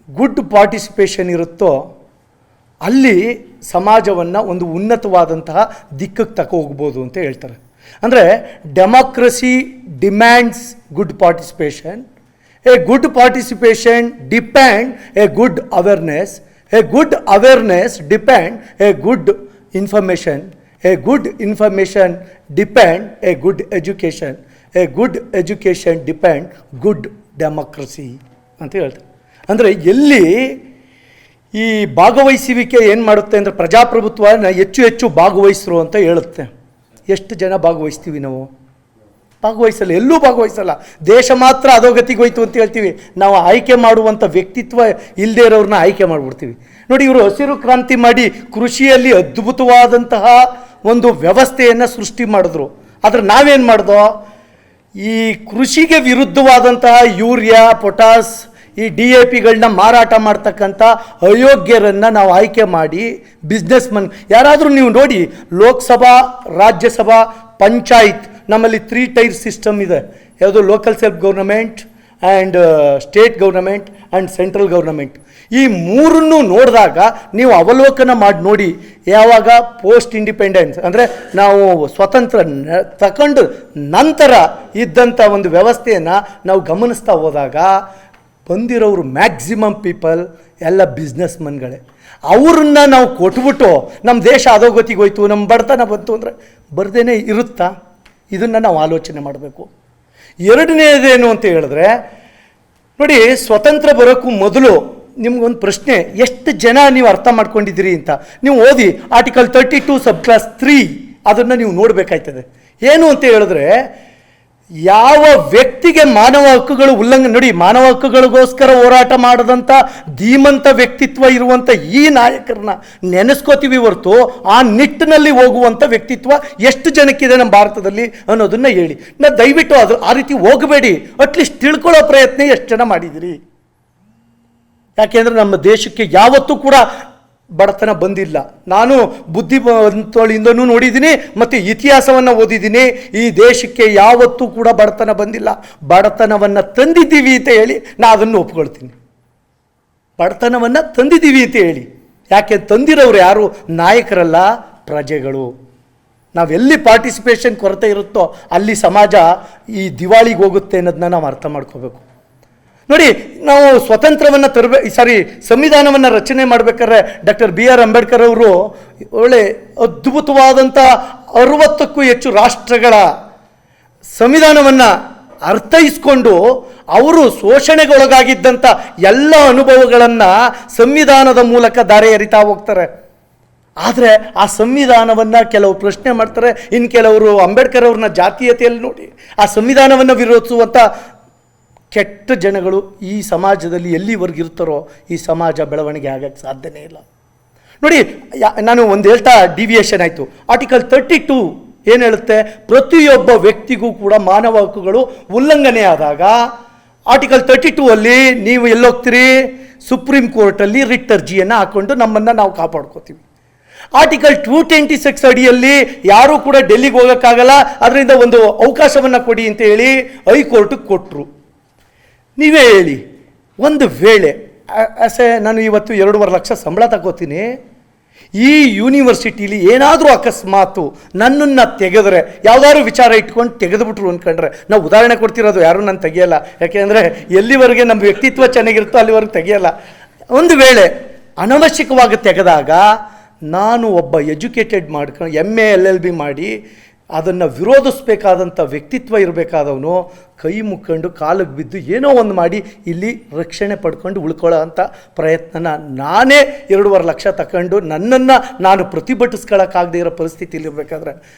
ಗುಡ್ ಪಾರ್ಟಿಸಿಪೇಷನ್ ಇರುತ್ತೋ ಅಲ್ಲಿ ಸಮಾಜವನ್ನು ಒಂದು ಉನ್ನತವಾದಂತಹ ದಿಕ್ಕಕ್ಕೆ ತಗೋ ಹೋಗ್ಬೋದು ಅಂತ ಹೇಳ್ತಾರೆ. ಅಂದರೆ democracy demands good participation, A good participation depend A good awareness, A A good awareness depend A good information, A good information depend A good education, A good education depend good democracy ಅಂತ ಹೇಳ್ತಾರೆ. ಅಂದರೆ ಎಲ್ಲಿ ಈ ಭಾಗವಹಿಸುವಿಕೆ ಏನು ಮಾಡುತ್ತೆ ಅಂದರೆ ಪ್ರಜಾಪ್ರಭುತ್ವನ ಹೆಚ್ಚು ಹೆಚ್ಚು ಭಾಗವಹಿಸರು ಅಂತ ಹೇಳುತ್ತೆ. ಎಷ್ಟು ಜನ ಭಾಗವಹಿಸ್ತೀವಿ ನಾವು? ಭಾಗವಹಿಸಲ್ಲ, ಎಲ್ಲೂ ಭಾಗವಹಿಸಲ್ಲ. ದೇಶ ಮಾತ್ರ ಅಧೋಗತಿಗೆ ಹೋಯ್ತು ಅಂತ ಹೇಳ್ತೀವಿ. ನಾವು ಆಯ್ಕೆ ಮಾಡುವಂಥ ವ್ಯಕ್ತಿತ್ವ ಇಲ್ಲದೇ ಇರೋರನ್ನ ಆಯ್ಕೆ ಮಾಡಿಬಿಡ್ತೀವಿ. ನೋಡಿ, ಇವರು ಹಸಿರು ಕ್ರಾಂತಿ ಮಾಡಿ ಕೃಷಿಯಲ್ಲಿ ಅದ್ಭುತವಾದಂತಹ ಒಂದು ವ್ಯವಸ್ಥೆಯನ್ನು ಸೃಷ್ಟಿ ಮಾಡಿದ್ರು. ಆದರೆ ನಾವೇನು ಮಾಡ್ದೋ, ಈ ಕೃಷಿಗೆ ವಿರುದ್ಧವಾದಂತಹ ಯೂರಿಯಾ, ಪೊಟಾಸ್, ಈ DAPಗಳನ್ನ ಮಾರಾಟ ಮಾಡ್ತಕ್ಕಂಥ ಅಯೋಗ್ಯರನ್ನು ನಾವು ಆಯ್ಕೆ ಮಾಡಿ ಬಿಸ್ನೆಸ್ಮನ್ ಯಾರಾದರೂ ನೀವು ನೋಡಿ, ಲೋಕಸಭಾ, ರಾಜ್ಯಸಭಾ, ಪಂಚಾಯತ್, ನಮ್ಮಲ್ಲಿ 3 ಟೈರ್ ಸಿಸ್ಟಮ್ ಇದೆ. ಯಾವುದು? Local self government and state government and central government. ಈ ಮೂರನ್ನು ನೋಡಿದಾಗ ನೀವು ಅವಲೋಕನ ಮಾಡಿ ನೋಡಿ, ಯಾವಾಗ ಪೋಸ್ಟ್ ಇಂಡಿಪೆಂಡೆನ್ಸ್ ಅಂದರೆ ನಾವು ಸ್ವತಂತ್ರ ತಗೊಂಡು ನಂತರ ಇದ್ದಂಥ ಒಂದು ವ್ಯವಸ್ಥೆಯನ್ನು ನಾವು ಗಮನಿಸ್ತಾ ಹೋದಾಗ ಬಂದಿರೋರು ಮ್ಯಾಕ್ಸಿಮಮ್ ಪೀಪಲ್ ಎಲ್ಲ ಬಿಸ್ನೆಸ್ಮನ್ಗಳೇ. ಅವ್ರನ್ನ ನಾವು ಕೊಟ್ಬಿಟ್ಟು ನಮ್ಮ ದೇಶ ಅಧೋಗತಿಗೆ ಹೋಯ್ತು, ನಮ್ಮ ಬಡತನ ಬಂತು ಅಂದರೆ ಬರ್ದೇನೆ ಇರುತ್ತಾ? ಇದನ್ನು ನಾವು ಆಲೋಚನೆ ಮಾಡಬೇಕು. ಎರಡನೇದೇನು ಅಂತ ಹೇಳಿದ್ರೆ, ನೋಡಿ, ಸ್ವತಂತ್ರ ಬರೋಕ್ಕೂ ಮೊದಲು ನಿಮ್ಗೊಂದು ಪ್ರಶ್ನೆ, ಎಷ್ಟು ಜನ ನೀವು ಅರ್ಥ ಮಾಡ್ಕೊಂಡಿದ್ದೀರಿ ಅಂತ ನೀವು ಓದಿ. ಆರ್ಟಿಕಲ್ 32 ಸಬ್ ಕ್ಲಾಸ್ 3 ಅದನ್ನು ನೀವು ನೋಡಬೇಕಾಯ್ತದೆ. ಏನು ಅಂತ ಹೇಳಿದ್ರೆ, ಯಾವ ವ್ಯಕ್ತಿಗೆ ಮಾನವ ಹಕ್ಕುಗಳು ಉಲ್ಲಂಘನೆ, ನೋಡಿ, ಮಾನವ ಹಕ್ಕುಗಳಿಗೋಸ್ಕರ ಹೋರಾಟ ಮಾಡಿದಂಥ ಧೀಮಂತ ವ್ಯಕ್ತಿತ್ವ ಇರುವಂಥ ಈ ನಾಯಕರನ್ನ ನೆನೆಸ್ಕೋತೀವಿ ಹೊರತು ಆ ನಿಟ್ಟಿನಲ್ಲಿ ಹೋಗುವಂಥ ವ್ಯಕ್ತಿತ್ವ ಎಷ್ಟು ಜನಕ್ಕಿದೆ ನಮ್ಮ ಭಾರತದಲ್ಲಿ ಅನ್ನೋದನ್ನು ಹೇಳಿ. ದಯವಿಟ್ಟು ಅದು ಆ ರೀತಿ ಹೋಗಬೇಡಿ. ಅಟ್ಲೀಸ್ಟ್ ತಿಳ್ಕೊಳ್ಳೋ ಪ್ರಯತ್ನ ಎಷ್ಟು ಜನ ಮಾಡಿದಿರಿ? ಯಾಕೆಂದರೆ ನಮ್ಮ ದೇಶಕ್ಕೆ ಯಾವತ್ತೂ ಕೂಡ ಬಡತನ ಬಂದಿಲ್ಲ. ನಾನು ಬುದ್ಧಿವಂತಳಿಂದನೂ ನೋಡಿದ್ದೀನಿ ಮತ್ತು ಇತಿಹಾಸವನ್ನು ಓದಿದ್ದೀನಿ. ಈ ದೇಶಕ್ಕೆ ಯಾವತ್ತೂ ಕೂಡ ಬಡತನ ಬಂದಿಲ್ಲ. ಬಡತನವನ್ನು ತಂದಿದ್ದೀವಿ ಅಂತ ಹೇಳಿ ನಾನು ಅದನ್ನು ಒಪ್ಕೊಳ್ತೀನಿ. ಬಡತನವನ್ನು ತಂದಿದ್ದೀವಿ ಅಂತ ಹೇಳಿ. ಯಾಕೆ ತಂದಿರೋರು ಯಾರು? ನಾಯಕರಲ್ಲ, ಪ್ರಜೆಗಳು. ನಾವೆಲ್ಲಿ ಪಾರ್ಟಿಸಿಪೇಷನ್ ಕೊರತೆ ಇರುತ್ತೋ ಅಲ್ಲಿ ಸಮಾಜ ಈ ದಿವಾಳಿಗೆ ಹೋಗುತ್ತೆ ಅನ್ನೋದನ್ನ ನಾವು ಅರ್ಥ ಮಾಡ್ಕೋಬೇಕು. ನೋಡಿ, ನಾವು ಸ್ವತಂತ್ರವನ್ನು ಸಂವಿಧಾನವನ್ನು ರಚನೆ ಮಾಡಬೇಕಾದ್ರೆ ಡಾಕ್ಟರ್ BR ಅಂಬೇಡ್ಕರ್ ಅವರು ಒಳ್ಳೆ ಅದ್ಭುತವಾದಂಥ 60ಕ್ಕೂ ಹೆಚ್ಚು ರಾಷ್ಟ್ರಗಳ ಸಂವಿಧಾನವನ್ನು ಅರ್ಥೈಸ್ಕೊಂಡು ಅವರು ಶೋಷಣೆಗೊಳಗಾಗಿದ್ದಂಥ ಎಲ್ಲ ಅನುಭವಗಳನ್ನು ಸಂವಿಧಾನದ ಮೂಲಕ ದಾರಿ ಎರಿತಾ ಹೋಗ್ತಾರೆ. ಆದರೆ ಆ ಸಂವಿಧಾನವನ್ನು ಕೆಲವು ಪ್ರಶ್ನೆ ಮಾಡ್ತಾರೆ, ಇನ್ನು ಕೆಲವರು ಅಂಬೇಡ್ಕರ್ ಅವ್ರನ್ನ ಜಾತೀಯತೆಯಲ್ಲಿ ನೋಡಿ ಆ ಸಂವಿಧಾನವನ್ನು ವಿರೋಧಿಸುವಂಥ ಕೆಟ್ಟ ಜನಗಳು ಈ ಸಮಾಜದಲ್ಲಿ ಎಲ್ಲಿವರೆಗೂ ಇರ್ತಾರೋ ಈ ಸಮಾಜ ಬೆಳವಣಿಗೆ ಆಗಕ್ಕೆ ಸಾಧ್ಯನೇ ಇಲ್ಲ. ನೋಡಿ, ನಾನು ಒಂದು ಹೇಳ್ತಾ ಡಿವಿಯೇಷನ್ ಆಯಿತು. ಆರ್ಟಿಕಲ್ 32 ಏನು ಹೇಳುತ್ತೆ? ಪ್ರತಿಯೊಬ್ಬ ವ್ಯಕ್ತಿಗೂ ಕೂಡ ಮಾನವ ಹಕ್ಕುಗಳು ಉಲ್ಲಂಘನೆ ಆದಾಗ ಆರ್ಟಿಕಲ್ 32 ಅಲ್ಲಿ ನೀವು ಎಲ್ಲೋಗ್ತೀರಿ? ಸುಪ್ರೀಂ ಕೋರ್ಟಲ್ಲಿ ರಿಟ್ ಅರ್ಜಿಯನ್ನು ಹಾಕ್ಕೊಂಡು ನಮ್ಮನ್ನು ನಾವು ಕಾಪಾಡ್ಕೋತೀವಿ. ಆರ್ಟಿಕಲ್ 226 ಅಡಿಯಲ್ಲಿ ಯಾರೂ ಕೂಡ ಡೆಲ್ಲಿಗೆ ಹೋಗೋಕ್ಕಾಗಲ್ಲ, ಅದರಿಂದ ಒಂದು ಅವಕಾಶವನ್ನು ಕೊಡಿ ಅಂತ ಹೇಳಿ ಹೈಕೋರ್ಟಿಗೆ ಕೊಟ್ಟರು. ನೀವೇ ಹೇಳಿ, ಒಂದು ವೇಳೆ ನಾನು ಇವತ್ತು 2.5 ಲಕ್ಷ ಸಂಬಳ ತಗೋತೀನಿ, ಈ ಯೂನಿವರ್ಸಿಟಿಲಿ ಏನಾದರೂ ಅಕಸ್ಮಾತು ನನ್ನನ್ನು ತೆಗೆದ್ರೆ, ಯಾವುದಾದ್ರು ವಿಚಾರ ಇಟ್ಕೊಂಡು ತೆಗೆದುಬಿಟ್ರು ಅಂದ್ಕೊಂಡ್ರೆ, ನಾವು ಉದಾಹರಣೆ ಕೊಡ್ತಿರೋದು, ಯಾರೂ ನಾನು ತೆಗಿಯಲ್ಲ. ಯಾಕೆಂದರೆ ಎಲ್ಲಿವರೆಗೆ ನಮ್ಮ ವ್ಯಕ್ತಿತ್ವ ಚೆನ್ನಾಗಿರುತ್ತೋ ಅಲ್ಲಿವರೆಗೆ ತೆಗಿಯಲ್ಲ. ಒಂದು ವೇಳೆ ಅನವಶ್ಯಕವಾಗಿ ತೆಗೆದಾಗ ನಾನು ಒಬ್ಬ ಎಜುಕೇಟೆಡ್ ಮಾಡ್ಕೊಂಡು MA LLB ಮಾಡಿ ಅದನ್ನು ವಿರೋಧಿಸಬೇಕಾದಂಥ ವ್ಯಕ್ತಿತ್ವ ಇರಬೇಕಾದವನು ಕೈ ಮುಕ್ಕೊಂಡು ಕಾಲಿಗೆ ಬಿದ್ದು ಏನೋ ಒಂದು ಮಾಡಿ ಇಲ್ಲಿ ರಕ್ಷಣೆ ಪಡ್ಕೊಂಡು ಉಳ್ಕೊಳ್ಳೋ ಅಂಥ ಪ್ರಯತ್ನನ ನಾನೇ 2.5 ಲಕ್ಷ ತಗೊಂಡು ನನ್ನನ್ನು ನಾನು ಪ್ರತಿಭಟಿಸ್ಕೊಳ್ಳೋಕ್ಕಾಗದೇ ಇರೋ ಪರಿಸ್ಥಿತಿಯಲ್ಲಿರಬೇಕಾದ್ರೆ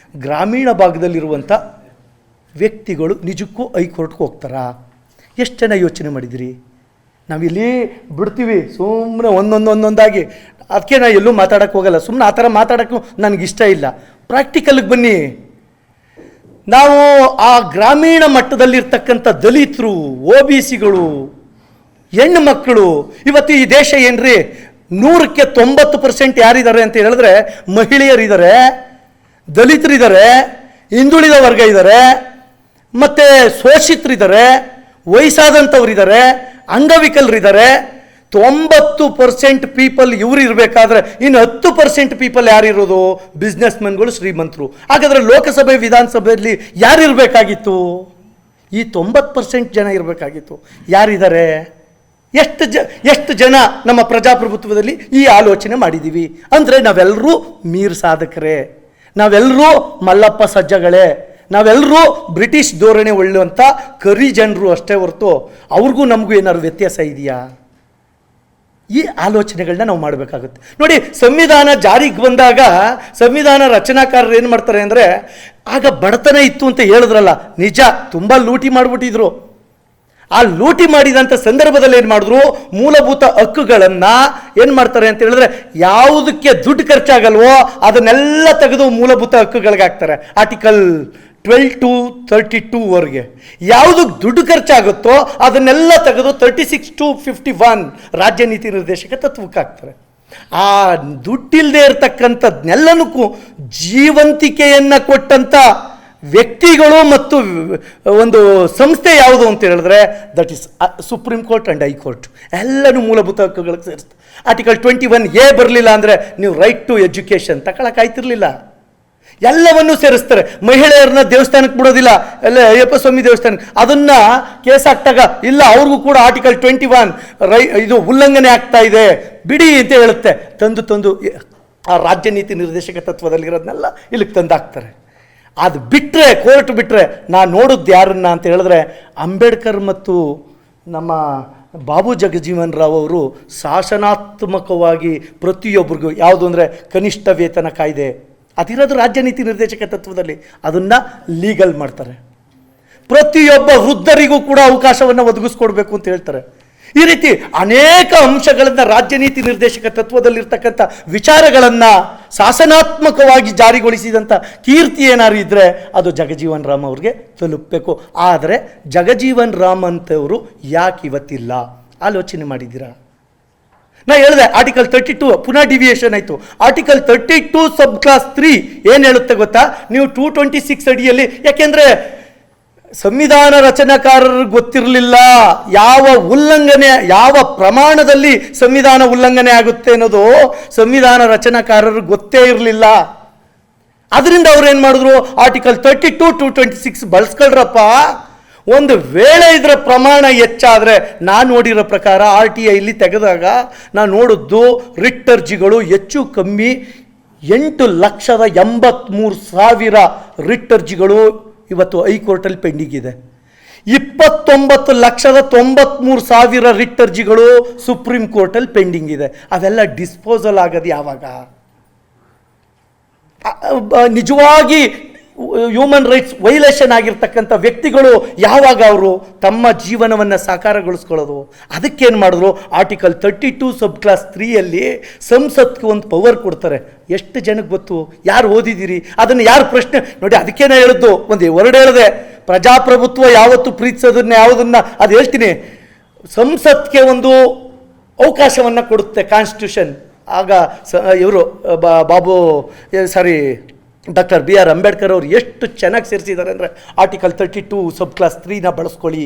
ಗ್ರಾಮೀಣ ಭಾಗದಲ್ಲಿರುವಂಥ ವ್ಯಕ್ತಿಗಳು ನಿಜಕ್ಕೂ ಹೈಕೋರ್ಟ್ಗೆ ಹೋಗ್ತಾರಾ? ಎಷ್ಟು ಜನ ಯೋಚನೆ ಮಾಡಿದಿರಿ? ನಾವಿಲ್ಲಿ ಬಿಡ್ತೀವಿ ಸುಮ್ಮನೆ ಒಂದೊಂದಾಗಿ. ಅದಕ್ಕೆ ನಾನು ಎಲ್ಲೂ ಮಾತಾಡೋಕ್ಕೆ ಹೋಗಲ್ಲ, ಸುಮ್ಮನೆ ಆ ಥರ ಮಾತಾಡೋಕ್ಕೂ ನನಗಿಷ್ಟ ಇಲ್ಲ. ಪ್ರಾಕ್ಟಿಕಲ್ಗೆ ಬನ್ನಿ. ನಾವು ಆ ಗ್ರಾಮೀಣ ಮಟ್ಟದಲ್ಲಿರ್ತಕ್ಕಂಥ ದಲಿತರು, OBCಗಳು, ಹೆಣ್ಣು ಮಕ್ಕಳು, ಇವತ್ತು ಈ ದೇಶ ಏನ್ರಿ 100ಕ್ಕೆ 90% ಯಾರಿದ್ದಾರೆ ಅಂತ ಹೇಳಿದ್ರೆ ಮಹಿಳೆಯರಿದ್ದಾರೆ, ದಲಿತರಿದ್ದಾರೆ, ಹಿಂದುಳಿದ ವರ್ಗ ಇದ್ದಾರೆ, ಮತ್ತು ಶೋಷಿತರಿದ್ದಾರೆ, ವಯಸ್ಸಾದಂಥವ್ರಿದ್ದಾರೆ, ಅಂಗವಿಕಲರಿದ್ದಾರೆ. 90% ಪೀಪಲ್ ಇವರು ಇರಬೇಕಾದ್ರೆ ಇನ್ನು 10% ಪೀಪಲ್ ಯಾರಿರೋದು? ಬಿಸ್ನೆಸ್ಮನ್ಗಳು, ಶ್ರೀಮಂತರು. ಹಾಗಾದರೆ ಲೋಕಸಭೆ ವಿಧಾನಸಭೆಯಲ್ಲಿ ಯಾರಿರಬೇಕಾಗಿತ್ತು? ಈ 90% ಜನ ಇರಬೇಕಾಗಿತ್ತು. ಯಾರಿದ್ದಾರೆ? ಎಷ್ಟು ಜನ ನಮ್ಮ ಪ್ರಜಾಪ್ರಭುತ್ವದಲ್ಲಿ ಈ ಆಲೋಚನೆ ಮಾಡಿದ್ದೀವಿ ಅಂದರೆ ನಾವೆಲ್ಲರೂ ಮೀರ್ ಸಾಧಕರೇ, ನಾವೆಲ್ಲರೂ ಮಲ್ಲಪ್ಪ ಸಜ್ಜಗಳೇ, ನಾವೆಲ್ಲರೂ ಬ್ರಿಟಿಷ್ ಧೋರಣೆ ಒಳ್ಳೆಯುವಂಥ ಕರಿ ಜನರು ಅಷ್ಟೇ ಹೊರತು ಅವ್ರಿಗೂ ನಮಗೂ ಏನಾದ್ರು ವ್ಯತ್ಯಾಸ ಇದೆಯಾ? ಈ ಆಲೋಚನೆಗಳನ್ನ ನಾವು ಮಾಡಬೇಕಾಗುತ್ತೆ. ನೋಡಿ, ಸಂವಿಧಾನ ಜಾರಿಗೆ ಬಂದಾಗ ಸಂವಿಧಾನ ರಚನಾಕಾರರು ಏನು ಮಾಡ್ತಾರೆ ಅಂದರೆ, ಆಗ ಬಡತನ ಇತ್ತು ಅಂತ ಹೇಳಿದ್ರಲ್ಲ, ನಿಜ, ತುಂಬ ಲೂಟಿ ಮಾಡಿಬಿಟ್ಟಿದ್ರು. ಆ ಲೂಟಿ ಮಾಡಿದಂಥ ಸಂದರ್ಭದಲ್ಲಿ ಏನು ಮಾಡಿದ್ರು, ಮೂಲಭೂತ ಹಕ್ಕುಗಳನ್ನು ಏನು ಮಾಡ್ತಾರೆ ಅಂತ ಹೇಳಿದ್ರೆ, ಯಾವುದಕ್ಕೆ ದುಡ್ಡು ಖರ್ಚಾಗಲ್ವೋ ಅದನ್ನೆಲ್ಲ ತೆಗೆದು ಮೂಲಭೂತ ಹಕ್ಕುಗಳಿಗೆ ಹಾಕ್ತಾರೆ. ಆರ್ಟಿಕಲ್ 12 to 32ವರೆಗೆ ಯಾವುದಕ್ಕೆ ದುಡ್ಡು ಖರ್ಚಾಗುತ್ತೋ ಅದನ್ನೆಲ್ಲ ತೆಗೆದು 36 to 51 ರಾಜ್ಯ ನೀತಿ ನಿರ್ದೇಶಕ ತತ್ವಕ್ಕೆ ಹಾಕ್ತಾರೆ. ಆ ದುಡ್ಡಿಲ್ಲದೆ ಇರತಕ್ಕಂಥದ್ನೆಲ್ಲನಕ್ಕೂ ಜೀವಂತಿಕೆಯನ್ನು ಕೊಟ್ಟಂಥ ವ್ಯಕ್ತಿಗಳು ಮತ್ತು ಒಂದು ಸಂಸ್ಥೆ ಯಾವುದು ಅಂತ ಹೇಳಿದ್ರೆ that is supreme court and high court. ಎಲ್ಲನೂ ಮೂಲಭೂತ ಹಕ್ಕುಗಳಿಗೆ ಸೇರಿಸ್ತಾರೆ. ಆರ್ಟಿಕಲ್ 21A ಬರಲಿಲ್ಲ ಅಂದರೆ ನೀವು ರೈಟ್ ಟು ಎಜುಕೇಷನ್ ತಗೊಳಕ್ಕಾಯ್ತಿರ್ಲಿಲ್ಲ. ಎಲ್ಲವನ್ನೂ ಸೇರಿಸ್ತಾರೆ. ಮಹಿಳೆಯರನ್ನ ದೇವಸ್ಥಾನಕ್ಕೆ ಬಿಡೋದಿಲ್ಲ, ಎಲ್ಲ ಅಯ್ಯಪ್ಪ ಸ್ವಾಮಿ ದೇವಸ್ಥಾನಕ್ಕೆ, ಅದನ್ನು ಕೇಸ್ ಹಾಕ್ತಾಗ ಇಲ್ಲ ಅವ್ರಿಗೂ ಕೂಡ ಆರ್ಟಿಕಲ್ 21 ಇದು ಉಲ್ಲಂಘನೆ ಆಗ್ತಾ ಇದೆ ಬಿಡಿ ಅಂತ ಹೇಳುತ್ತೆ. ತಂದು ಆ ರಾಜ್ಯ ನೀತಿ ನಿರ್ದೇಶಕ ತತ್ವದಲ್ಲಿರೋದನ್ನೆಲ್ಲ ಇಲ್ಲಿಗೆ ತಂದು ಹಾಕ್ತಾರೆ. ಅದು ಬಿಟ್ಟರೆ, ಕೋರ್ಟ್ ಬಿಟ್ಟರೆ ನಾನು ನೋಡಿದ್ದು ಯಾರನ್ನ ಅಂತ ಹೇಳಿದ್ರೆ, ಅಂಬೇಡ್ಕರ್ ಮತ್ತು ನಮ್ಮ ಬಾಬು ಜಗಜೀವನ್ ರಾವ್ ಅವರು ಶಾಸನಾತ್ಮಕವಾಗಿ ಪ್ರತಿಯೊಬ್ಬರಿಗೂ ಯಾವುದು ಅಂದರೆ ಕನಿಷ್ಠ ವೇತನ ಕಾಯ್ದೆ ಅದಿರೋದು ರಾಜ್ಯ ನೀತಿ ನಿರ್ದೇಶಕ ತತ್ವದಲ್ಲಿ, ಅದನ್ನು ಲೀಗಲ್ ಮಾಡ್ತಾರೆ. ಪ್ರತಿಯೊಬ್ಬ ವೃದ್ಧರಿಗೂ ಕೂಡ ಅವಕಾಶವನ್ನು ಒದಗಿಸ್ಕೊಡ್ಬೇಕು ಅಂತ ಹೇಳ್ತಾರೆ. ಈ ರೀತಿ ಅನೇಕ ಅಂಶಗಳನ್ನು ರಾಜ್ಯ ನೀತಿ ನಿರ್ದೇಶಕ ತತ್ವದಲ್ಲಿರ್ತಕ್ಕಂಥ ವಿಚಾರಗಳನ್ನು ಶಾಸನಾತ್ಮಕವಾಗಿ ಜಾರಿಗೊಳಿಸಿದಂಥ ಕೀರ್ತಿ ಏನಾದ್ರು ಇದ್ದರೆ ಅದು ಜಗಜೀವನ್ ರಾಮ್ ಅವ್ರಿಗೆ ತಲುಪಬೇಕು. ಆದರೆ ಜಗಜೀವನ್ ರಾಮ್ ಅಂತವರು ಯಾಕೆ ಇವತ್ತಿಲ್ಲ ಆಲೋಚನೆ ಮಾಡಿದ್ದೀರಾ? ನಾ ಹೇಳಿದೆ ಆರ್ಟಿಕಲ್ 32 ಪುನಃ ಡಿವಿಯೇಷನ್ ಆಯಿತು. ಆರ್ಟಿಕಲ್ 32 ಸಬ್ ಕ್ಲಾಸ್ 3 ಏನು ಹೇಳುತ್ತೆ ಗೊತ್ತಾ? ನೀವು 226 ಅಡಿಯಲ್ಲಿ, ಯಾಕೆಂದರೆ ಸಂವಿಧಾನ ರಚನಾಕಾರರಿಗೆ ಗೊತ್ತಿರಲಿಲ್ಲ ಯಾವ ಉಲ್ಲಂಘನೆ, ಯಾವ ಪ್ರಮಾಣದಲ್ಲಿ ಸಂವಿಧಾನ ಉಲ್ಲಂಘನೆ ಆಗುತ್ತೆ ಅನ್ನೋದು ಸಂವಿಧಾನ ರಚನಾಕಾರರಿಗೆ ಗೊತ್ತೇ ಇರಲಿಲ್ಲ. ಅದರಿಂದ ಅವ್ರು ಏನು ಮಾಡಿದ್ರು, ಆರ್ಟಿಕಲ್ 32 226 ಬಳಸ್ಕೊಳ್ರಪ್ಪ. ಒಂದು ವೇಳೆ ಇದರ ಪ್ರಮಾಣ ಹೆಚ್ಚಾದರೆ, ನಾನು ನೋಡಿರೋ ಪ್ರಕಾರ RTIಲಿ ತೆಗೆದಾಗ ನಾನು ನೋಡಿದ್ದು ರಿಟ್ ಅರ್ಜಿಗಳು ಹೆಚ್ಚು ಕಮ್ಮಿ 8,83,000 ರಿಟ್ ಅರ್ಜಿಗಳು ಇವತ್ತು ಹೈಕೋರ್ಟಲ್ಲಿ ಪೆಂಡಿಂಗ್ ಇದೆ. 29,93,000 ರಿಟ್ ಅರ್ಜಿಗಳು ಸುಪ್ರೀಂ ಕೋರ್ಟಲ್ಲಿ ಪೆಂಡಿಂಗ್ ಇದೆ. ಅವೆಲ್ಲ ಡಿಸ್ಪೋಸಲ್ ಆಗೋದು ಯಾವಾಗ? ನಿಜವಾಗಿ ಹ್ಯೂಮನ್ ರೈಟ್ಸ್ ವೈಲೇಷನ್ ಆಗಿರ್ತಕ್ಕಂಥ ವ್ಯಕ್ತಿಗಳು ಯಾವಾಗ ಅವರು ತಮ್ಮ ಜೀವನವನ್ನು ಸಾಕಾರಗೊಳಿಸ್ಕೊಳ್ಳೋದು? ಅದಕ್ಕೇನು ಮಾಡಿದ್ರು, ಆರ್ಟಿಕಲ್ 32 ಸಬ್ ಕ್ಲಾಸ್ 3ಯಲ್ಲಿ ಸಂಸತ್ಗೆ ಒಂದು ಪವರ್ ಕೊಡ್ತಾರೆ. ಎಷ್ಟು ಜನಕ್ಕೆ ಗೊತ್ತು? ಯಾರು ಓದಿದ್ದೀರಿ? ಅದನ್ನು ಯಾರು ಪ್ರಶ್ನೆ ನೋಡಿ, ಅದಕ್ಕೇನೆ ಹೇಳಿದ್ದು, ಒಂದು ಹೊರಡು ಹೇಳಿದೆ, ಪ್ರಜಾಪ್ರಭುತ್ವ ಯಾವತ್ತು ಪ್ರೀತಿಸೋದನ್ನ ಯಾವುದನ್ನು ಅದು ಹೇಳ್ತೀನಿ. ಸಂಸತ್ಗೆ ಒಂದು ಅವಕಾಶವನ್ನು ಕೊಡುತ್ತೆ ಕಾನ್ಸ್ಟಿಟ್ಯೂಷನ್. ಆಗ ಇವರು ಡಾಕ್ಟರ್ BR ಅಂಬೇಡ್ಕರ್ ಅವರು ಎಷ್ಟು ಚೆನ್ನಾಗಿ ಸೇರಿಸಿದ್ದಾರೆ ಅಂದರೆ, ಆರ್ಟಿಕಲ್ 32 ಸಬ್ ಕ್ಲಾಸ್ 3ನ ಬಳಸ್ಕೊಳ್ಳಿ.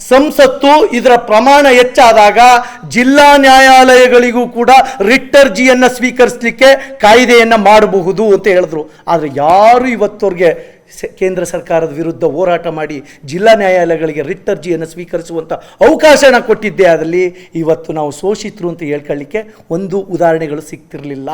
ಸಂಸತ್ತು ಇದರ ಪ್ರಮಾಣ ಹೆಚ್ಚಾದಾಗ ಜಿಲ್ಲಾ ನ್ಯಾಯಾಲಯಗಳಿಗೂ ಕೂಡ ರಿಟ್ ಅರ್ಜಿಯನ್ನು ಸ್ವೀಕರಿಸಲಿಕ್ಕೆ ಕಾಯ್ದೆಯನ್ನು ಮಾಡಬಹುದು ಅಂತ ಹೇಳಿದ್ರು. ಆದರೆ ಯಾರು ಇವತ್ತವ್ರಿಗೆ ಕೇಂದ್ರ ಸರ್ಕಾರದ ವಿರುದ್ಧ ಹೋರಾಟ ಮಾಡಿ ಜಿಲ್ಲಾ ನ್ಯಾಯಾಲಯಗಳಿಗೆ ರಿಟ್ ಅರ್ಜಿಯನ್ನು ಸ್ವೀಕರಿಸುವಂಥ ಅವಕಾಶನ ಕೊಟ್ಟಿದ್ದೇ ಆದಲ್ಲಿ ಇವತ್ತು ನಾವು ಶೋಷಿತರು ಅಂತ ಹೇಳ್ಕೊಳ್ಳಿಕ್ಕೆ ಒಂದು ಉದಾಹರಣೆಗಳು ಸಿಗ್ತಿರಲಿಲ್ಲ.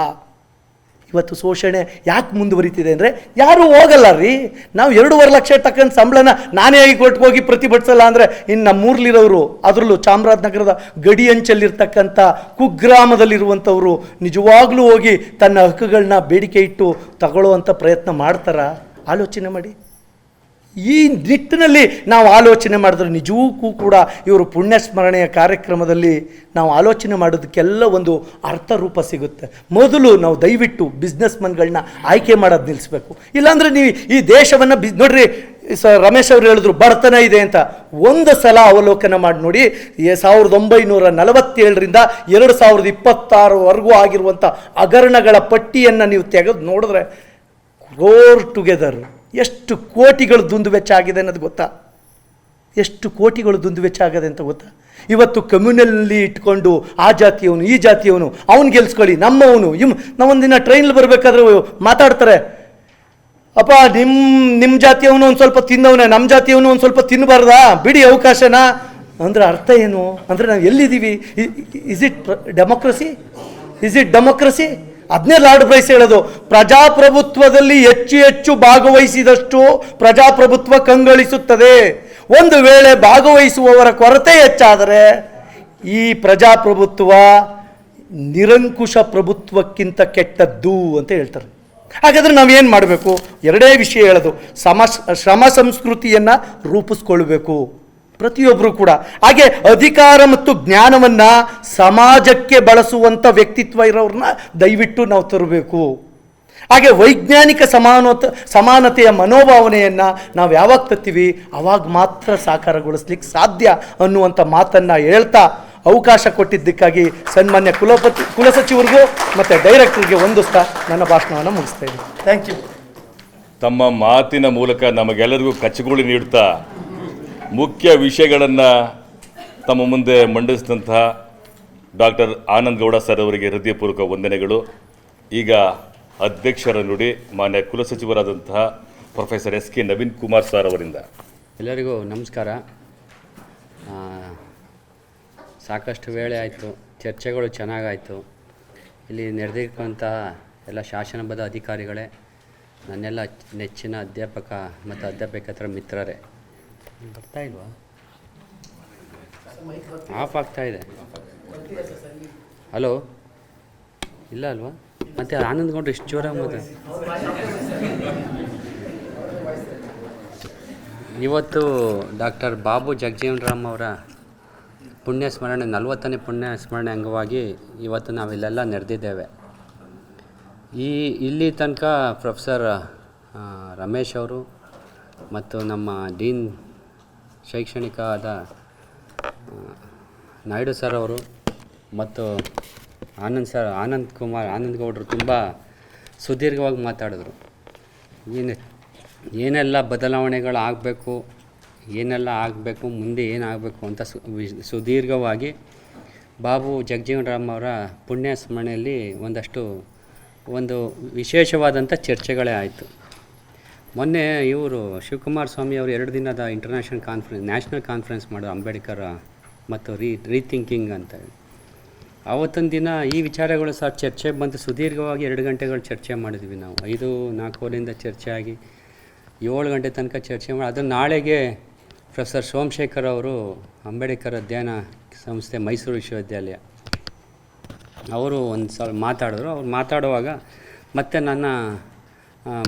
ಇವತ್ತು ಶೋಷಣೆ ಯಾಕೆ ಮುಂದುವರಿತಿದೆ ಅಂದರೆ, ಯಾರೂ ಹೋಗಲ್ಲ ರೀ. ನಾವು 2.5 ಲಕ್ಷ ತಕ್ಕಂಥ ಸಂಬಳನ ನಾನೇ ಹೈಕೋರ್ಟ್ಗೆ ಹೋಗಿ ಪ್ರತಿಭಟಿಸಲ್ಲ ಅಂದರೆ ಇನ್ನು ನಮ್ಮೂರ್ಲಿರೋರು, ಅದರಲ್ಲೂ ಚಾಮರಾಜನಗರದ ಗಡಿ ಅಂಚಲ್ಲಿರ್ತಕ್ಕಂಥ ಕುಗ್ರಾಮದಲ್ಲಿರುವಂಥವರು ನಿಜವಾಗ್ಲೂ ಹೋಗಿ ತನ್ನ ಹಕ್ಕುಗಳನ್ನ ಬೇಡಿಕೆ ಇಟ್ಟು ತಗೊಳ್ಳುವಂಥ ಪ್ರಯತ್ನ ಮಾಡ್ತಾರಾ? ಆಲೋಚನೆ ಮಾಡಿ. ಈ ನಿಟ್ಟಿನಲ್ಲಿ ನಾವು ಆಲೋಚನೆ ಮಾಡಿದ್ರೆ ನಿಜಕ್ಕೂ ಕೂಡ ಇವರು ಪುಣ್ಯಸ್ಮರಣೆಯ ಕಾರ್ಯಕ್ರಮದಲ್ಲಿ ನಾವು ಆಲೋಚನೆ ಮಾಡೋದಕ್ಕೆಲ್ಲ ಒಂದು ಅರ್ಥರೂಪ ಸಿಗುತ್ತೆ. ಮೊದಲು ನಾವು ದಯವಿಟ್ಟು ಬಿಸ್ನೆಸ್ಮನ್ಗಳನ್ನ ಆಯ್ಕೆ ಮಾಡೋದು ನಿಲ್ಲಿಸ್ಬೇಕು. ಇಲ್ಲಾಂದರೆ ನೀವು ಈ ದೇಶವನ್ನು ನೋಡ್ರಿ, ರಮೇಶ್ ಅವರು ಹೇಳಿದ್ರು ಬಡತನ ಇದೆ ಅಂತ. ಒಂದು ಸಲ ಅವಲೋಕನ ಮಾಡಿ ನೋಡಿ, 1947ರಿಂದ 2026ವರೆಗೂ ಆಗಿರುವಂಥ ಹಗರಣಗಳ ಪಟ್ಟಿಯನ್ನು ನೀವು ತೆಗೆದು ನೋಡಿದ್ರೆ ರೋರ್ ಟುಗೆದರ್ ಎಷ್ಟು ಕೋಟಿಗಳು ದುಂದು ವೆಚ್ಚ ಆಗಿದೆ ಅನ್ನೋದು ಗೊತ್ತಾ? ಎಷ್ಟು ಕೋಟಿಗಳು ದುಂದು ವೆಚ್ಚ ಆಗದೆ ಅಂತ ಗೊತ್ತಾ? ಇವತ್ತು ಕಮ್ಯುನಲ್ಲಿ ಇಟ್ಕೊಂಡು ಆ ಜಾತಿಯವನು ಈ ಜಾತಿಯವನು ಅವನು ಗೆಲ್ಸ್ಕೊಳ್ಳಿ, ನಮ್ಮವನು ನಾವೊಂದಿನ ಟ್ರೈನಲ್ಲಿ ಬರಬೇಕಾದ್ರೆ ಮಾತಾಡ್ತಾರೆ, ಅಪ್ಪ ನಿಮ್ಮ ಜಾತಿಯವನು ಒಂದು ಸ್ವಲ್ಪ ತಿನ್ನವನೇ, ನಮ್ಮ ಜಾತಿಯವನು ಒಂದು ಸ್ವಲ್ಪ ತಿನ್ನಬಾರ್ದಾ, ಬಿಡಿ ಅವಕಾಶನ. ಅಂದರೆ ಅರ್ಥ ಏನು? ಅಂದರೆ ನಾವು ಎಲ್ಲಿದ್ದೀವಿ? Is it democracy? Is it democracy? ಅದನ್ನೇ ಲಾರ್ಡ್ ಬ್ರೈಸ್ ಹೇಳೋದು, ಪ್ರಜಾಪ್ರಭುತ್ವದಲ್ಲಿ ಹೆಚ್ಚು ಹೆಚ್ಚು ಭಾಗವಹಿಸಿದಷ್ಟು ಪ್ರಜಾಪ್ರಭುತ್ವ ಕಂಗೊಳಿಸುತ್ತದೆ. ಒಂದು ವೇಳೆ ಭಾಗವಹಿಸುವವರ ಕೊರತೆ ಹೆಚ್ಚಾದರೆ ಈ ಪ್ರಜಾಪ್ರಭುತ್ವ ನಿರಂಕುಶ ಪ್ರಭುತ್ವಕ್ಕಿಂತ ಕೆಟ್ಟದ್ದು ಅಂತ ಹೇಳ್ತಾರೆ. ಹಾಗಾದರೆ ನಾವೇನು ಮಾಡಬೇಕು? ಎರಡೇ ವಿಷಯ ಹೇಳೋದು, ಶ್ರಮ ಸಂಸ್ಕೃತಿಯನ್ನು ರೂಪಿಸ್ಕೊಳ್ಬೇಕು ಪ್ರತಿಯೊಬ್ಬರು ಕೂಡ. ಹಾಗೆ ಅಧಿಕಾರ ಮತ್ತು ಜ್ಞಾನವನ್ನು ಸಮಾಜಕ್ಕೆ ಬಳಸುವಂಥ ವ್ಯಕ್ತಿತ್ವ ಇರೋರನ್ನ ದಯವಿಟ್ಟು ನಾವು ತರಬೇಕು. ಹಾಗೆ ವೈಜ್ಞಾನಿಕ ಸಮಾನತೆಯ ಮನೋಭಾವನೆಯನ್ನು ನಾವು ಯಾವಾಗ ತರ್ತೀವಿ ಆವಾಗ ಮಾತ್ರ ಸಾಕಾರಗೊಳಿಸ್ಲಿಕ್ಕೆ ಸಾಧ್ಯ ಅನ್ನುವಂಥ ಮಾತನ್ನು ಹೇಳ್ತಾ ಅವಕಾಶ ಕೊಟ್ಟಿದ್ದಕ್ಕಾಗಿ ಸನ್ಮಾನ್ಯ ಕುಲಸಚಿವರಿಗೂ ಮತ್ತು ಡೈರೆಕ್ಟರ್ಗೆ ವಂದಿಸ್ತಾ ನನ್ನ ಭಾಷಣವನ್ನು ಮುಗಿಸ್ತಾ ಇದ್ದೀನಿ. Thank you. ತಮ್ಮ ಮಾತಿನ ಮೂಲಕ ನಮಗೆಲ್ಲರಿಗೂ ಕಚ್ಚಗುಳಿ ನೀಡುತ್ತಾ ಮುಖ್ಯ ವಿಷಯಗಳನ್ನು ತಮ್ಮ ಮುಂದೆ ಮಂಡಿಸಿದಂತಹ ಡಾಕ್ಟರ್ ಆನಂದ್ ಗೌಡ ಸರ್ ಅವರಿಗೆ ಹೃದಯಪೂರ್ವಕ ವಂದನೆಗಳು. ಈಗ ಅಧ್ಯಕ್ಷರ ನುಡಿ ಮಾನ್ಯ ಕುಲಸಚಿವರಾದಂತಹ professor S K Naveen Kumar sir ಅವರಿಂದ. ಎಲ್ಲರಿಗೂ ನಮಸ್ಕಾರ. ಸಾಕಷ್ಟು ವೇಳೆ ಆಯಿತು, ಚರ್ಚೆಗಳು ಚೆನ್ನಾಗಾಯಿತು. ಇಲ್ಲಿ ನೆರೆದಿರುವಂತಹ ಎಲ್ಲ ಶಾಸನಬದ್ಧ ಅಧಿಕಾರಿಗಳೇ, ನನ್ನೆಲ್ಲ ನೆಚ್ಚಿನ ಅಧ್ಯಾಪಕ ಮತ್ತು ಅಧ್ಯಾಪಕೇತರ ಮಿತ್ರರೇ. ಬರ್ತಾ ಇಲ್ವಾ? ಆಫ್ ಆಗ್ತಾ ಇದೆ. ಹಲೋ, ಇಲ್ಲ ಅಲ್ವಾ? ಮತ್ತು ಆನಂದ್ಗೊಂಡ್ರೆ ಇಷ್ಟು ಜೋರಾಗಿ ಇವತ್ತು ಡಾಕ್ಟರ್ ಬಾಬು ಜಗಜೀವನ್ ರಾಮ್ ಅವರ ಪುಣ್ಯ ಸ್ಮರಣೆ 40ನೇ ಪುಣ್ಯ ಸ್ಮರಣೆ ಅಂಗವಾಗಿ ಇವತ್ತು ನಾವಿಲ್ಲೆಲ್ಲ ನೆರೆದಿದ್ದೇವೆ. ಇಲ್ಲಿ ತನಕ ಪ್ರೊಫೆಸರ್ ರಮೇಶ್ ಅವರು ಮತ್ತು ನಮ್ಮ ಡೀನ್ ಶೈಕ್ಷಣಿಕ ಆದ ನಾಯ್ಡು ಸರ್ ಅವರು ಮತ್ತು ಆನಂದ್ ಗೌಡರು ತುಂಬ ಸುದೀರ್ಘವಾಗಿ ಮಾತಾಡಿದ್ರು. ಏನೆಲ್ಲ ಬದಲಾವಣೆಗಳು ಆಗಬೇಕು, ಏನೆಲ್ಲ ಆಗಬೇಕು, ಮುಂದೆ ಏನಾಗಬೇಕು ಅಂತ ಸುದೀರ್ಘವಾಗಿ ಬಾಬು ಜಗಜೀವನ್ ರಾಮ್ ಅವರ ಪುಣ್ಯ ಸ್ಮರಣೆಯಲ್ಲಿ ಒಂದು ವಿಶೇಷವಾದಂಥ ಚರ್ಚೆಗಳೇ ಆಯಿತು. ಮೊನ್ನೆ ಇವರು ಶಿವಕುಮಾರ್ ಸ್ವಾಮಿ ಅವರು 2 ದಿನದ ನ್ಯಾಷನಲ್ ಕಾನ್ಫರೆನ್ಸ್ ಮಾಡೋದು ಅಂಬೇಡ್ಕರ್ ಮತ್ತು ರೀಥಿಂಕಿಂಗ್ ಅಂತ. ಆವತ್ತೊಂದು ದಿನ ಈ ವಿಚಾರಗಳು ಸಹ ಚರ್ಚೆ ಬಂದು ಸುದೀರ್ಘವಾಗಿ 2 ಗಂಟೆಗಳು ಚರ್ಚೆ ಮಾಡಿದ್ವಿ ನಾವು. 5-4 ಚರ್ಚೆ ಆಗಿ 7 ಗಂಟೆ ತನಕ ಚರ್ಚೆ ಮಾಡಿ ಅದನ್ನು ನಾಳೆಗೆ ಪ್ರೊಫೆಸರ್ ಸೋಮಶೇಖರ್ ಅವರು ಅಂಬೇಡ್ಕರ್ ಅಧ್ಯಯನ ಸಂಸ್ಥೆ ಮೈಸೂರು ವಿಶ್ವವಿದ್ಯಾಲಯ ಅವರು ಒಂದು ಸಲ ಮಾತಾಡಿದ್ರು. ಅವ್ರು ಮಾತಾಡುವಾಗ ಮತ್ತೆ ನನ್ನ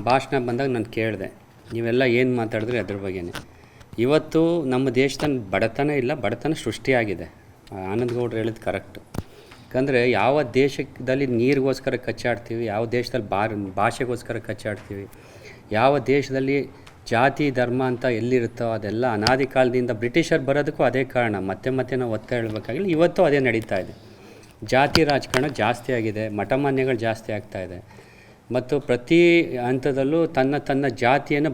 ಭಾಷಣ ಬಂದಾಗ ನಾನು ಕೇಳಿದೆ, ನೀವೆಲ್ಲ ಏನು ಮಾತಾಡಿದ್ರಿ ಅದ್ರ ಬಗ್ಗೆನೇ. ಇವತ್ತು ನಮ್ಮ ದೇಶದಲ್ಲಿ ಬಡತನ ಇಲ್ಲ, ಬಡತನ ಸೃಷ್ಟಿಯಾಗಿದೆ. ಆನಂದ್ ಗೌಡ್ರು ಹೇಳಿದ್ದು ಕರೆಕ್ಟು. ಯಾಕಂದರೆ ಯಾವ ದೇಶದಲ್ಲಿ ನೀರಿಗೋಸ್ಕರ ಕಚ್ಚಾಡ್ತೀವಿ, ಯಾವ ದೇಶದಲ್ಲಿ ಭಾಷೆಗೋಸ್ಕರ ಕಚ್ಚಾಡ್ತೀವಿ, ಯಾವ ದೇಶದಲ್ಲಿ ಜಾತಿ ಧರ್ಮ ಅಂತ ಎಲ್ಲಿರುತ್ತೋ ಅದೆಲ್ಲ ಅನಾದಿ ಕಾಲದಿಂದ ಬ್ರಿಟಿಷರು ಬರೋದಕ್ಕೂ ಅದೇ ಕಾರಣ. ಮತ್ತೆ ನಾವು ಒತ್ತ ಹೇಳಬೇಕಾಗಿಲ್ಲ, ಇವತ್ತು ಅದೇ ನಡೀತಾ ಇದೆ. ಜಾತಿ ರಾಜಕಾರಣ ಜಾಸ್ತಿ ಆಗಿದೆ, ಮಠಮಾನ್ಯಗಳು ಜಾಸ್ತಿ ಆಗ್ತಾಯಿದೆ ಮತ್ತು ಪ್ರತಿ ಹಂತದಲ್ಲೂ ತನ್ನ ಜಾತಿಯನ್ನು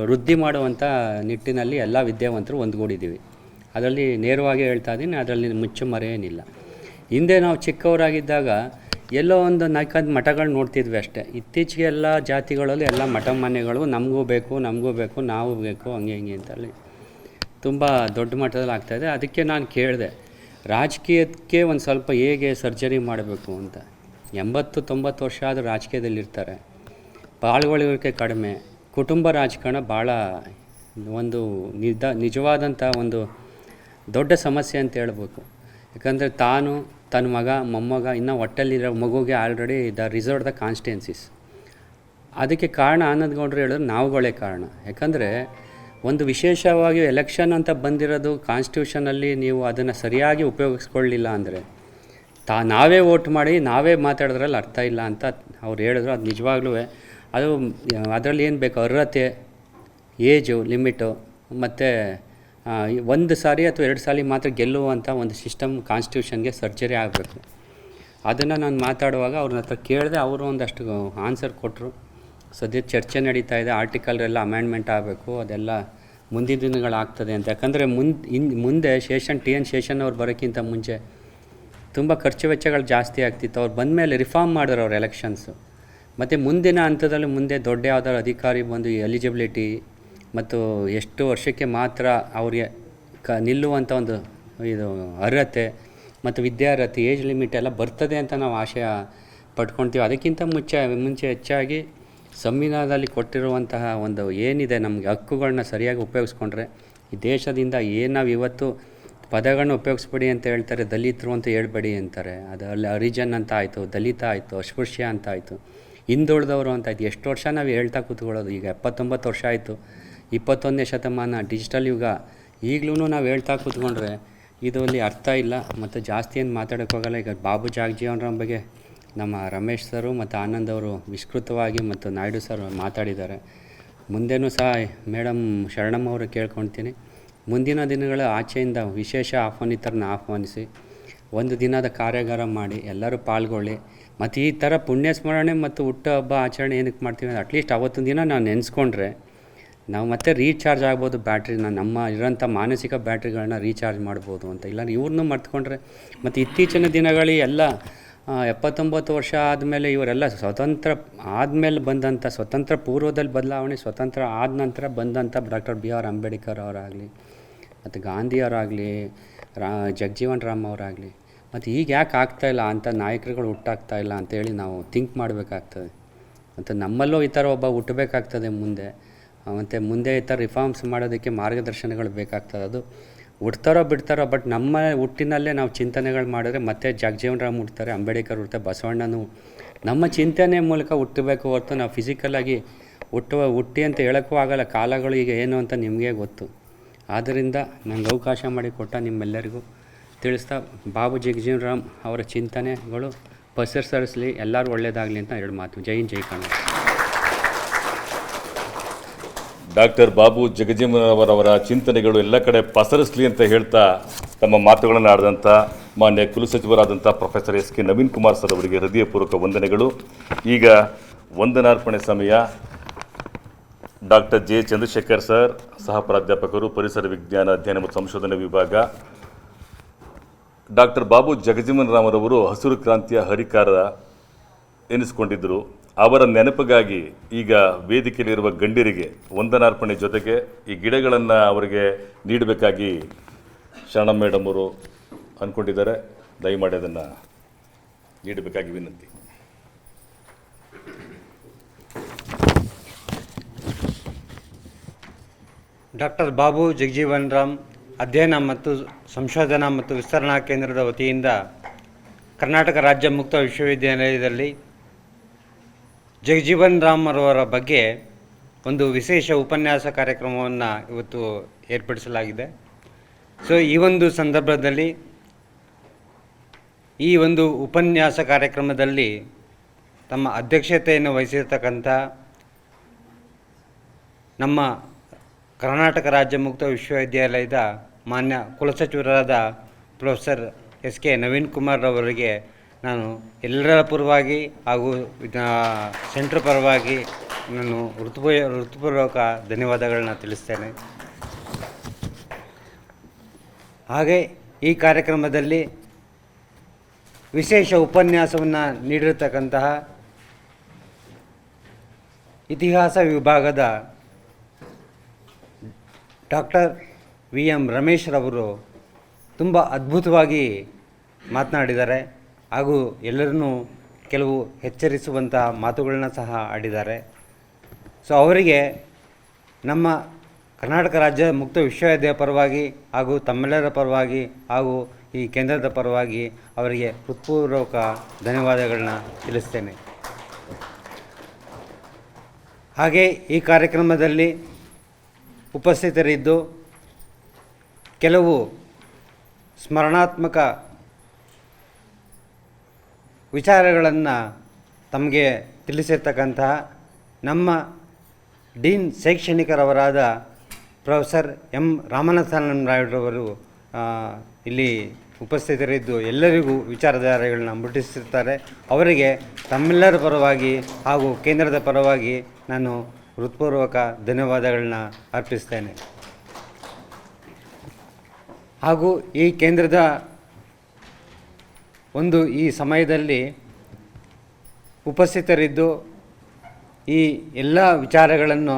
ವೃದ್ಧಿ ಮಾಡುವಂಥ ನಿಟ್ಟಿನಲ್ಲಿ ಎಲ್ಲ ವಿದ್ಯಾವಂತರು ಒಂದುಗೂಡಿದ್ದೀವಿ. ಅದರಲ್ಲಿ ನೇರವಾಗಿ ಹೇಳ್ತಾ ಇದ್ದೀನಿ, ಅದರಲ್ಲಿ ಮುಚ್ಚುಮರೆ ಏನಿಲ್ಲ. ಹಿಂದೆ ನಾವು ಚಿಕ್ಕವರಾಗಿದ್ದಾಗ ಎಲ್ಲೋ ಒಂದು 4 ಮಠಗಳು ನೋಡ್ತಿದ್ವಿ ಅಷ್ಟೇ. ಇತ್ತೀಚೆಗೆ ಎಲ್ಲ ಜಾತಿಗಳಲ್ಲಿ ಎಲ್ಲ ಮಠಮಾನ್ಯಗಳು ನಮಗೂ ಬೇಕು ನಾವು ಬೇಕು ಹಂಗೆ ಅಂತಲ್ಲಿ ತುಂಬ ದೊಡ್ಡ ಮಟ್ಟದಲ್ಲಿ ಆಗ್ತಾಯಿದೆ. ಅದಕ್ಕೆ ನಾನು ಕೇಳಿದೆ, ರಾಜಕೀಯಕ್ಕೆ ಒಂದು ಸ್ವಲ್ಪ ಹೇಗೆ ಸರ್ಜರಿ ಮಾಡಬೇಕು ಅಂತ. 80-90 ವರ್ಷ ಆದರೂ ರಾಜಕೀಯದಲ್ಲಿರ್ತಾರೆ, ಪಾಲ್ಗೊಳ್ಳುವಿಕೆ ಕಡಿಮೆ, ಕುಟುಂಬ ರಾಜಕಾರಣ ಭಾಳ ಒಂದು ನಿಜವಾದಂಥ ಒಂದು ದೊಡ್ಡ ಸಮಸ್ಯೆ ಅಂತ ಹೇಳ್ಬೇಕು. ಯಾಕಂದರೆ ತನ್ನ ಮಗ ಮೊಮ್ಮಗ ಇನ್ನು ಹೊಟ್ಟೆಲಿರೋ ಮಗುಗೆ ಆಲ್ರೆಡಿ ರಿಸರ್ವ್ ದ ಕಾನ್ಸ್ಟಿಟ್ಯುನ್ಸೀಸ್. ಅದಕ್ಕೆ ಕಾರಣ ಆನಂದ್ ಗೌಡ್ರು ಹೇಳಿದ್ರು ನಾವುಗಳೇ ಕಾರಣ. ಯಾಕಂದರೆ ಒಂದು ವಿಶೇಷವಾಗಿ ಎಲೆಕ್ಷನ್ ಅಂತ ಬಂದಿರೋದು ಕಾನ್ಸ್ಟಿಟ್ಯೂಷನಲ್ಲಿ ನೀವು ಅದನ್ನು ಸರಿಯಾಗಿ ಉಪಯೋಗಿಸ್ಕೊಳ್ಳಿಲ್ಲ ಅಂದರೆ ನಾವೇ ವೋಟ್ ಮಾಡಿ ನಾವೇ ಮಾತಾಡೋದ್ರಲ್ಲಿ ಅರ್ಥ ಇಲ್ಲ ಅಂತ ಅವ್ರು ಹೇಳಿದ್ರು. ಅದು ನಿಜವಾಗ್ಲೂ ಅದು ಅದರಲ್ಲಿ ಏನು ಬೇಕು, ಅರ್ಹತೆ, ಏಜು ಲಿಮಿಟು ಮತ್ತು 1 ಸಾರಿ ಅಥವಾ 2 ಸಾರಿ ಮಾತ್ರ ಗೆಲ್ಲುವಂಥ ಒಂದು ಸಿಸ್ಟಮ್ ಕಾನ್ಸ್ಟಿಟ್ಯೂಷನ್ಗೆ ಸರ್ಜರಿ ಆಗಬೇಕು. ಅದನ್ನು ನಾನು ಮಾತಾಡುವಾಗ ಅವ್ರನ್ನ ಹತ್ರ ಕೇಳಿದೆ, ಅವರು ಒಂದಷ್ಟು ಆನ್ಸರ್ ಕೊಟ್ಟರು. ಸದ್ಯ ಚರ್ಚೆ ನಡೀತಾ ಇದೆ, ಆರ್ಟಿಕಲ್ರೆಲ್ಲ ಅಮೆಂಡ್ಮೆಂಟ್ ಆಗಬೇಕು, ಅದೆಲ್ಲ ಮುಂದಿನ ದಿನಗಳಾಗ್ತದೆ ಅಂತ. ಯಾಕಂದರೆ ಮುಂದೆ TN ಶೇಷನ್ ಅವ್ರು ಬರೋಕ್ಕಿಂತ ಮುಂಚೆ ತುಂಬ ಖರ್ಚು ವೆಚ್ಚಗಳು ಜಾಸ್ತಿ ಆಗ್ತಿತ್ತು. ಅವ್ರು ಬಂದ ಮೇಲೆ ರಿಫಾರ್ಮ್ ಮಾಡಿದ್ರು ಅವ್ರ ಎಲೆಕ್ಷನ್ಸು. ಮತ್ತು ಮುಂದಿನ ಹಂತದಲ್ಲಿ ಮುಂದೆ ದೊಡ್ಡ ಯಾವುದಾದ್ರು ಅಧಿಕಾರಿ ಬಂದು ಎಲಿಜಿಬಿಲಿಟಿ ಮತ್ತು ಎಷ್ಟು ವರ್ಷಕ್ಕೆ ಮಾತ್ರ ಅವ್ರಿಗೆ ನಿಲ್ಲುವಂಥ ಒಂದು ಇದು ಅರ್ಹತೆ ಮತ್ತು ವಿದ್ಯಾರ್ಹತೆ ಏಜ್ ಲಿಮಿಟ್ ಎಲ್ಲ ಬರ್ತದೆ ಅಂತ ನಾವು ಆಶಯ ಪಡ್ಕೊಳ್ತೀವಿ. ಅದಕ್ಕಿಂತ ಮುಂಚೆ ಹೆಚ್ಚಾಗಿ ಸಂವಿಧಾನದಲ್ಲಿ ಕೊಟ್ಟಿರುವಂತಹ ಒಂದು ಏನಿದೆ ನಮಗೆ ಹಕ್ಕುಗಳನ್ನ ಸರಿಯಾಗಿ ಉಪಯೋಗಿಸ್ಕೊಂಡ್ರೆ ಈ ದೇಶದಿಂದ ಏನು ನಾವು ಇವತ್ತು ಪದಗಳನ್ನ ಉಪಯೋಗಿಸ್ಬೇಡಿ ಅಂತ ಹೇಳ್ತಾರೆ, ದಲಿತರು ಅಂತ ಹೇಳ್ಬೇಡಿ ಅಂತಾರೆ, ಅದು ಅಲ್ಲಿ ಹರಿಜನ್ ಅಂತ ಆಯಿತು, ದಲಿತ ಆಯಿತು, ಅಸ್ಪೃಶ್ಯ ಅಂತ ಆಯಿತು, ಹಿಂದುಳಿದವರು ಅಂತ ಆಯಿತು. ಎಷ್ಟು ವರ್ಷ ನಾವು ಹೇಳ್ತಾ ಕೂತ್ಕೊಳ್ಳೋದು? ಈಗ 79 ವರ್ಷ ಆಯಿತು, 21ನೇ ಶತಮಾನ ಡಿಜಿಟಲ್ ಯುಗ. ಈಗಲೂ ನಾವು ಹೇಳ್ತಾ ಕೂತ್ಕೊಂಡ್ರೆ ಇದು ಅಲ್ಲಿ ಅರ್ಥ ಇಲ್ಲ. ಮತ್ತು ಜಾಸ್ತಿ ಏನು ಮಾತಾಡೋಕ್ಕೋಗಲ್ಲ. ಈಗ ಬಾಬು ಜಗಜೀವನ್ ರಾಮ್ ಬಗ್ಗೆ ನಮ್ಮ ರಮೇಶ್ ಸರು ಮತ್ತು ಆನಂದ್ ಅವರು ವಿಸ್ತೃತವಾಗಿ ಮತ್ತು ನಾಯ್ಡು ಸರ್ ಮಾತಾಡಿದ್ದಾರೆ. ಮುಂದೆನೂ ಸಹ ಮೇಡಮ್ ಶರಣಮ್ಮ ಅವರು ಕೇಳ್ಕೊಳ್ತೀನಿ, ಮುಂದಿನ ದಿನಗಳ ಆಚೆಯಿಂದ ವಿಶೇಷ ಆಹ್ವಾನಿತರನ್ನ ಆಹ್ವಾನಿಸಿ ಒಂದು ದಿನದ ಕಾರ್ಯಾಗಾರ ಮಾಡಿ ಎಲ್ಲರೂ ಪಾಲ್ಗೊಳ್ಳಿ. ಮತ್ತು ಈ ಥರ ಪುಣ್ಯ ಸ್ಮರಣೆ ಮತ್ತು ಹುಟ್ಟುಹಬ್ಬ ಆಚರಣೆ ಏನಕ್ಕೆ ಮಾಡ್ತೀವಿ ಅಂದರೆ ಅಟ್ಲೀಸ್ಟ್ ಅವತ್ತಿನ ದಿನ ನಾವು ನೆನೆಸ್ಕೊಂಡ್ರೆ ನಾವು ಮತ್ತೆ ರೀಚಾರ್ಜ್ ಆಗ್ಬೋದು ಬ್ಯಾಟ್ರಿನ, ನಮ್ಮ ಇರೋಂಥ ಮಾನಸಿಕ ಬ್ಯಾಟ್ರಿಗಳನ್ನ ರೀಚಾರ್ಜ್ ಮಾಡ್ಬೋದು ಅಂತ. ಇಲ್ಲ ಇವ್ರನ್ನೂ ಮರ್ತ್ಕೊಂಡ್ರೆ ಮತ್ತು ಇತ್ತೀಚಿನ ದಿನಗಳಿಗೆ ಎಲ್ಲ 79 ವರ್ಷ ಆದಮೇಲೆ ಇವರೆಲ್ಲ ಸ್ವತಂತ್ರ ಆದಮೇಲೆ ಬಂದಂಥ, ಸ್ವತಂತ್ರ ಪೂರ್ವದಲ್ಲಿ ಬದಲಾವಣೆ, ಸ್ವತಂತ್ರ ಆದ ನಂತರ ಬಂದಂಥ ಡಾಕ್ಟರ್ BR ಅಂಬೇಡ್ಕರ್ ಅವರಾಗಲಿ ಮತ್ತು ಗಾಂಧಿಯವರಾಗಲಿ ಜಗಜೀವನ್ ರಾಮ್ ಅವರಾಗಲಿ ಮತ್ತು ಈಗ ಯಾಕೆ ಆಗ್ತಾಯಿಲ್ಲ ಅಂಥ ನಾಯಕರುಗಳು ಹುಟ್ಟಾಗ್ತಾಯಿಲ್ಲ ಅಂತೇಳಿ ನಾವು ಥಿಂಕ್ ಮಾಡಬೇಕಾಗ್ತದೆ. ಮತ್ತು ನಮ್ಮಲ್ಲೂ ಈ ಥರ ಒಬ್ಬ ಹುಟ್ಟಬೇಕಾಗ್ತದೆ ಮುಂದೆ. ಮತ್ತು ಮುಂದೆ ಈ ಥರ ರಿಫಾರ್ಮ್ಸ್ ಮಾಡೋದಕ್ಕೆ ಮಾರ್ಗದರ್ಶನಗಳು ಬೇಕಾಗ್ತದೆ. ಅದು ಹುಡ್ತಾರೋ ಬಿಡ್ತಾರೋ, ಬಟ್ ನಮ್ಮ ಹುಟ್ಟಿನಲ್ಲೇ ನಾವು ಚಿಂತನೆಗಳು ಮಾಡಿದ್ರೆ ಮತ್ತೆ ಜಗಜೀವನ್ ರಾಮ್ ಹುಡ್ತಾರೆ, ಅಂಬೇಡ್ಕರ್ ಹುಡ್ತಾರೆ, ಬಸವಣ್ಣನೂ ನಮ್ಮ ಚಿಂತನೆ ಮೂಲಕ ಹುಟ್ಟಬೇಕು ಹೊರತು ನಾವು ಫಿಸಿಕಲಾಗಿ ಹುಟ್ಟಿ ಅಂತ ಹೇಳೋಕ್ಕೂ ಆಗಲ್ಲ. ಕಾಲಗಳು ಈಗ ಏನು ಅಂತ ನಿಮಗೆ ಗೊತ್ತು. ಆದ್ದರಿಂದ ನನಗೆ ಅವಕಾಶ ಮಾಡಿಕೊಟ್ಟ ನಿಮ್ಮೆಲ್ಲರಿಗೂ ತಿಳಿಸ್ತಾ ಬಾಬು ಜಗಜೀವನ್ ರಾಮ್ ಅವರ ಚಿಂತನೆಗಳು ಪಸರಿಸಲಿ, ಎಲ್ಲರೂ ಒಳ್ಳೆಯದಾಗಲಿ ಅಂತ 2 ಮಾತು. ಜೈ ಹಿಂದ್, ಜೈ ಕನ್ನಡ. ಡಾಕ್ಟರ್ ಬಾಬು ಜಗಜೀವನ್ ಅವರವರ ಚಿಂತನೆಗಳು ಎಲ್ಲ ಕಡೆ ಪಸರಿಸಲಿ ಅಂತ ಹೇಳ್ತಾ ತಮ್ಮ ಮಾತುಗಳನ್ನು ಆಡಿದಂಥ ಮಾನ್ಯ ಕುಲಸಚಿವರಾದಂಥ professor SK Naveen Kumar sir ಅವರಿಗೆ ಹೃದಯಪೂರ್ವಕ ವಂದನೆಗಳು. ಈಗ ವಂದನಾರ್ಪಣೆ ಸಮಯ. Doctor J. ಚಂದ್ರಶೇಖರ್ ಸರ್, ಸಹ ಪ್ರಾಧ್ಯಾಪಕರು, ಪರಿಸರ ವಿಜ್ಞಾನ ಅಧ್ಯಯನ ಮತ್ತು ಸಂಶೋಧನೆ ವಿಭಾಗ. ಡಾಕ್ಟರ್ ಬಾಬು ಜಗಜೀವನ್ ರಾಮ್ ಅವರವರು ಹಸಿರು ಕ್ರಾಂತಿಯ ಹರಿಕಾರ ಎನಿಸಿಕೊಂಡಿದ್ದರು. ಅವರ ನೆನಪಿಗಾಗಿ ಈಗ ವೇದಿಕೆಯಲ್ಲಿರುವ ಗಣ್ಯರಿಗೆ ವಂದನಾರ್ಪಣೆ ಜೊತೆಗೆ ಈ ಗಿಡಗಳನ್ನು ಅವರಿಗೆ ನೀಡಬೇಕಾಗಿ ಶರಣಮ್ಮ ಮೇಡಮ್ ಅವರು ಅಂದ್ಕೊಂಡಿದ್ದಾರೆ. ದಯಮಾಡಿ ಅದನ್ನು ನೀಡಬೇಕಾಗಿ ವಿನಂತಿ. ಡಾಕ್ಟರ್ ಬಾಬು ಜಗಜೀವನ್ ರಾಮ್ ಅಧ್ಯಯನ ಮತ್ತು ಸಂಶೋಧನಾ ಮತ್ತು ವಿಸ್ತರಣಾ ಕೇಂದ್ರದ ವತಿಯಿಂದ ಕರ್ನಾಟಕ ರಾಜ್ಯ ಮುಕ್ತ ವಿಶ್ವವಿದ್ಯಾಲಯದಲ್ಲಿ ಜಗಜೀವನ್ ರಾಮ್ ಅವರ ಬಗ್ಗೆ ಒಂದು ವಿಶೇಷ ಉಪನ್ಯಾಸ ಕಾರ್ಯಕ್ರಮವನ್ನು ಇವತ್ತು ಏರ್ಪಡಿಸಲಾಗಿದೆ. ಸೊ ಈ ಒಂದು ಸಂದರ್ಭದಲ್ಲಿ ಈ ಒಂದು ಉಪನ್ಯಾಸ ಕಾರ್ಯಕ್ರಮದಲ್ಲಿ ತಮ್ಮ ಅಧ್ಯಕ್ಷತೆಯನ್ನು ವಹಿಸಿರ್ತಕ್ಕಂಥ ನಮ್ಮ ಕರ್ನಾಟಕ ರಾಜ್ಯ ಮುಕ್ತ ವಿಶ್ವವಿದ್ಯಾಲಯದ ಮಾನ್ಯ ಕುಲಸಚಿವರಾದ ಪ್ರೊಫೆಸರ್ SK ನವೀನ್ ಕುಮಾರ್ ಅವರಿಗೆ ನಾನು ಎಲ್ಲರ ಪರವಾಗಿ ಹಾಗೂ ಸೆಂಟ್ರ್ ಪರವಾಗಿ ನಾನು ಹೃತ್ಪೂರ್ವಕ ಧನ್ಯವಾದಗಳನ್ನ ತಿಳಿಸ್ತೇನೆ. ಹಾಗೆ ಈ ಕಾರ್ಯಕ್ರಮದಲ್ಲಿ ವಿಶೇಷ ಉಪನ್ಯಾಸವನ್ನು ನೀಡಿರತಕ್ಕಂತಹ ಇತಿಹಾಸ ವಿಭಾಗದ ಡಾಕ್ಟರ್ VM ರಮೇಶ್ ರವರು ತುಂಬ ಅದ್ಭುತವಾಗಿ ಮಾತನಾಡಿದ್ದಾರೆ ಹಾಗೂ ಎಲ್ಲರನ್ನೂ ಕೆಲವು ಎಚ್ಚರಿಸುವಂತಹ ಮಾತುಗಳನ್ನ ಸಹ ಆಡಿದ್ದಾರೆ. ಸೊ ಅವರಿಗೆ ನಮ್ಮ ಕರ್ನಾಟಕ ರಾಜ್ಯ ಮುಕ್ತ ವಿಶ್ವವಿದ್ಯಾಲಯ ಪರವಾಗಿ ಹಾಗೂ ತಮ್ಮೆಲ್ಲರ ಪರವಾಗಿ ಹಾಗೂ ಈ ಕೇಂದ್ರದ ಪರವಾಗಿ ಅವರಿಗೆ ಹೃತ್ಪೂರ್ವಕ ಧನ್ಯವಾದಗಳನ್ನ ತಿಳಿಸ್ತೇನೆ. ಹಾಗೆ ಈ ಕಾರ್ಯಕ್ರಮದಲ್ಲಿ ಉಪಸ್ಥಿತರಿದ್ದು ಕೆಲವು ಸ್ಮರಣಾತ್ಮಕ ವಿಚಾರಗಳನ್ನು ತಮಗೆ ತಿಳಿಸಿರ್ತಕ್ಕಂತಹ ನಮ್ಮ ಡೀನ್ ಶೈಕ್ಷಣಿಕರವರಾದ ಪ್ರೊಫೆಸರ್ M. ರಾಮನಾಥನ್ ನಾಯ್ಡುರವರು ಇಲ್ಲಿ ಉಪಸ್ಥಿತರಿದ್ದು ಎಲ್ಲರಿಗೂ ವಿಚಾರಧಾರೆಗಳನ್ನ ಮುಟ್ಟಿಸಿರ್ತಾರೆ. ಅವರಿಗೆ ತಮ್ಮೆಲ್ಲರ ಪರವಾಗಿ ಹಾಗೂ ಕೇಂದ್ರದ ಪರವಾಗಿ ನಾನು ಹೃತ್ಪೂರ್ವಕ ಧನ್ಯವಾದಗಳನ್ನ ಅರ್ಪಿಸ್ತೇನೆ. ಹಾಗೂ ಈ ಕೇಂದ್ರದ ಒಂದು ಈ ಸಮಯದಲ್ಲಿ ಉಪಸ್ಥಿತರಿದ್ದು ಈ ಎಲ್ಲ ವಿಚಾರಗಳನ್ನು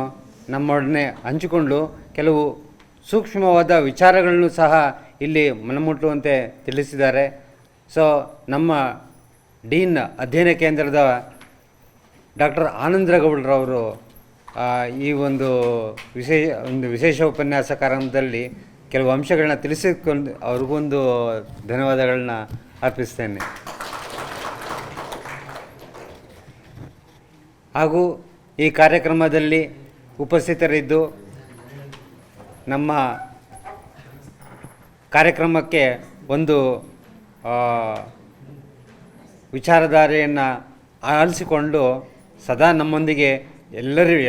ನಮ್ಮೊಡನೆ ಹಂಚಿಕೊಂಡು ಕೆಲವು ಸೂಕ್ಷ್ಮವಾದ ವಿಚಾರಗಳನ್ನು ಸಹ ಇಲ್ಲಿ ಮನಮುಟ್ಟುವಂತೆ ತಿಳಿಸಿದ್ದಾರೆ. ಸೊ ನಮ್ಮ ಡೀನ್ ಅಧ್ಯಯನ ಕೇಂದ್ರದ ಡಾಕ್ಟರ್ ಆನಂದರಗೌಡರವರು ಈ ಒಂದು ವಿಶೇಷ ಉಪನ್ಯಾಸ ಕಾರ್ಯಕ್ರಮದಲ್ಲಿ ಕೆಲವು ಅಂಶಗಳನ್ನ ತಿಳಿಸಿಕೊಂಡು ಅವ್ರಿಗೊಂದು ಧನ್ಯವಾದಗಳನ್ನ ಅರ್ಪಿಸ್ತೇನೆ. ಹಾಗೂ ಈ ಕಾರ್ಯಕ್ರಮದಲ್ಲಿ ಉಪಸ್ಥಿತರಿದ್ದು ನಮ್ಮ ಕಾರ್ಯಕ್ರಮಕ್ಕೆ ಒಂದು ವಿಚಾರಧಾರೆಯನ್ನು ಆಲಿಸಿಕೊಂಡು ಸದಾ ನಮ್ಮೊಂದಿಗೆ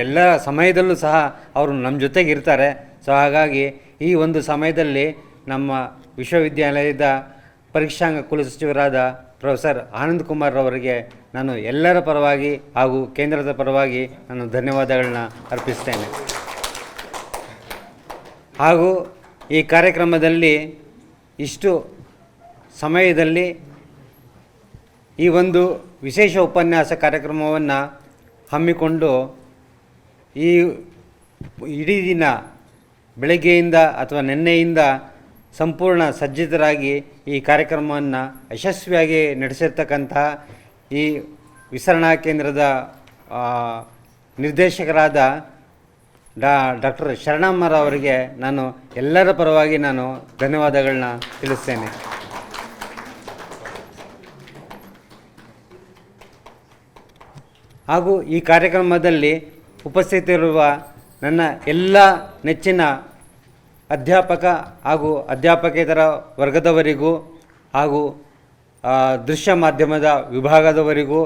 ಎಲ್ಲ ಸಮಯದಲ್ಲೂ ಸಹ ಅವರು ನಮ್ಮ ಜೊತೆಗೆ ಇರ್ತಾರೆ. ಸೊ ಹಾಗಾಗಿ ಈ ಒಂದು ಸಮಯದಲ್ಲಿ ನಮ್ಮ ವಿಶ್ವವಿದ್ಯಾಲಯದ ಪರೀಕ್ಷಾಂಗ ಕುಲಸಚಿವರಾದ ಪ್ರೊಫೆಸರ್ ಆನಂದ್ ಕುಮಾರ್ ಅವರಿಗೆ ನಾನು ಎಲ್ಲರ ಪರವಾಗಿ ಹಾಗೂ ಕೇಂದ್ರದ ಪರವಾಗಿ ನಾನು ಧನ್ಯವಾದಗಳನ್ನ ಅರ್ಪಿಸ್ತೇನೆ. ಹಾಗೂ ಈ ಕಾರ್ಯಕ್ರಮದಲ್ಲಿ ಇಷ್ಟು ಸಮಯದಲ್ಲಿ ಈ ಒಂದು ವಿಶೇಷ ಉಪನ್ಯಾಸ ಕಾರ್ಯಕ್ರಮವನ್ನು ಹಮ್ಮಿಕೊಂಡು ಈ ಇಡೀ ದಿನ ಬೆಳಗ್ಗೆಯಿಂದ ಅಥವಾ ನಿನ್ನೆಯಿಂದ ಸಂಪೂರ್ಣ ಸಜ್ಜಿತರಾಗಿ ಈ ಕಾರ್ಯಕ್ರಮವನ್ನು ಯಶಸ್ವಿಯಾಗಿ ನಡೆಸಿರ್ತಕ್ಕಂತಹ ಈ ವಿಸ್ತರಣಾ ಕೇಂದ್ರದ ನಿರ್ದೇಶಕರಾದ ಡಾಕ್ಟರ್ ಶರಣಮ್ಮರವರಿಗೆ ನಾನು ಎಲ್ಲರ ಪರವಾಗಿ ನಾನು ಧನ್ಯವಾದಗಳನ್ನ ತಿಳಿಸ್ತೇನೆ. ಹಾಗೂ ಈ ಕಾರ್ಯಕ್ರಮದಲ್ಲಿ ಉಪಸ್ಥಿತರಿರುವ ನನ್ನ ಎಲ್ಲ ನೆಚ್ಚಿನ ಅಧ್ಯಾಪಕ ಹಾಗೂ ಅಧ್ಯಾಪಕೇತರ ವರ್ಗದವರಿಗೂ ಹಾಗೂ ದೃಶ್ಯ ಮಾಧ್ಯಮದ ವಿಭಾಗದವರಿಗೂ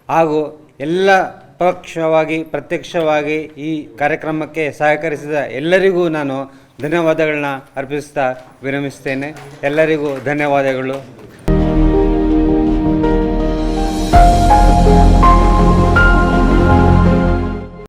ಹಾಗೂ ಎಲ್ಲ ಪರೋಕ್ಷವಾಗಿ ಪ್ರತ್ಯಕ್ಷವಾಗಿ ಈ ಕಾರ್ಯಕ್ರಮಕ್ಕೆ ಸಹಕರಿಸಿದ ಎಲ್ಲರಿಗೂ ನಾನು ಧನ್ಯವಾದಗಳನ್ನ ಅರ್ಪಿಸ್ತಾ ವಿರಮಿಸ್ತೇನೆ. ಎಲ್ಲರಿಗೂ ಧನ್ಯವಾದಗಳು.